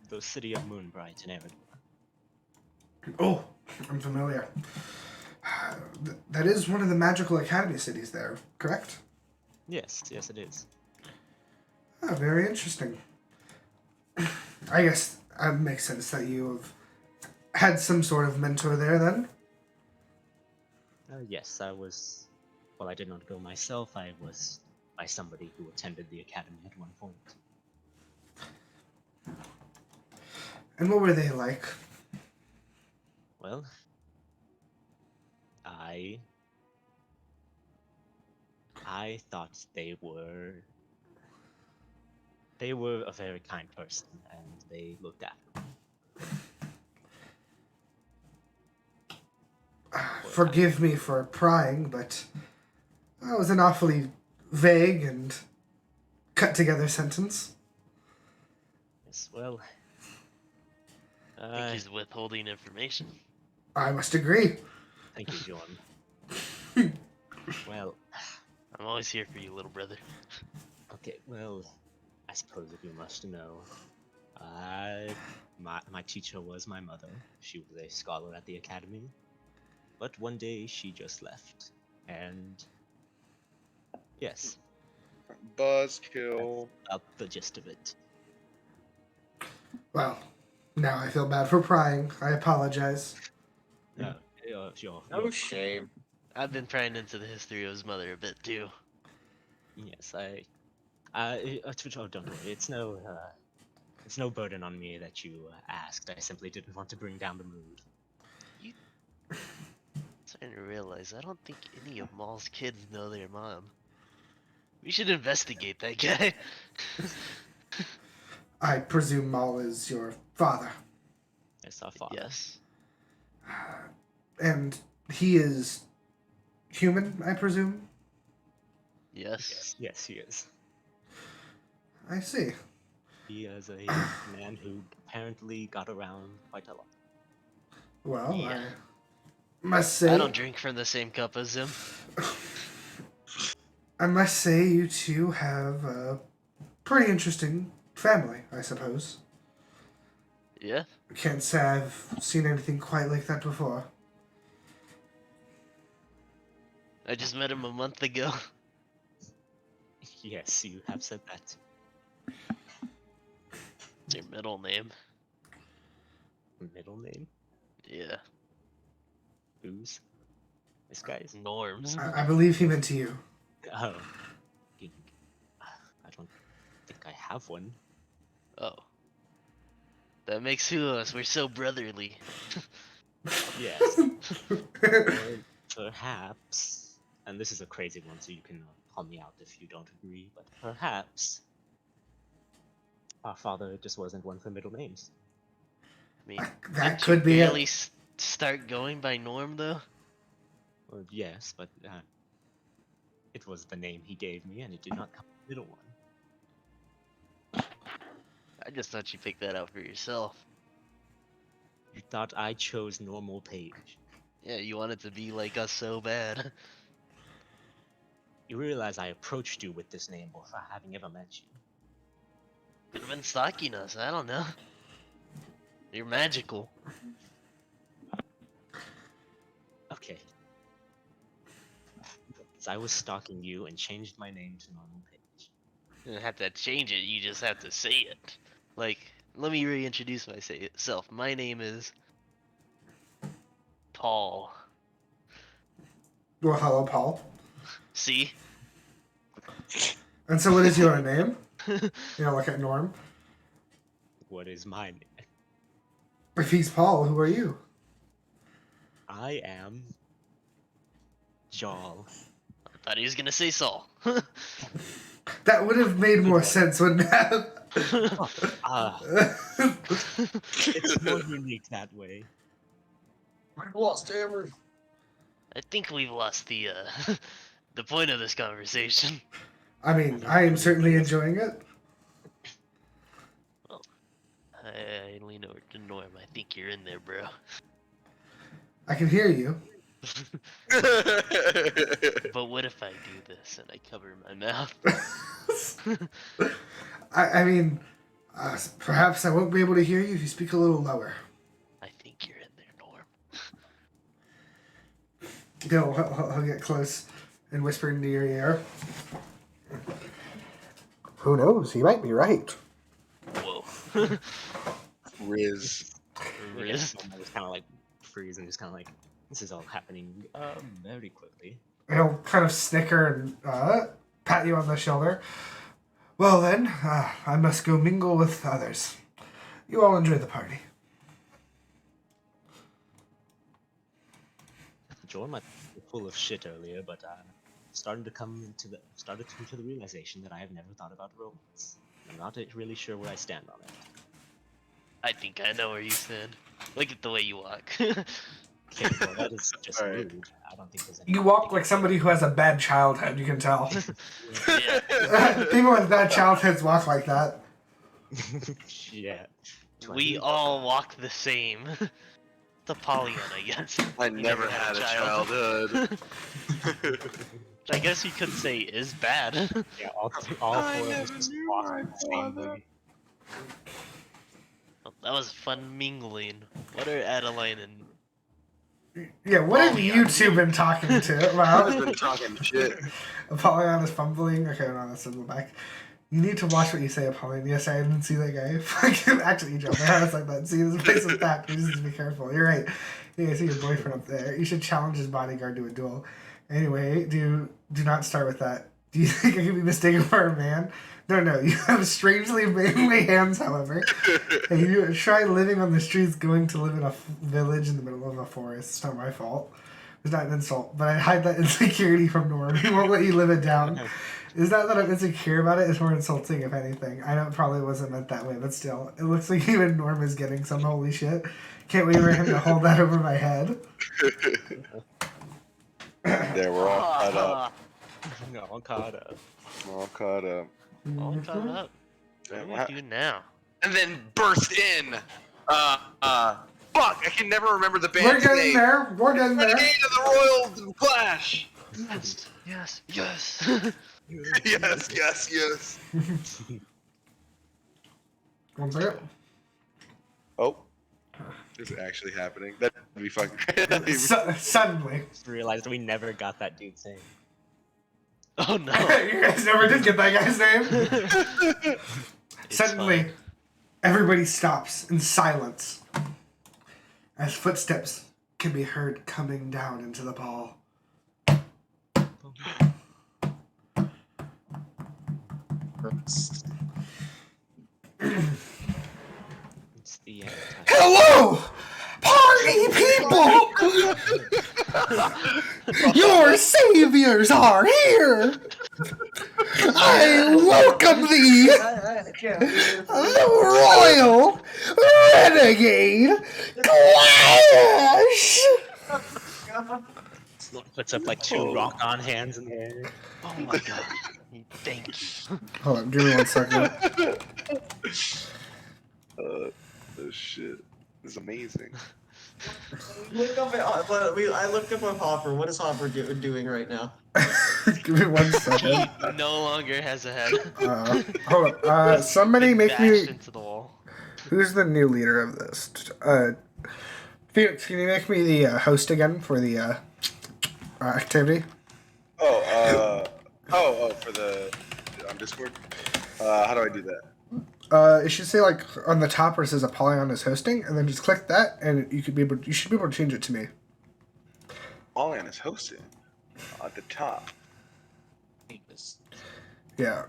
the city of Moonbright in Eredor. Oh, I'm familiar. That is one of the magical academy cities there, correct? Yes, it is. Ah, very interesting. I guess it makes sense that you have had some sort of mentor there then. Yes, I was. Well, I did not go myself. I was by somebody who attended the academy at one point. And what were they like? Well, I thought they were a very kind person, and they looked after me. Forgive me for prying, but that was an awfully vague and cut together sentence. Yes, well, I think he's withholding information. I must agree. thank you, Jordan. Well, I'm always here for you, little brother. okay, well, I suppose if you must know, my teacher was my mother. She was a scholar at the academy, but one day she just left, and yes, Buzzkill. that's about the gist of it. Well, now I feel bad for prying. I apologize. No, No shame. I've been prying into the history of his mother a bit too. yes, don't worry. It's no burden on me that you asked. I simply didn't want to bring down the mood. I'm starting to realize I don't think any of Maul's kids know their mom. We should investigate that guy. I presume Maul is your father. Yes, our father. Yes. And he is human, I presume? Yes. Yes, he is. I see. He is a man who apparently got around quite a lot. Well, Yeah. I must say... I don't drink from the same cup as him. I must say you two have a pretty interesting family, I suppose. Yeah? Can't say I've seen anything quite like that before. I just met him a month ago. Yes, you have said that. What's your middle name? Middle name? Yeah. Who's? This guy's? Norms. I believe he meant to you. Oh. I don't think I have one. Oh. That makes two of us. We're so brotherly. Yes. Or perhaps, and this is a crazy one, so you can call me out if you don't agree, but perhaps our father just wasn't one for middle names. I mean, That didn't could you be barely it. start going by Norm, though? Well, yes, but it was the name he gave me, and it did not come with the middle one. I just thought you picked that out for yourself. You thought I chose Nourmal Paej. Yeah, you wanted to be like us so bad. You realize I approached you with this name before having ever met you. Could have been stalking us, I don't know. You're magical. Okay. So I was stalking you and changed my name to Nourmal Paej. You don't have to change it, you just have to say it. Like, let me reintroduce myself. My name is Paul. Well, hello, Paul. See? And so what is your name? You know, look at Norm. What is my name? If he's Paul, who are you? I am Jarl. I thought he was gonna say Saul. That would have made more sense, wouldn't it have? It's more unique that way. I lost hammer. I think we've lost the the point of this conversation. I mean, I am certainly enjoying it. Well, I lean over to Norm. I think you're in there, bro. I can hear you. But what if I do this and I cover my mouth? I mean, perhaps I won't be able to hear you if you speak a little lower. I think you're in there, Norm. He'll get close and whisper into your ear. Who knows? He might be right. Whoa. Riz. Riz. I just kind of like freeze and just kind of like, this is all happening very quickly. He'll kind of snicker and pat you on the shoulder. Well then, I must go mingle with others. You all enjoy the party. Jourmal might be full of shit earlier, but started to come to the realization that I have never thought about romance. I'm not really sure where I stand on it. I think I know where you stand. Look at the way you walk. Okay, well, that is just Alright. rude. I don't think there's any. You walk like somebody who has a bad childhood, you can tell. Yeah. People with bad childhoods walk like that. Yeah. We all walk the same. It's Apollyon, I guess. I never had a childhood. I guess you could say is bad. Yeah, all four of us just walk the same way. Well, that was fun mingling. What are Adaline and... Yeah, what have you two been talking to I've about? been talking shit. Apollyon is fumbling. Okay, no, let's go back. You need to watch what you say, Apollyon. Yes, I didn't see that guy. Fucking actually, you jumped my house like that. See, this place is packed. You just need to be careful. You're right. Yeah, I see your boyfriend up there. You should challenge his bodyguard to a duel. Anyway, do not start with that. Do you think I could be mistaken for a man? No, you have strangely manly hands, however. Hey, you try living on the streets, going to live in a village in the middle of a forest. It's not my fault. It's not an insult, but I hide that insecurity from Norm. He won't let you live it down. It's not that I'm insecure about it, it's more insulting, if anything. I know it probably wasn't meant that way, but still. It looks like even Norm is getting some holy shit. Can't wait for him to hold that over my head. There, we're all caught up. No, I'm caught up. We're all caught up. All caught up. Yeah, What do we do now? and then burst in. Fuck, I can never remember the We're band's getting name. there. We're getting there. Renegade of the Royal Clash. Yes, yes, yes. Yes, yes, yes. One second. Oh, this is actually happening. That'd be fucking crazy. Suddenly. Just realized we never got that dude's name. Oh no. You guys never did get that guy's name? It's Suddenly, fine. everybody stops in silence as footsteps can be heard coming down into the ball. It's the Hello, party people! Your saviors are here! I welcome thee, the Royal Renegade Clash! puts up like two rock-on hands in the air. Oh my god. Thank you. Hold on, give me 1 second. This shit is amazing. I looked up on Hopper. What is Hopper doing right now? Give me 1 second. He no longer has a head. Hold up. Somebody Been make bashed me... into the wall. Who's the new leader of this? Felix, can you make me the host again for the activity? For the on Discord. How do I do that? It should say like on the top where it says Apollyon is hosting, and then just click that, and you should be able to change it to me. Apollyon is hosting at the top. Yeah.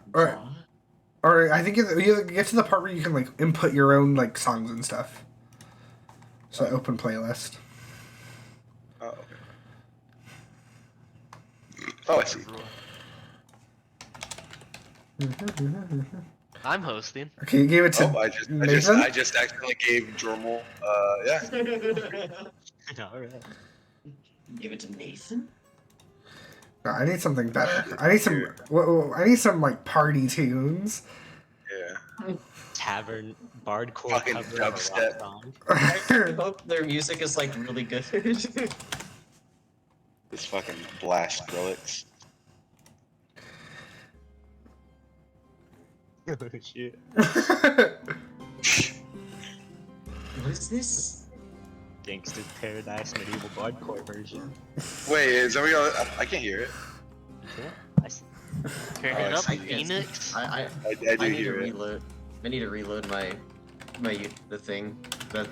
Or I think you get to the part where you can like input your own like songs and stuff. So open playlist. Oh, okay. Oh, I see. I'm hosting. Okay, you gave it to Nathan? I just accidentally gave Jourmal. Yeah. Alright. Give it to Nathan. No, I need something better. I need some like party tunes. Yeah. Tavern bardcore Fucking cover of a dubstep. rock song. I hope their music is like really good. This fucking blast Skrillex. Oh shit. What is this? Gangsta's Paradise medieval bardcore version. Wait, is that what y'all? I can't hear it. Yeah. Turn Oh, it I up, see. Phoenix. I do I need to hear it. reload. I need to reload my the thing. That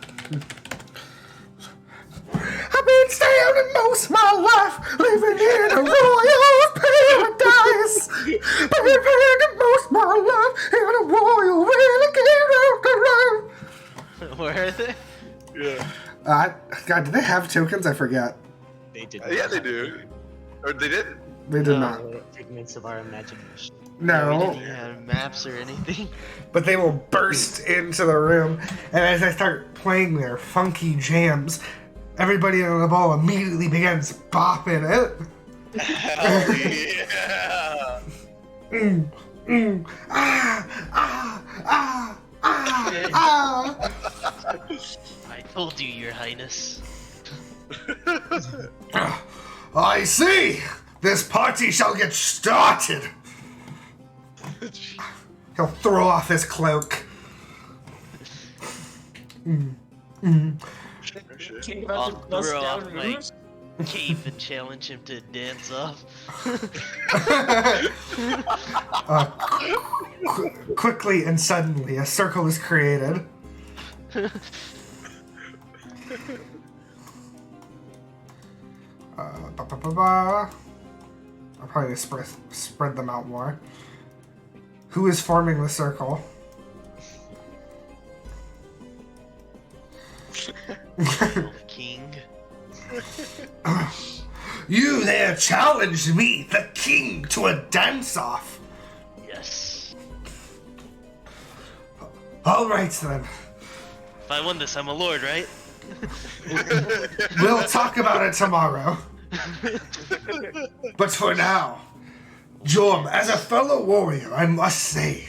I've been standing most of my life living in a royal paradise. Been living most of my life in a royal really. Where are they? Yeah. God, do they have tokens? I forget. They did. Yeah, they do. Or they did? They did No. not. Figments of our imagination. We No, didn't have maps or anything. but they will burst into the room, and as I start playing their funky jams, everybody in the ball immediately begins bopping it. Hell yeah! I told you, Your Highness. I see! This party shall get started! He'll throw off his cloak. King about I'll to bust throw down off my moves? cape and challenge him to dance off. Quickly and suddenly, a circle is created. I'll probably spread them out more. Who is forming the circle? King. You there challenged me, the king, to a dance-off. Yes. All right then. If I won this, I'm a lord, right? We'll talk about it tomorrow. But for now, Jorm, as a fellow warrior, I must say,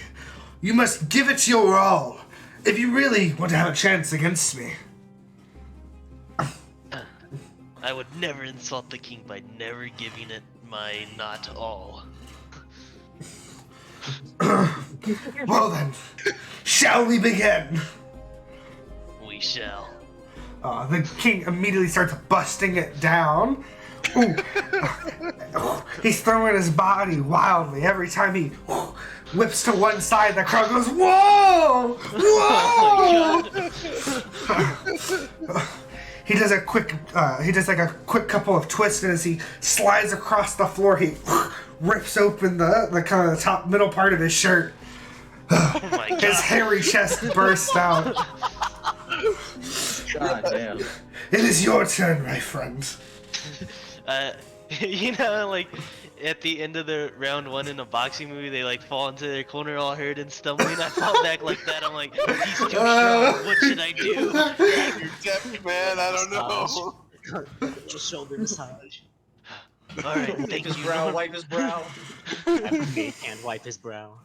you must give it your all if you really want to have a chance against me. I would never insult the king by never giving it my not all. Well then, shall we begin? We shall. The king immediately starts busting it down. Ooh. He's throwing his body wildly. Every time he whips to one side, the crowd goes, "Whoa! Whoa!" He does a quick, couple of twists, and as he slides across the floor, he rips open the kind of the top middle part of his shirt. Oh my god. His hairy chest bursts out. God damn. It is your turn, my friend. You know, like, at the end of the round one in a boxing movie, they like fall into their corner all hurt and stumbling. I fall back like that. I'm like, he's too strong. What should I do? You're deaf, man. I don't know. Just shoulder massage. Alright, thank His you. brow, wipe his brow. He can't wipe his brow.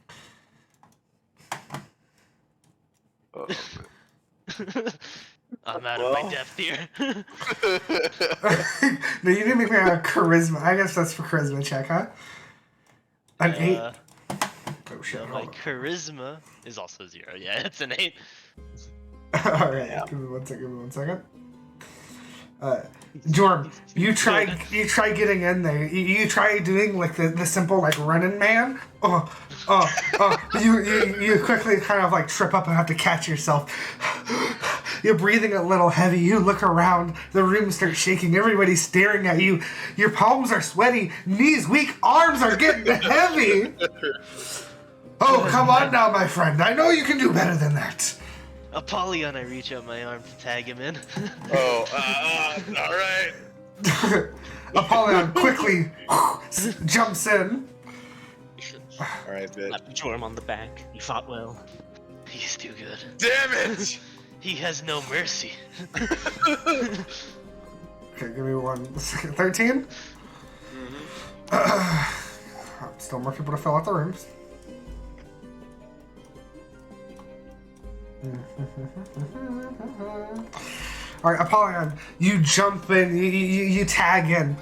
Oh, I'm out of my depth here. No, you didn't make me a charisma. I guess that's for charisma check, huh? An 8. Oh shit. So my charisma is also 0. Yeah, it's an 8. Alright, Yeah. give me one second. Jorm, you try getting in there. You try doing like the simple like running man. You quickly kind of like trip up and have to catch yourself. You're breathing a little heavy. You look around. The room starts shaking. Everybody's staring at you. Your palms are sweaty. Knees weak. Arms are getting heavy. Oh, come on now, my friend. I know you can do better than that. Apollyon, I reach out my arm to tag him in. Alright. Apollyon quickly jumps in. Alright, bitch. Slap Jorm on the back. You fought well. He's too good. Damn it! He has no mercy. Okay, give me 1 second. 13? Still more people to fill out the rooms. Alright, Apollyon, you jump in, you tag in.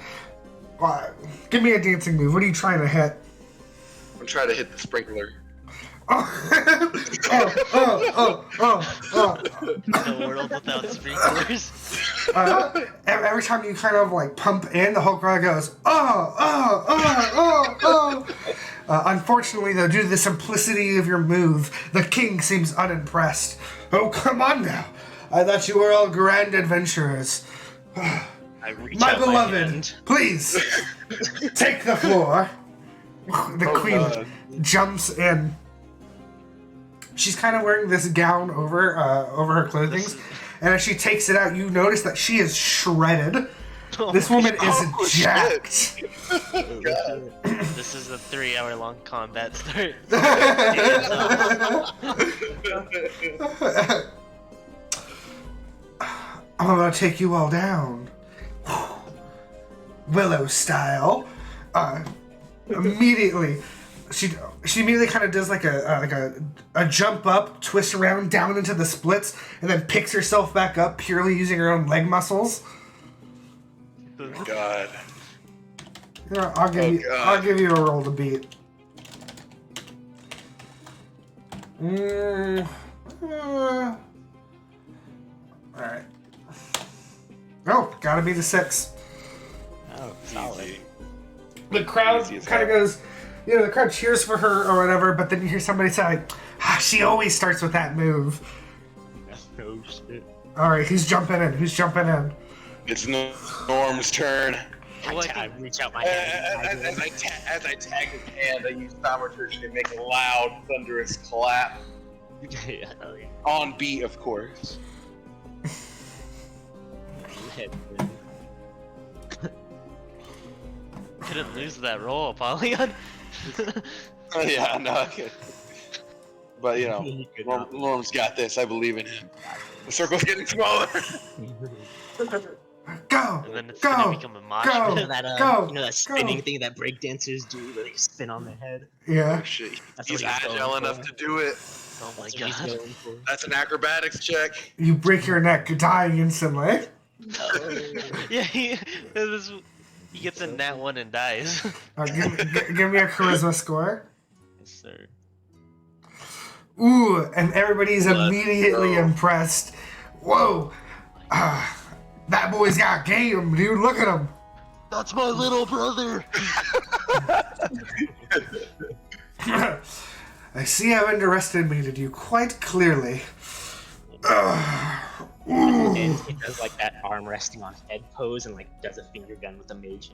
Give me a dancing move. What are you trying to hit? I'm trying to hit the sprinkler. Oh, No world without sprinklers. Every time you kind of like pump in, the whole crowd goes, Unfortunately, though, due to the simplicity of your move, the king seems unimpressed. Oh, come on now. I thought you were all grand adventurers. I reach My out beloved, hand. please, take the floor. The queen jumps in. She's kind of wearing this gown over her clothing, and as she takes it out, you notice that she is shredded. This woman is jacked. This is a 3-hour-long combat start. I'm gonna take you all down, Willow style. Immediately, she immediately kind of does like a jump up, twist around down into the splits, and then picks herself back up purely using her own leg muscles. God. You know, I'll give you a roll to beat. Alright. Oh, gotta be the 6. Oh, solid. Easy. The crowd Easy as kind of hell. goes, you know, the crowd cheers for her or whatever, but then you hear somebody say, like, she always starts with that move. Oh shit. Alright, who's jumping in? Who's jumping in? It's Norm's turn. I reach out my hand. As I tag his hand, I use thaumaturgy to make a loud, thunderous clap. Yeah, oh, yeah. On beat, of course. Couldn't lose that roll, Apollyon. Yeah, no, okay. But, you know, You could not. Norm's got this. I believe in him. The circle's getting smaller. Go! And then it's Go! gonna become a mosh Go! You pit. know that, Go! you know that spinning thing that breakdancers do where they spin on their head? Yeah. Oh, shit. That's He's what he's agile going enough for. to do it. Oh my That's what he's god. going for. That's an acrobatics check. You break your neck, dying instantly. Yeah, he gets a nat 1 and dies. Give me a charisma score. Yes, sir. Ooh, and everybody's Let's immediately go. impressed. Whoa. That boy's got game, dude. Look at him. That's my little brother. I see I've underestimated you quite clearly. And he does like that arm resting on head pose and like does a finger gun with the mage.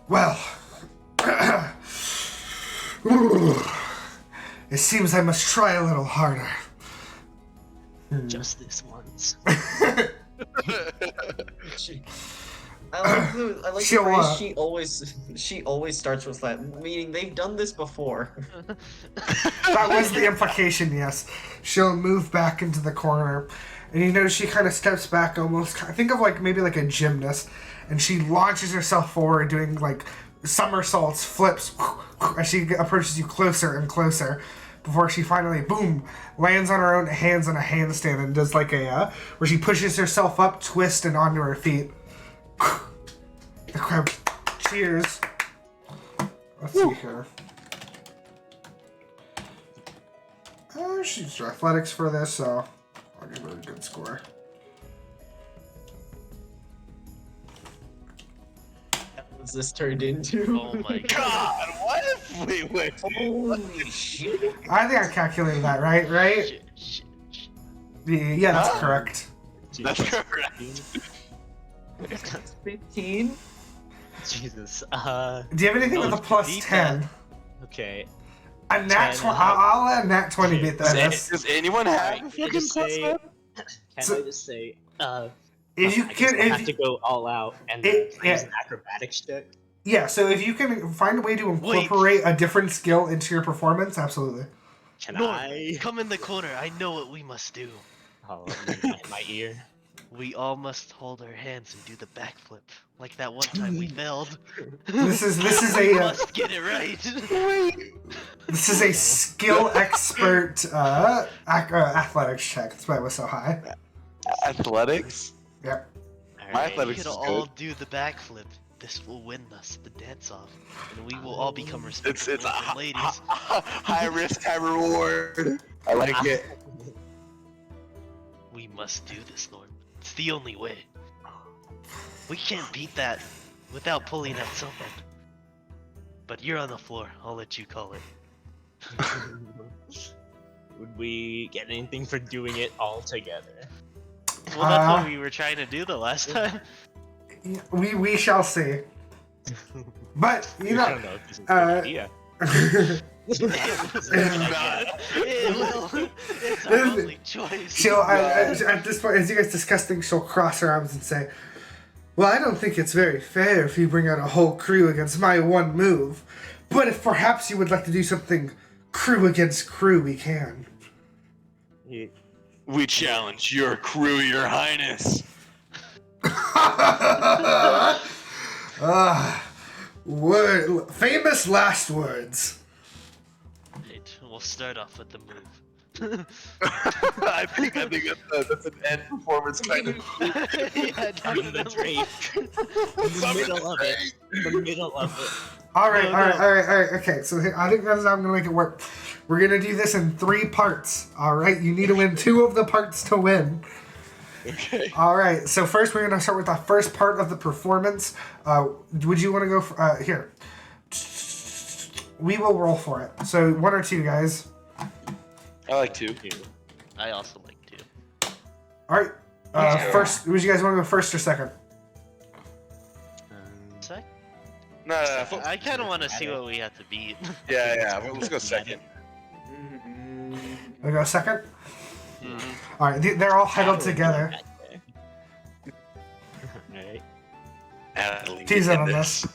Well, it seems I must try a little harder. Just this once. I like the She'll, phrase she always starts with that, meaning they've done this before. That was the implication, yes. She'll move back into the corner, and you notice she kind of steps back almost. Think of like maybe like a gymnast, and she launches herself forward, doing like somersaults, flips, as she approaches you closer and closer, before she finally, boom, lands on her own hands in a handstand and does like a, where she pushes herself up, twist, and onto her feet. The crowd cheers. Let's see here. She's athletics for this, so I'll give her a good score. What's this turned into? Oh my god. God, what if we went? Holy shit! I think I calculated that right, right? Shit. Yeah, that's correct. That's correct. 15? Jesus. Do you have anything No, with a plus beat 10? Okay. A nat 10, 20. I'll let a nat 20 beat that. Does anyone have Alright, a can I fucking just plus say? one? Can So- I just say? If you I guess can, I'll have if to go all out and It- use yeah. an acrobatics check. yeah, so if you can find a way to incorporate a different skill into your performance, absolutely. Can Norm, I? come in the corner. I know what we must do. Oh, my ear. We all must hold our hands and do the backflip, like that one time we failed. This is We a must get it right. this is a skill expert athletics check. That's why it was so high. Athletics? Yep. My Alright. We athletics can is all good. do the backflip. This will win us the dance off, and we will all become It's respectable a young ladies. high risk, high reward. I like it. We must do this, Norm. It's the only way. We can't beat that without pulling out someone. But you're on the floor. I'll let you call it. Would we get anything for doing it all together? Well, that's what we were trying to do the last time. We shall see. But you know, don't know if this is a good idea. It will. It's our only choice. she'll at this point, as you guys discuss things, she'll cross her arms and say, "Well, I don't think it's very fair if you bring out a whole crew against my one move. But if perhaps you would like to do something crew against crew, we can." We challenge your crew, your highness. Famous last words. Right, we'll start off with the move. I think that's an end performance kind of. Yeah, Summon the Drake. The middle of it. The middle of it. All right. Okay, so I think that's how I'm gonna make it work. We're gonna do this in 3 parts. All right, you need to win 2 of the parts to win. Okay. All right. So first, we're gonna start with the first part of the performance. Would you want to go here? We will roll for it. So 1 or 2 guys. I like 2. I also like to. All right. First, would you guys want to go first or second? Sec? No. I kind of want to see what we have to beat. Yeah. Well, let's go second. We go second. Mm-hmm. All right. They're all huddled together. Alright. Adaline, Tease it get on this.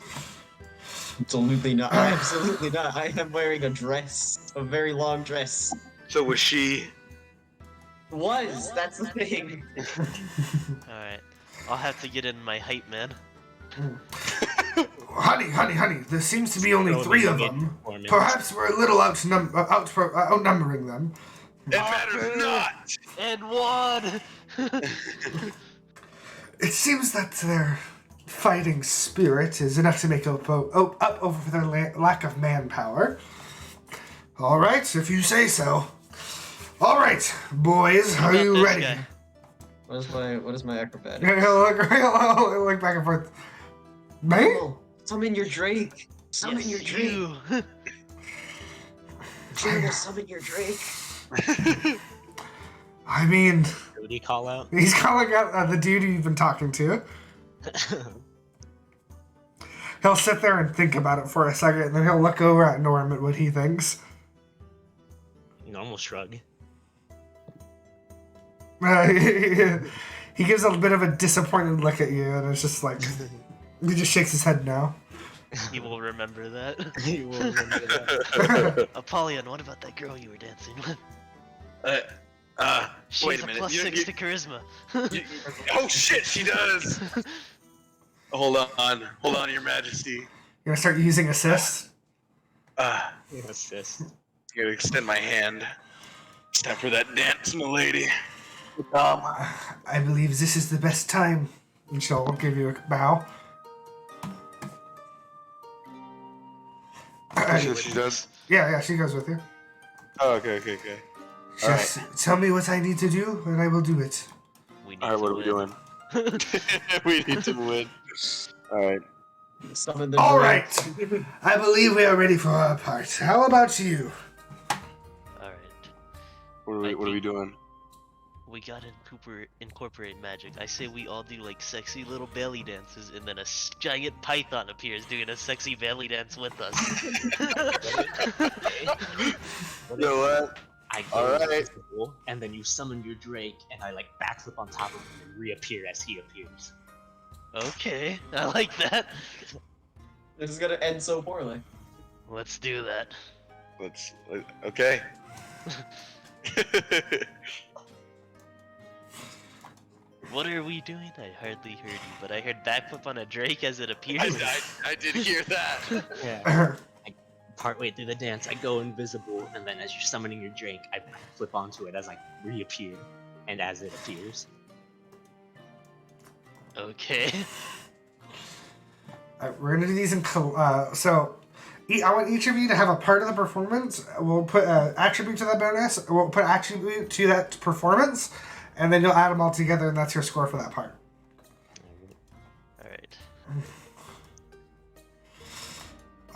Absolutely not. Absolutely not. I am wearing a dress. A very long dress. So was she? That's the thing. Alright. I'll have to get in my hype, man. Honey, there seems to be only 3 of them. Perhaps we're a little outnumbering them. It matters not. And 1! It seems that their fighting spirit is enough to make up over their lack of manpower. All right, if you say so. All right, boys, are you ready? Guy. What is my acrobatic? He'll look back and forth. Me? Oh, summon your Drake. Summon your Drake. You. Jourmal, summon your Drake. I mean, What did he call out? he's calling out the dude you've been talking to. He'll sit there and think about it for a second, and then he'll look over at Norm at what he thinks. Normal shrug. He gives a bit of a disappointed look at you, and it's just like he just shakes his head no. He will remember that. He will remember that. Apollyon, what about that girl you were dancing with? She Wait has a minute. plus 6 to charisma. Oh shit, she does. Hold on, Your Majesty. You're gonna start using assist. Assist. I'm gonna extend my hand. It's time for that dance, milady. I believe this is the best time. And she'll give you a bow. She does. Yeah, she goes with you. Oh, okay. Just tell me what I need to do, and I will do it. We need All right, to what are we win. doing? We need to win. All right. Summon the All Drake. right. I believe we are ready for our part. How about you? Alright. What are we doing? We gotta incorporate magic. I say we all do like sexy little belly dances, and then a giant python appears doing a sexy belly dance with us. You know what? I go Alright. invisible, and then you summon your Drake, and I like backflip on top of him and reappear as he appears. Okay, I like that. This is gonna end so poorly. Let's do that. Okay. What are we doing? I hardly heard you, but I heard backflip on a Drake as it appears. I did hear that. Yeah. Partway through the dance, I go invisible, and then as you're summoning your Drake, I flip onto it as I reappear, and as it appears. Okay. We're gonna do these in so. I want each of you to have a part of the performance. We'll put an attribute to that bonus. We'll put attribute to that performance, and then you'll add them all together, and that's your score for that part. Alright.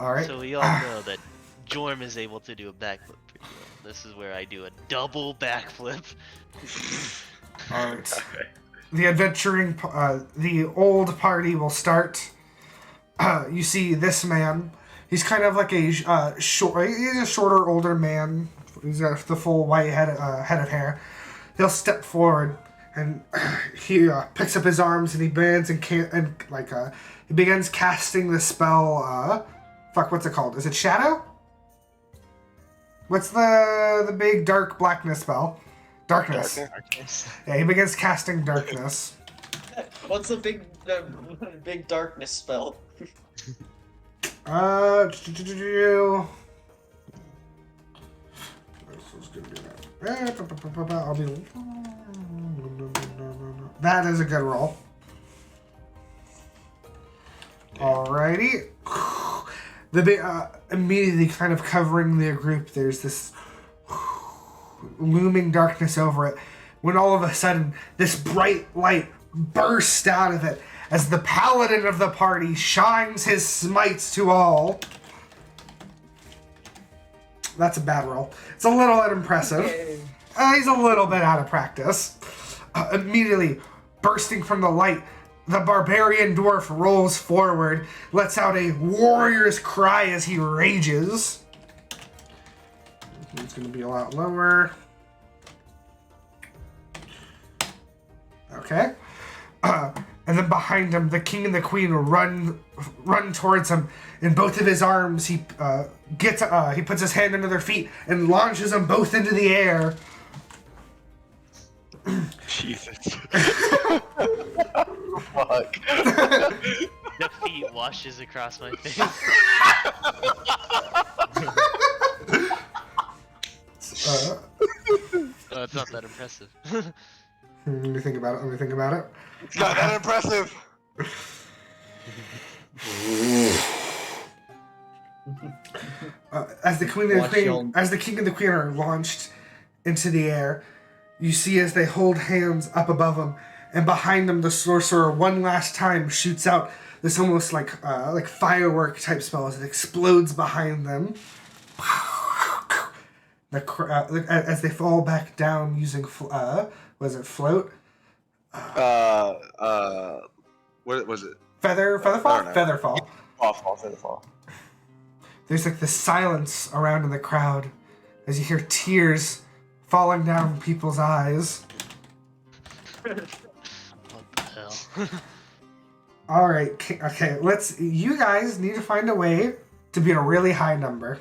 All right. So we all know that Jorm is able to do a backflip pretty well. This is where I do a double backflip. All right. The adventuring, the old party will start. You see this man. He's kind of like a short. He's a shorter, older man. He's got the full white head of hair. He'll step forward and he picks up his arms and he begins he begins casting the spell. What's it called? Is it Shadow? What's the big dark blackness spell? Darkness. Yeah, he begins casting darkness. What's the big darkness spell? This is gonna be that is a good roll. Alrighty. The big immediately kind of covering the group. There's this looming darkness over it. When all of a sudden, this bright light bursts out of it as the paladin of the party shines his smites to all. That's a bad roll. It's a little unimpressive. He's a little bit out of practice. Immediately bursting from the light, the barbarian dwarf rolls forward, lets out a warrior's cry as he rages. It's going to be a lot lower. Okay. And then behind him, the king and the queen run towards him. In both of his arms, he puts his hand under their feet and launches them both into the air. Jesus. Fuck. Defeat washes across my face. It's not that impressive. Let me think about it. It's not that impressive. As the king and the queen are launched into the air, you see as they hold hands up above them, and behind them, the sorcerer one last time shoots out this almost like firework type spell as it explodes behind them. As they fall back down using float? What was it? Featherfall? Featherfall. Featherfall. There's like this silence around in the crowd as you hear tears falling down people's eyes. What the hell? All right, okay. You guys need to find a way to beat a really high number.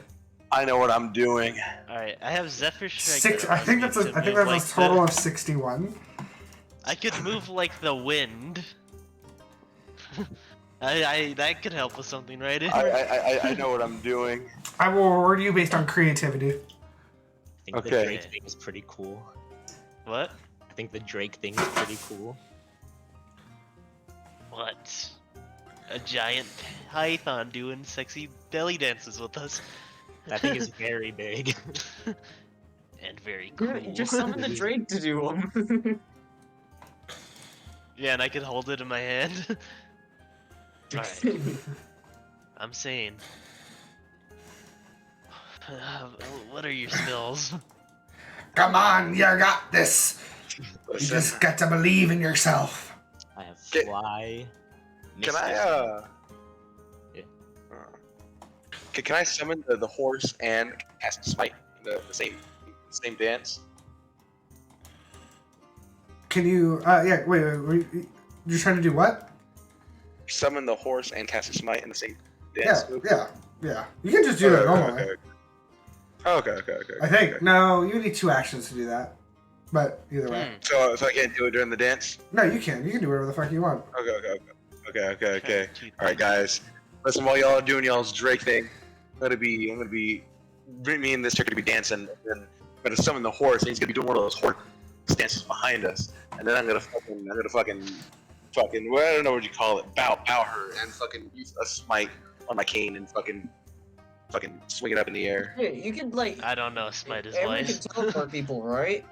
I know what I'm doing. All right, I have Zephyr Strike. I think that's a total of 61. I could move like the wind. That could help with something, right? I know what I'm doing. I will reward you based on creativity. I think the Drake thing is pretty cool. What? I think the Drake thing is pretty cool. What? A giant python doing sexy belly dances with us. That thing is very big. And very cool. Yeah, just summon the Drake to do them. Yeah, and I could hold it in my hand. Alright. I'm saying. What are your spells? Come on, you got this. You just got to believe in yourself. I have fly. Can I Yeah. Can I summon the horse and cast smite in the same dance? Can you? Yeah. Wait. You're trying to do what? Summon the horse and cast a smite in the same dance. Yeah. You can just do that normally. Okay. I think no. You need 2 actions to do that. But either way. So I can't do it during the dance? No, you can. You can do whatever the fuck you want. Okay. All right, guys. Listen, while y'all are doing y'all's Drake thing, I'm gonna be. Me and this chick are gonna be dancing, and I'm gonna summon the horse, and he's gonna be doing one of those horse dances behind us, and then I'm gonna fucking, well, I don't know what you call it, bow her, and fucking use a smite on my cane, and fucking swing it up in the air. Yeah, you could like. I don't know, smite is Everyone life. can teleport people, right?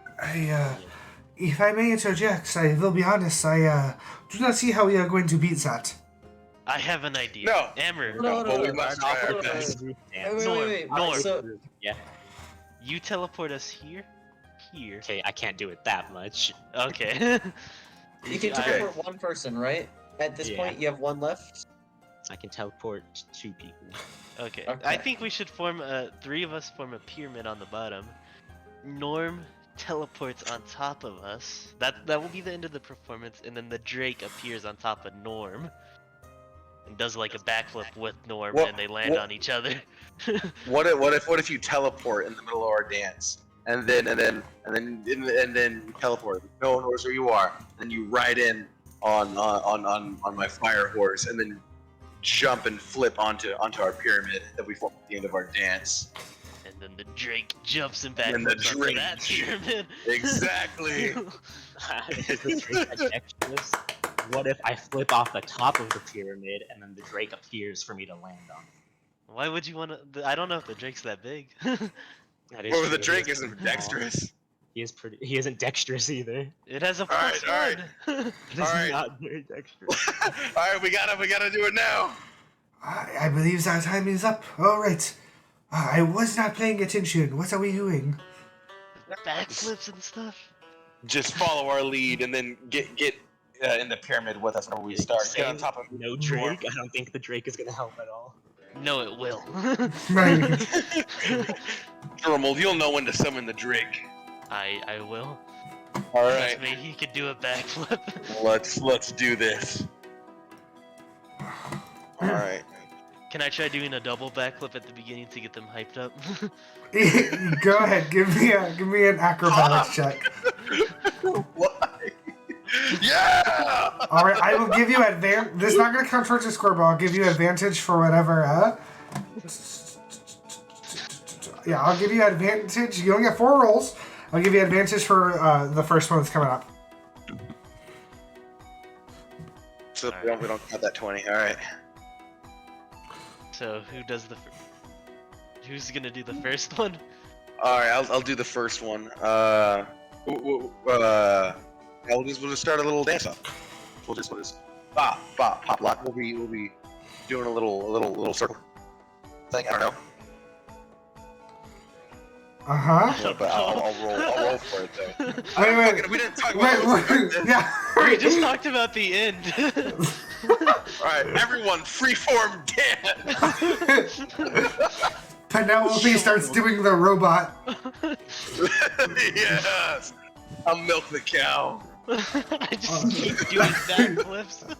If I may interject, I will be honest, I do not see how we are going to beat that. I have an idea. No. Amber. No, But we must try our no, best. Wait, Norm. So, Yeah. You teleport us here. Okay, I can't do it that much. Okay. you can teleport one person, right? At this point, you have one left. I can teleport 2 people. Okay. Okay. I think we should form 3 of us form a pyramid on the bottom. Norm teleports on top of us. That will be the end of the performance, and then the Drake appears on top of Norm and does like a backflip with Norm, What- and they land what- on each other. What if you teleport in the middle of our dance, and then teleport? No one knows where you are. Then you ride in on my fire horse, and then jump and flip onto our pyramid that we form at the end of our dance. And then the Drake jumps and And the backflips onto Drake- that pyramid. Exactly. Is the Drake a dexterous? What if I flip off the top of the pyramid and then the Drake appears for me to land on? Why would you want to? I don't know if the Drake's that big. That is Well, true, the he Drake is isn't pretty small. dexterous. He isn't dexterous either. It has a Alright, plus alright. one. He's Alright. not very dexterous. All right, we gotta do it now. I believe our time is up. All right. I was not paying attention. What are we doing? Backflips and stuff. Just follow our lead, and then get in the pyramid with us whenever we start. Get on top of No Drake. I don't think the Drake is gonna help at all. No, it will. Jourmal, you'll know when to summon the Drake. I will. All Trust right, me, he could do a backflip. let's do this. All right. Can I try doing a double backflip at the beginning to get them hyped up? Go ahead. Give me an acrobatics check. Why? Yeah! All right. I will give you advantage. This is not going to count towards your score, but I'll give you advantage for whatever. Yeah, I'll give you advantage. You only get 4 rolls. I'll give you advantage for the first one that's coming up. So we don't have that 20. All right. So who does the? Who's gonna do the first one? All right, I'll do the first one. We'll just start a little dance off. We'll just pop lock. We'll be doing a little circle thing. I don't know. But I'll roll for it though. Wait. We didn't talk about this. Yeah. We just talked about the end. Alright, everyone, freeform dance! Penelope starts doing the robot. Yes! I'll milk the cow. I just keep doing backflips.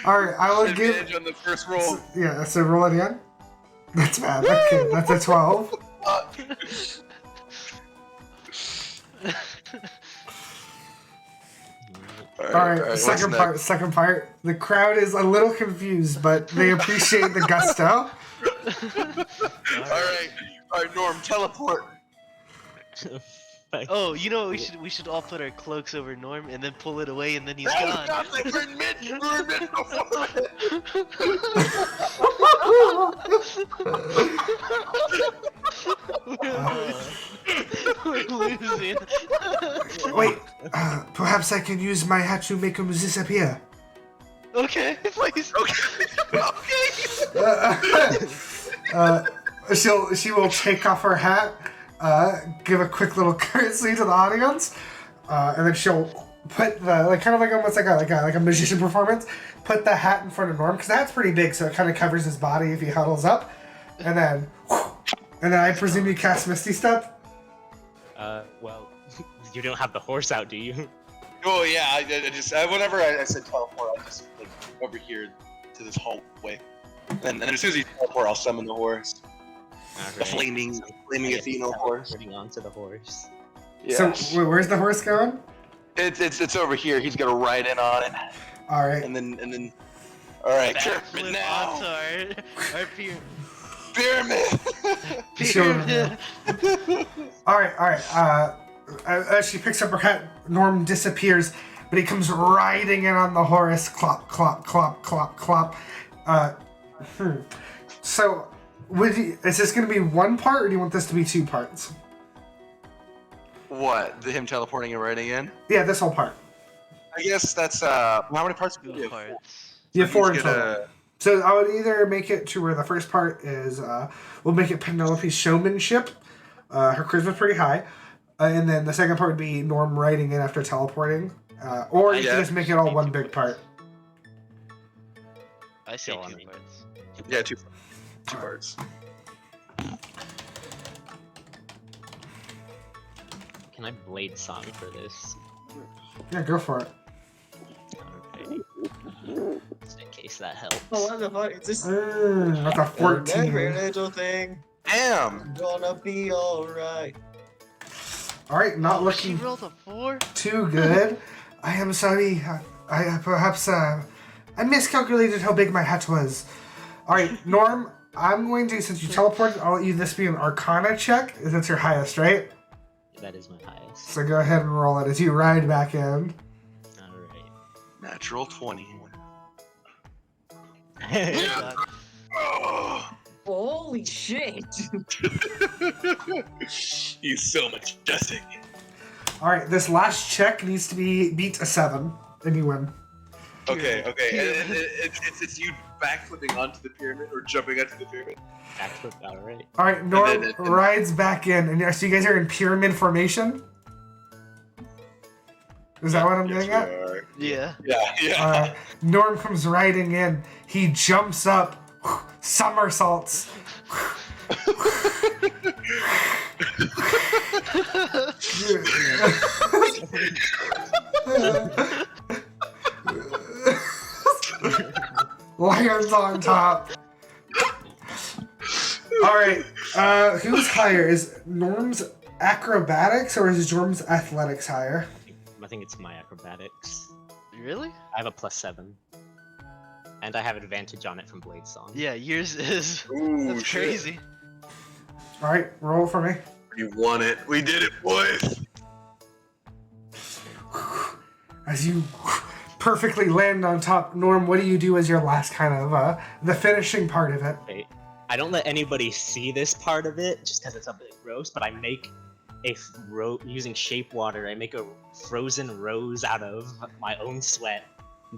All right, I will Advantage give. on the first roll. Yeah, so roll it again. That's bad. Okay, that's a 12. All right, second part. The crowd is a little confused, but they appreciate the gusto. Alright, Norm, teleport. Oh, you know what we should all put our cloaks over Norm and then pull it away and then he's gone. We're in mid We're losing. Wait, perhaps I can use my hat to make him disappear. Okay, please. She will take off her hat, give a quick little courtesy to the audience, and then she'll put the almost like a magician performance. Put the hat in front of Norm because the hat's pretty big, so it kind of covers his body if he huddles up, and then I presume you cast Misty Step. Well, you don't have the horse out, do you? Oh yeah, I just whenever I said teleport, I just like over here to this hallway, and as soon as he teleport, I'll summon the horse, the flaming Athena horse. Putting onto the horse. Yeah. So where's the horse going? It's over here. He's gonna ride in on it, All right. and then. All right, pyramid Backflip now. onto our Pyramid. pyramid. All right. As she picks up her hat, Norm disappears, but he comes riding in on the horse. Clop, clop, clop, clop, clop. So, is this going to be one part, or do you want this to be 2 parts? What? Him teleporting and riding in? Yeah, this whole part. I guess that's how many parts do we 2 have? parts. You have 4 in Get total. So I would either make it to where the first part is, we'll make it Penelope's showmanship. Her charisma's pretty high. And then the second part would be Norm riding in after teleporting. Or you can just make it all one big part. I say Go on 2 me. parts. Yeah, two parts. Can I blade song for this? Yeah, go for it. Okay. Just in case that helps. Oh, what the fuck? It's just That's a every 14. little thing. Damn! Gonna be alright. Alright, not Oh, she looking rolled a 4? too good. I am sorry. I perhaps I miscalculated how big my hat was. Alright, Norm, I'm going to, since you teleported, I'll let you this be an Arcana check. That's your highest, right? That is my highest. So go ahead and roll it as you ride back in. Alright. Natural 20. God. Oh, Holy shit! he's so majestic. Alright, this last check needs to beat a 7, and you win. Okay. And it's you backflipping onto the pyramid or jumping onto the pyramid. Backflip, alright. Alright, Norm then- rides back in, and so you guys are in pyramid formation? Is that what I'm getting at? Yeah. Yeah. Norm comes riding in. He jumps up, somersaults. Lands on top. Alright, who's higher? Is Norm's acrobatics or is Norm's athletics higher? I think it's my acrobatics. Really? I have a +7. And I have advantage on it from blade song. Yeah, yours is. Ooh, That's shit. crazy. Alright, roll for me. You won it. We did it, boys. As you perfectly land on top, Norm, what do you do as your last kind of, the finishing part of it? Okay. I don't let anybody see this part of it, just because it's a bit gross, but I make using shape water, I make a frozen rose out of my own sweat.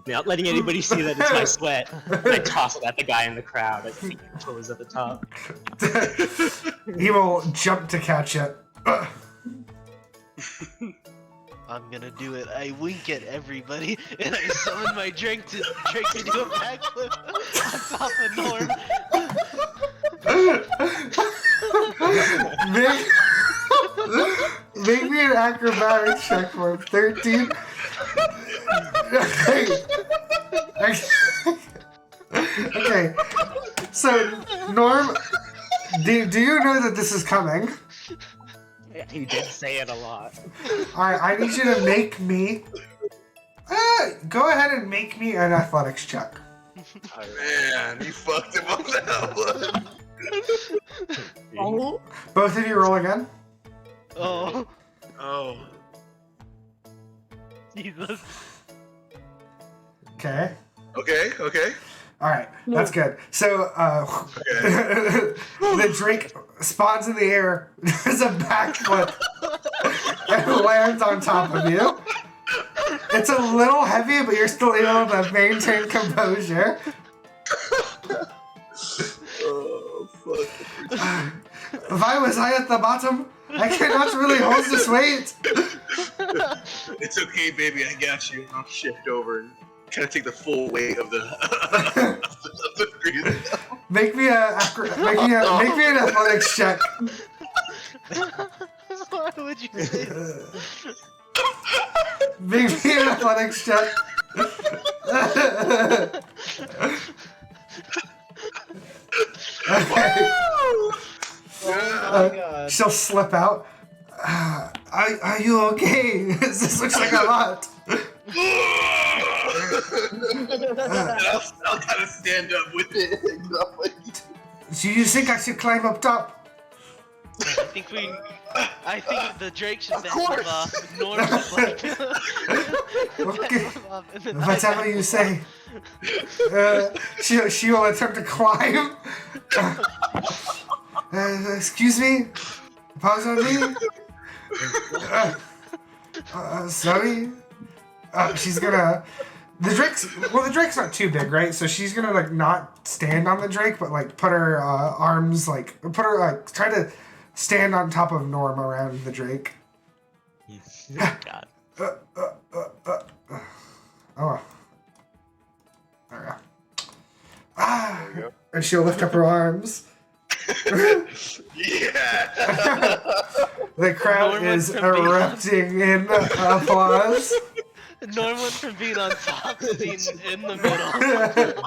Not letting anybody see that it's my sweat. I toss it at the guy in the crowd as he goes at the top. He will jump to catch it. I'm gonna do it. I wink at everybody, and I summon my Drake to do a backflip on top of Norm. Make me an acrobatics check for him. 13. Okay. So, Norm, do you know that this is coming? He did say it a lot. Alright, I need you to make me... go ahead and make me an athletics check. Man, you fucked him on that one. Oh, Both of you roll again. Oh, Oh. Jesus. Okay. Okay. Alright, that's good. So, Okay. the Drake spawns in the air, does a backflip, and lands on top of you. It's a little heavy, but you're still able to maintain composure. Oh, fuck. If I was high at the bottom, I cannot really hold this weight. It's okay, baby. I got you. I'll shift over and kind of take the full weight of the of the breathing. Make me an athletics check. Why would you say that? Make me an athletics check. Okay. oh my god. She'll slip out. Are you okay? This looks like a lot. I'll kind of stand up with it. Do you think I should climb up top? I think the Drake should Of back him course. off. Norm should like Okay. back him off, and then Whatever you say. She will attempt to climb. Excuse me? Pardon me? Sorry? She's gonna the drake's not too big, right? So she's gonna like not stand on the drake, but like put her arms try to stand on top of Norm around the drake. God. Oh. There we go. And she'll lift up her arms. Yeah. The crowd Norm is went from being erupting in applause. Norm went from being on top to being in the middle.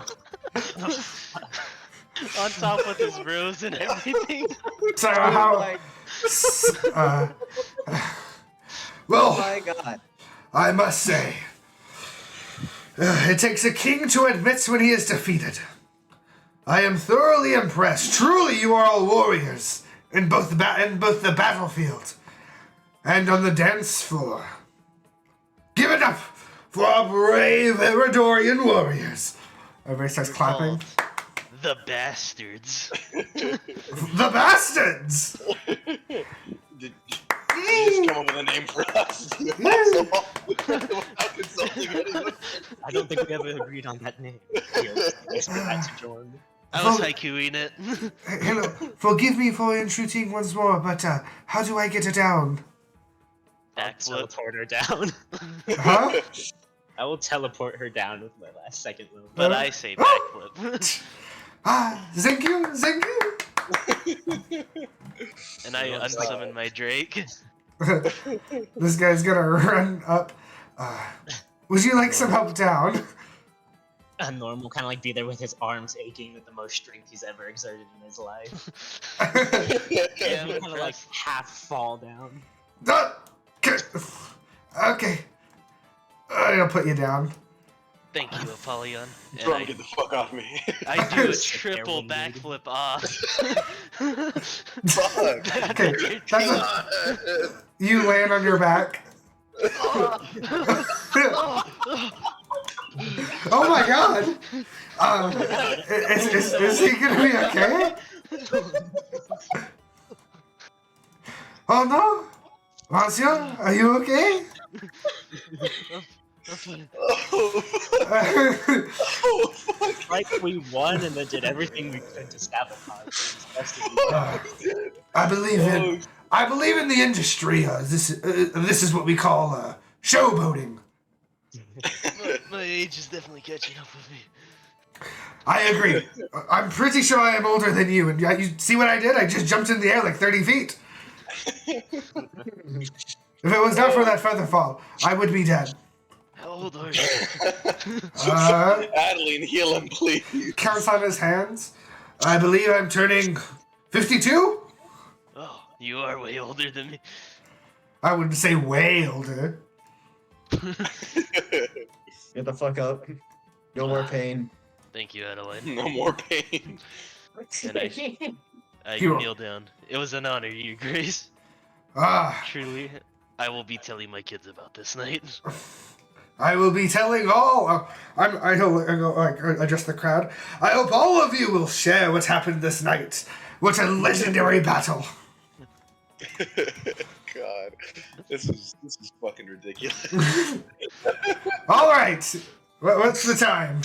On top with his rose and everything. So Oh how? my, Well, oh my god. I must say, it takes a king to admit when he is defeated. I am thoroughly impressed. Truly, you are all warriors in both the battlefield and on the dance floor. Give it up for our brave Eridorian warriors. Everybody starts clapping. The bastards. The bastards! Did you just come up with a name for us? I don't think we ever agreed on that name. Here, let's get back to Jordan. I was haikuing it. Hello, forgive me for intruding once more, but how do I get it down? Backflip. Teleport her down. Huh? I will teleport her down with my last second move. But I say backflip. Thank you. And I unsummon my Drake. This guy's gonna run up. Would you like some help down? Norm will kind of like be there with his arms aching with the most strength he's ever exerted in his life. Yeah, And he kind of like half fall down. Okay. I'll put you down. Thank you, Apollyon. And Bro, get the fuck off me. I do a Sit there triple when needed. backflip off. Fuck. Okay, you land on your back. Oh my god! Is he gonna be okay? Oh no! Monsieur, are you okay? Oh, fuck. Like we won and then did everything we could to sabotage it as best as we could. I believe in the industry. This is what we call showboating. My age is definitely catching up with me. I agree. I'm pretty sure I am older than you. And you see what I did? I just jumped in the air like 30 feet. If it was not for that feather fall, I would be dead. How old are you? Adaline, heal him, please. Counts on his hands. I believe I'm turning 52? Oh, you are way older than me. I wouldn't say way older. Get the fuck up. No more pain. Thank you, Adaline. No more pain. And I Hero. kneel down. It was an honor, Your Grace. Truly, I will be telling my kids about this night. I will be telling all. I go like address the crowd. I hope all of you will share what happened this night. What a legendary battle! God, this is fucking ridiculous. All right, what's the time?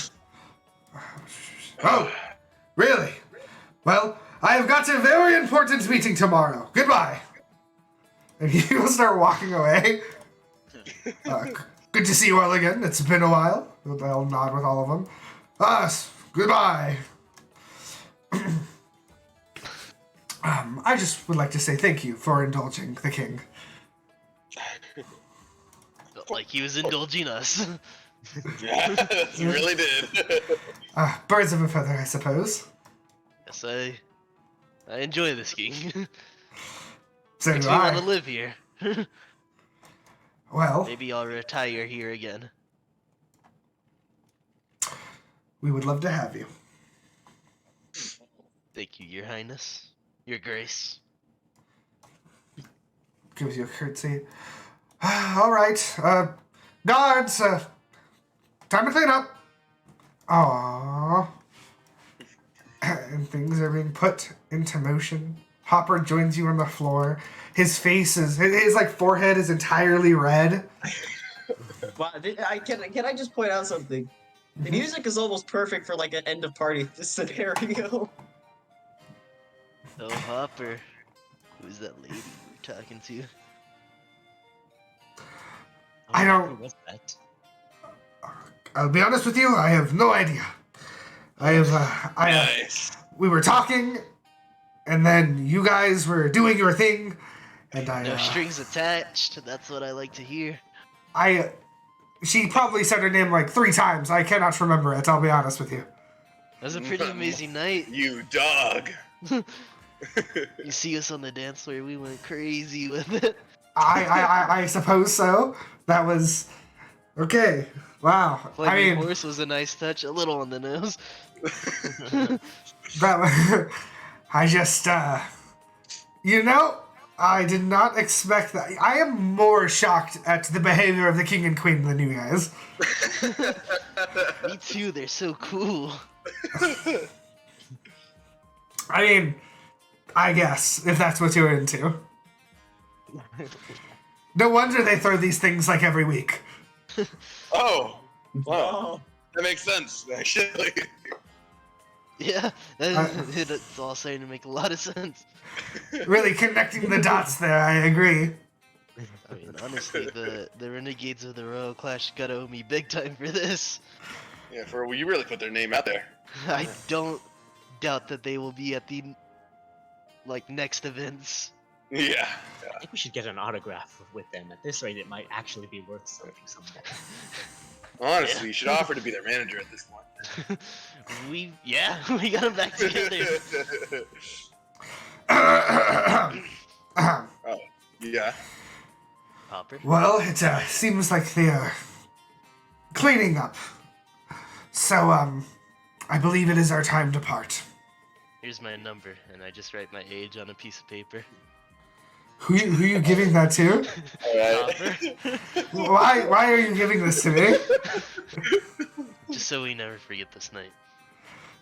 Oh, really? Well, I have got a very important meeting tomorrow. Goodbye. And he will start walking away. Good to see you all again. It's been a while. I'll nod with all of them. Goodbye. I just would like to say thank you for indulging the king. Felt like he was indulging us. Yes, he really did. Birds of a feather, I suppose. Yes, I enjoy this king. So Makes do me want to I. live here. Well, Maybe I'll retire here again. we would love to have you. Thank you, Your Highness. Your Grace. Gives you a curtsy. All right, guards, time to clean up. Aww. And things are being put into motion. Hopper joins you on the floor. His face is, his like forehead is entirely red. Wow, can I just point out something? The music is almost perfect for like an end of party scenario. So Hopper, who's that lady you were talking to? I don't- Who was that? I'll be honest with you, I have no idea. Nice. We were talking, and then you guys were doing your thing, and No strings attached. That's what I like to hear. she probably said her name like 3 times. I cannot remember it, I'll be honest with you. That was a pretty amazing night. You dog. You see us on the dance floor, we went crazy with it. I suppose so. That was... Okay. Wow. Flaming horse was a nice touch, a little on the nose. That I just, you know, I did not expect that. I am more shocked at the behavior of the king and queen than you guys. Me too, they're so cool. I mean, I guess, if that's what you're into. No wonder they throw these things like every week. Oh, wow. That makes sense, actually. Yeah, it's all starting to make a lot of sense. Really connecting the dots there, I agree. I mean, honestly, the Renegades of the Royal Clash gotta owe me big time for this. Yeah, you really put their name out there. I don't doubt that they will be at the, next events. Yeah. I think we should get an autograph with them. At this rate, it might actually be worth something someday. Honestly, you should offer to be their manager at this point. we got them back together. Oh, yeah. Hopper? Well, it seems like they are cleaning up. So, I believe it is our time to part. Here's my number, and I just write my age on a piece of paper. Who you giving that to? Hopper? Why are you giving this to me? Just so we never forget this night.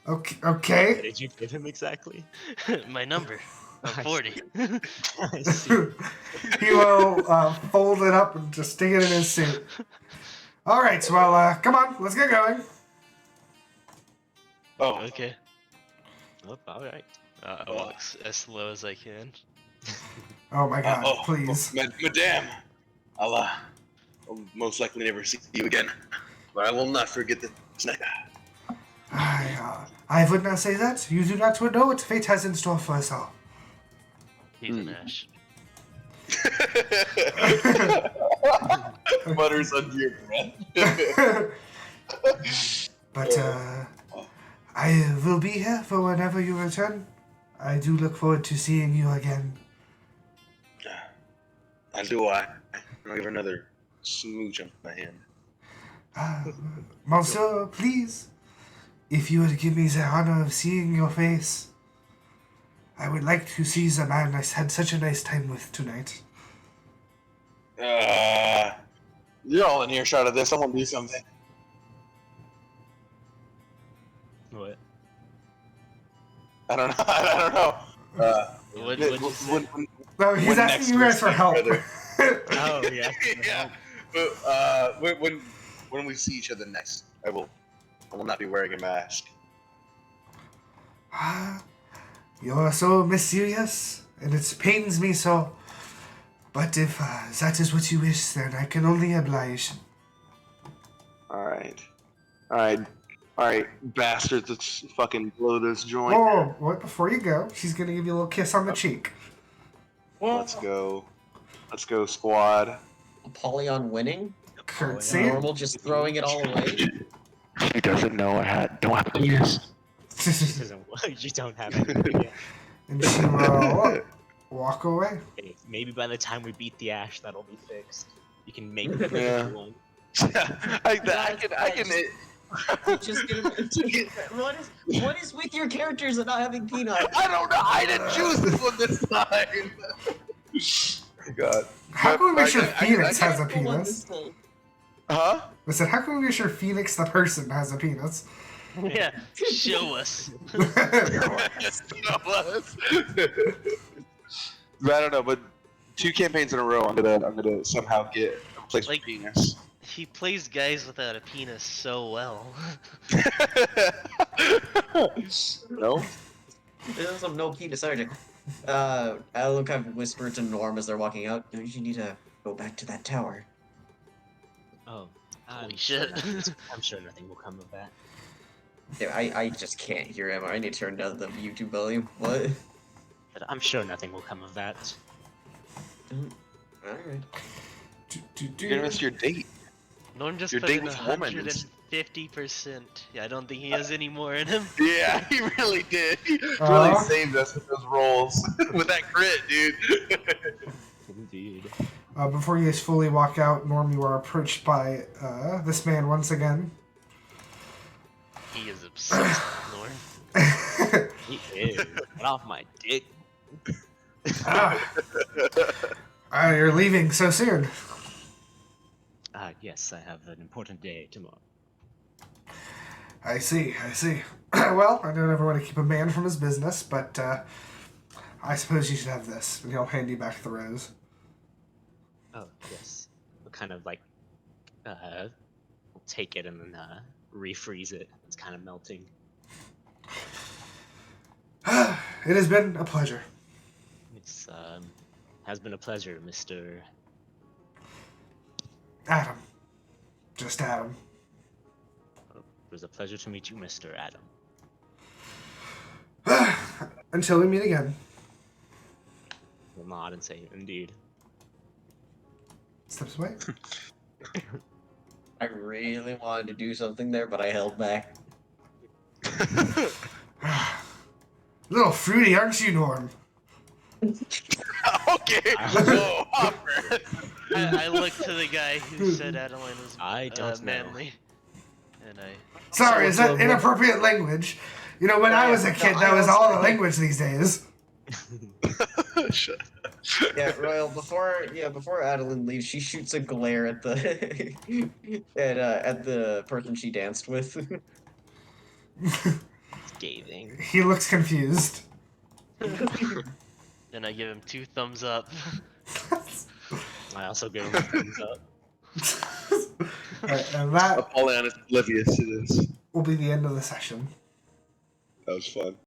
Okay. What Okay. did you give him exactly? My number. I'm 40. I see. He will fold it up and just stick it in his suit. All right. Well, come on. Let's get going. Oh, Okay. Oh, alright. I walk as slow as I can. Oh my God! Please. Madame, I'll most likely never see you again, but I will not forget this night. I would not say that. You do not know what fate has in store for us all. He's an ash. Mutters under your breath. But I will be here for whenever you return. I do look forward to seeing you again. I'll do I'll give her another smooch on my hand. Monsieur, please, if you would give me the honor of seeing your face, I would like to see the man I had such a nice time with tonight. You're all in earshot of this. I want to do something. What? I don't know. I don't know. What'd you say? No, he's When asking next you we guys for see help. each other. Oh, yeah. Yeah. But when we see each other next, I will not be wearing a mask. You are so mysterious, and it pains me so. But if that is what you wish, then I can only oblige. Alright, bastards, let's fucking blow this joint. Oh, what? Before you go, she's gonna give you a little kiss on the cheek. Let's go, squad. Apollyon winning? Curtsy. Normal just throwing it all away? She doesn't know I don't have a penis. You don't have anything yet. And she will walk away. Okay, maybe by the time we beat the Ash, that'll be fixed. You can make it Yeah. one. I can. Just gonna, what is with your characters and not having peanut? I don't know. I didn't choose this one this time. God. How come we make sure I Phoenix has a Careful on penis? this one. Huh? I said, how come we make sure Phoenix the person has a penis? Yeah, show us. Yes, no, I don't know, but 2 campaigns in a row, I'm gonna somehow get a place for Like- penis. He plays guys without a penis so well. No? There's some no key to sergeant. Alan kind of whisper to Norm as they're walking out. You need to go back to that tower. Oh, Holy sure shit. I'm sure nothing will come of that. Yeah, I just can't hear him. I need to turn down the YouTube volume. What? But I'm sure nothing will come of that. Alright. You're gonna miss your date. Norm just Your put date in with a woman is- 150%. Yeah, I don't think he has any more in him. Yeah, he really did. He really saved us with those rolls. With that crit, dude. Indeed. Before you guys fully walk out, Norm, you are approached by this man once again. He is obsessed with Norm. He is. Get off my dick. You're leaving so soon. Yes, I have an important day tomorrow. I see. Well, I don't ever want to keep a man from his business, but I suppose you should have this. And he'll hand you back the rose. Oh, yes. We'll kind of like, take it and then, refreeze it. It's kind of melting. It has been a pleasure. It's, has been a pleasure, Mr. Adam. Just Adam. It was a pleasure to meet you, Mr. Adam. Until we meet again. Will nod and say, indeed. Steps away. I really wanted to do something there, but I held back. A little fruity, aren't you, Norm? Okay. Whoa, Hopper. I looked to the guy who said Adaline was I don't know. manly. And I... Sorry, is that inappropriate language? You know, when I was a kid, that was all the language these days. Shut up. Yeah, Royal. Before Adaline leaves, she shoots a glare at the at the person she danced with. Scathing. He looks confused. Then I give him 2 thumbs up. I also give him a thumbs up. Alright, and that Apollyon is oblivious to this. will be the end of the session. That was fun.